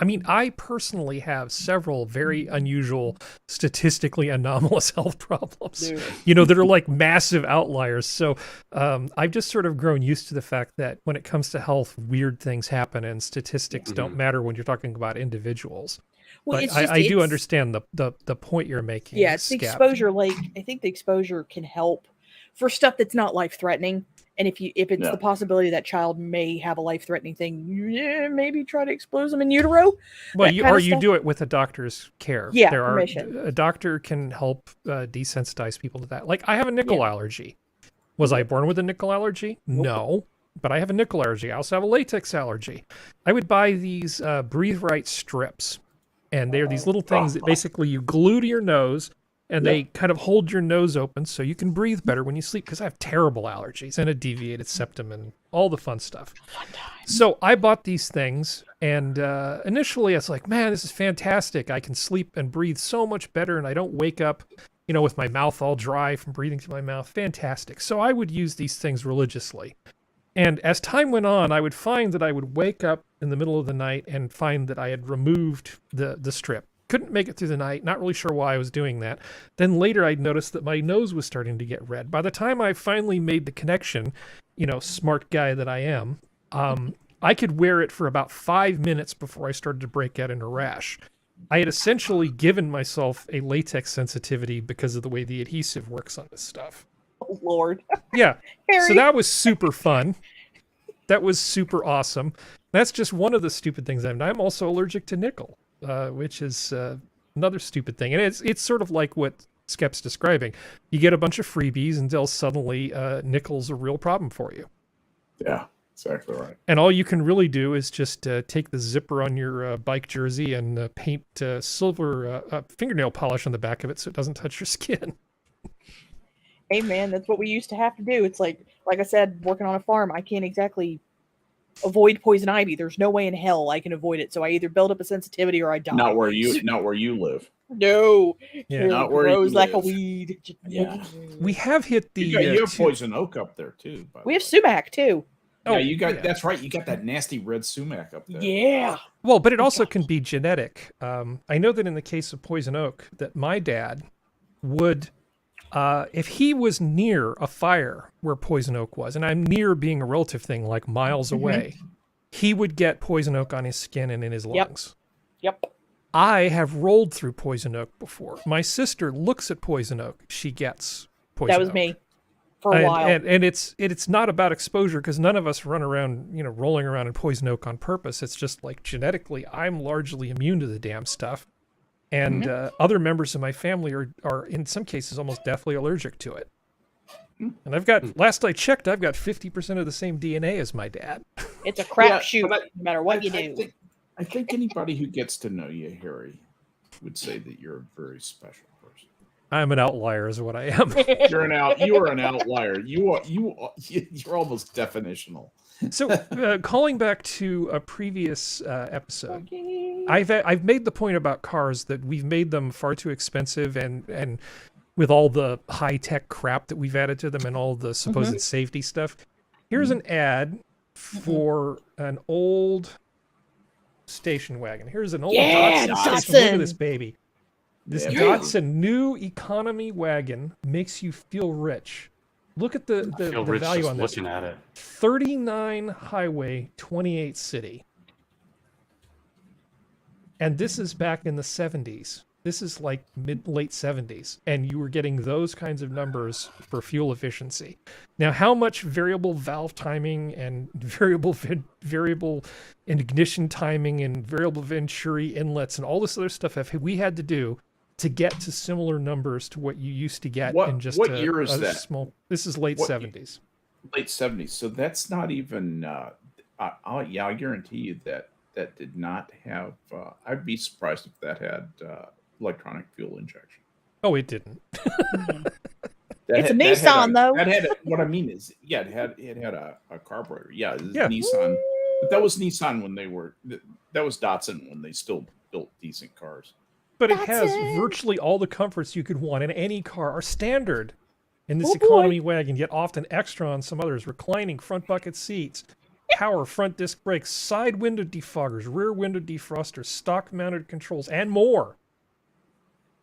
I mean, I personally have several very unusual, statistically anomalous health problems, you know, that are like massive outliers. So I've just sort of grown used to the fact that when it comes to health, weird things happen and statistics don't matter when you're talking about individuals. Well, but I do understand the point you're making. Yeah, it's the Skep. exposure. Like, I think the exposure can help for stuff that's not life-threatening. And if it's the possibility that child may have a life-threatening thing, maybe try to expose them in utero. Well, you do it with a doctor's care. Yeah, a doctor can help desensitize people to that. Like, I have a nickel allergy. Was I born with a nickel allergy? No, but I have a nickel allergy. I also have a latex allergy. I would buy these Breathe Right strips, and they're these little things that basically you glue to your nose. And they kind of hold your nose open so you can breathe better when you sleep, because I have terrible allergies and a deviated septum and all the fun stuff. So I bought these things, and initially I was like, man, this is fantastic. I can sleep and breathe so much better, and I don't wake up, you know, with my mouth all dry from breathing through my mouth. Fantastic. So I would use these things religiously. And as time went on, I would find that I would wake up in the middle of the night and find that I had removed the strip. Couldn't make it through the night, not really sure why I was doing that. Then later I'd noticed that my nose was starting to get red. By the time I finally made the connection, you know, smart guy that I am, I could wear it for about 5 minutes before I started to break out in a rash. I had essentially given myself a latex sensitivity because of the way the adhesive works on this stuff. Oh, Lord. Yeah. Harry. So that was super fun. That was super awesome. That's just one of the stupid things I'm also allergic to nickel. Which is another stupid thing. And it's sort of like what Skep's describing. You get a bunch of freebies until suddenly nickel's a real problem for you. Yeah, exactly right. And all you can really do is just take the zipper on your bike jersey and paint silver fingernail polish on the back of it so it doesn't touch your skin. Hey, man, that's what we used to have to do. It's like I said, working on a farm, I can't exactly avoid poison ivy. There's no way in hell I can avoid it. So I either build up a sensitivity or I die. Not where you live. No. Yeah. Not where you grows like a live. weed. Yeah. We have hit the You have poison oak up there too. We have sumac too. Yeah, you got that's right. You got that nasty red sumac up there. Yeah. Well, but it also can be genetic. I know that in the case of poison oak, that my dad would, if he was near a fire where poison oak was, and I'm near being a relative thing, like miles away, he would get poison oak on his skin and in his lungs. Yep. I have rolled through poison oak before. My sister looks at poison oak. She gets poison oak. That was me for a while. And it's not about exposure, because none of us run around, you know, rolling around in poison oak on purpose. It's just like genetically, I'm largely immune to the damn stuff. And other members of my family are in some cases almost deathly allergic to it. And I've got, last I checked, I've got 50% of the same DNA as my dad. It's a crapshoot, no matter what you do. I think anybody who gets to know you, Harry, would say that you're a very special person. I'm an outlier, is what I am. You are an outlier. You're almost definitional. So, calling back to a previous episode, I've made the point about cars that we've made them far too expensive, and with all the high tech crap that we've added to them and all the supposed safety stuff. Here's an ad for an old station wagon. Here's an old Datsun. Look at this baby. This Datsun new economy wagon makes you feel rich. Look at the value on this. Looking at it. 39 highway, 28 city. And this is back in the 70s. This is like late 70s. And you were getting those kinds of numbers for fuel efficiency. Now, how much variable valve timing and variable ignition timing and variable Venturi inlets and all this other stuff have we had to do to get to similar numbers to what you used to get in just what year is that? Small. This is late 70s. Late 70s. So that's not even. I guarantee you that did not have. I'd be surprised if that had electronic fuel injection. Oh, it didn't. It's a Nissan, though. What I mean is, it had a carburetor. Yeah, Nissan. But that was Nissan when they were. That was Datsun when they still built decent cars. But it has virtually all the comforts you could want in any car are standard in this economy wagon, yet often extra on some others. Reclining front bucket seats, power, front disc brakes, side window defoggers, rear window defrosters, stock mounted controls, and more.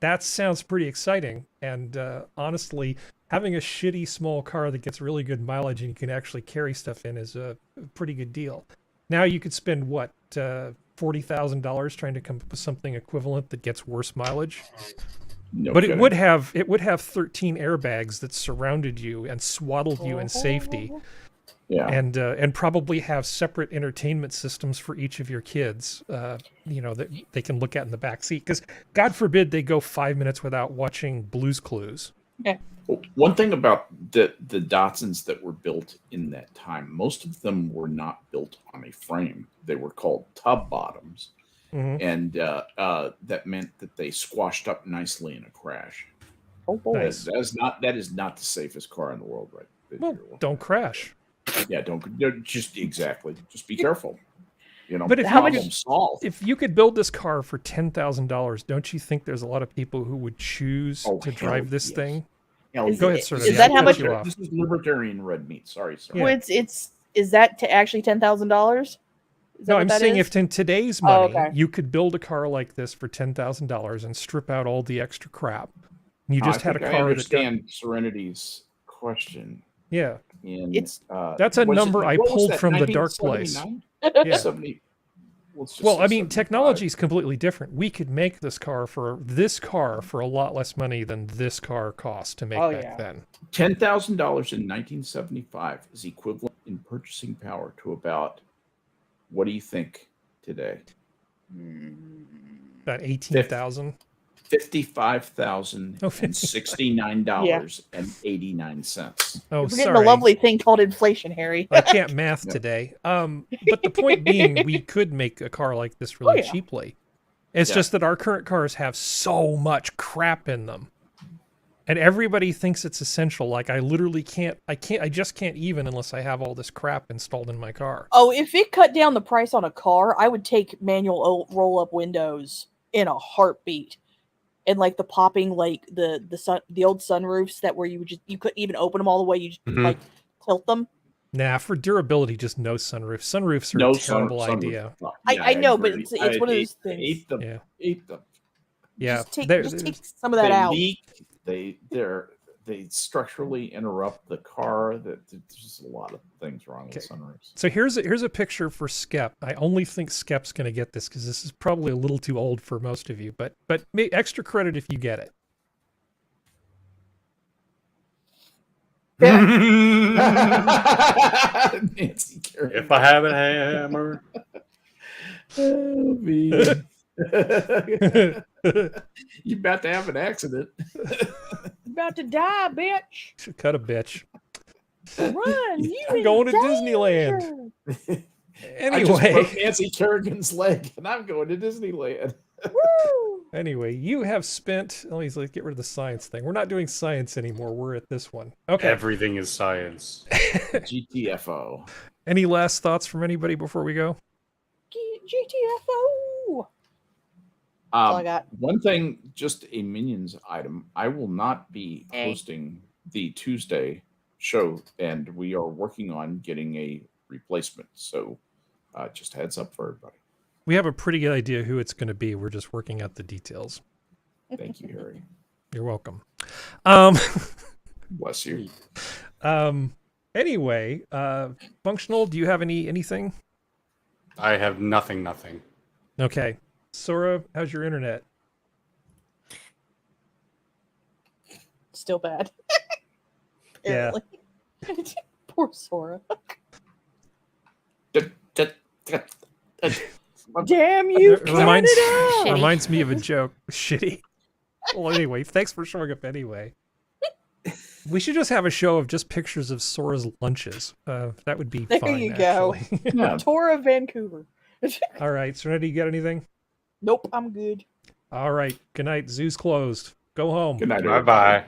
That sounds pretty exciting. And honestly, having a shitty small car that gets really good mileage and you can actually carry stuff in is a pretty good deal. Now you could spend, what, $40,000 trying to come up with something equivalent that gets worse mileage? No but kidding. it would have 13 airbags that surrounded you and swaddled you in safety. Yeah. And probably have separate entertainment systems for each of your kids, you know, that they can look at in the back seat. Because God forbid they go 5 minutes without watching Blue's Clues. Yeah. One thing about the Datsuns that were built in that time, most of them were not built on a frame. They were called tub bottoms. Mhm. And that meant that they squashed up nicely in a crash. Oh, boy. Nice. That is not the safest car in the world, right? Well, don't crash. Yeah, don't just be careful. You know, But if problem solved. if you could build this car for $10,000, don't you think there's a lot of people who would choose to drive this thing? Hell, Go ahead, sir. Is that how much? This is libertarian red meat. Sorry, sir. Well, is that actually $10,000? No, I'm saying if in today's money okay. you could build a car like this for $10,000 and strip out all the extra crap, and you just had a car I that got, understand Serenity's question. yeah, And that's a was number I what was pulled that, from the dark place. 1979? Yeah. 70 let's just Well, say I mean, 75. technology is completely different. We could make this car for a lot less money than this car cost to make back then. $10,000 in 1975 is equivalent in purchasing power to about, what do you think today? About 18,000. $55,069.89. Oh, We're getting sorry. a lovely thing called inflation, Harry. I can't math today. But the point being, we could make a car like this really cheaply. It's just that our current cars have so much crap in them. And everybody thinks it's essential. Like I literally I just can't even unless I have all this crap installed in my car. Oh, if it cut down the price on a car, I would take manual roll-up windows in a heartbeat. And like the popping, like the old sunroofs that where you couldn't even open them all the way. You just like tilt them. Nah, for durability, just no sunroof. Sunroofs are a terrible idea. I know, but it's one of those things. Ate them. Yeah, just take some of that out. Leak. They structurally interrupt the car. There's just a lot of things wrong with sunroofs. So here's a picture for Skep. I only think Skep's going to get this because this is probably a little too old for most of you, but extra credit if you get it. Nancy Kerrigan. If I have a hammer. Oh, me. You're about to have an accident. About to die, bitch. Should cut a bitch. Run, you I'm going to Disneyland. I just Anyway, broke Nancy Kerrigan's leg, and I'm going to Disneyland. anyway, you have spent. Let's get rid of the science thing. We're not doing science anymore. We're at this one. Okay. Everything is science. GTFO. Any last thoughts from anybody before we go? GTFO. all I got. One thing, just a Minions item. I will not be hosting the Tuesday show, and we are working on getting a replacement. So just heads up for everybody. We have a pretty good idea who it's going to be. We're just working out the details. Thank you, Harry. You're welcome. Bless you. Anyway, Functional, do you have anything? I have nothing. Okay. Sora, how's your internet? Still bad. Yeah. Poor Sora. Damn you! It reminds me of a joke. Shitty. Well, anyway, thanks for showing up anyway. We should just have a show of just pictures of Sora's lunches. That would be there fun. There you go. Tour of Vancouver. All right, Serenity, you got anything? Nope, I'm good. All right. Good night. Zoo's closed. Go home. Good night. Bye-bye.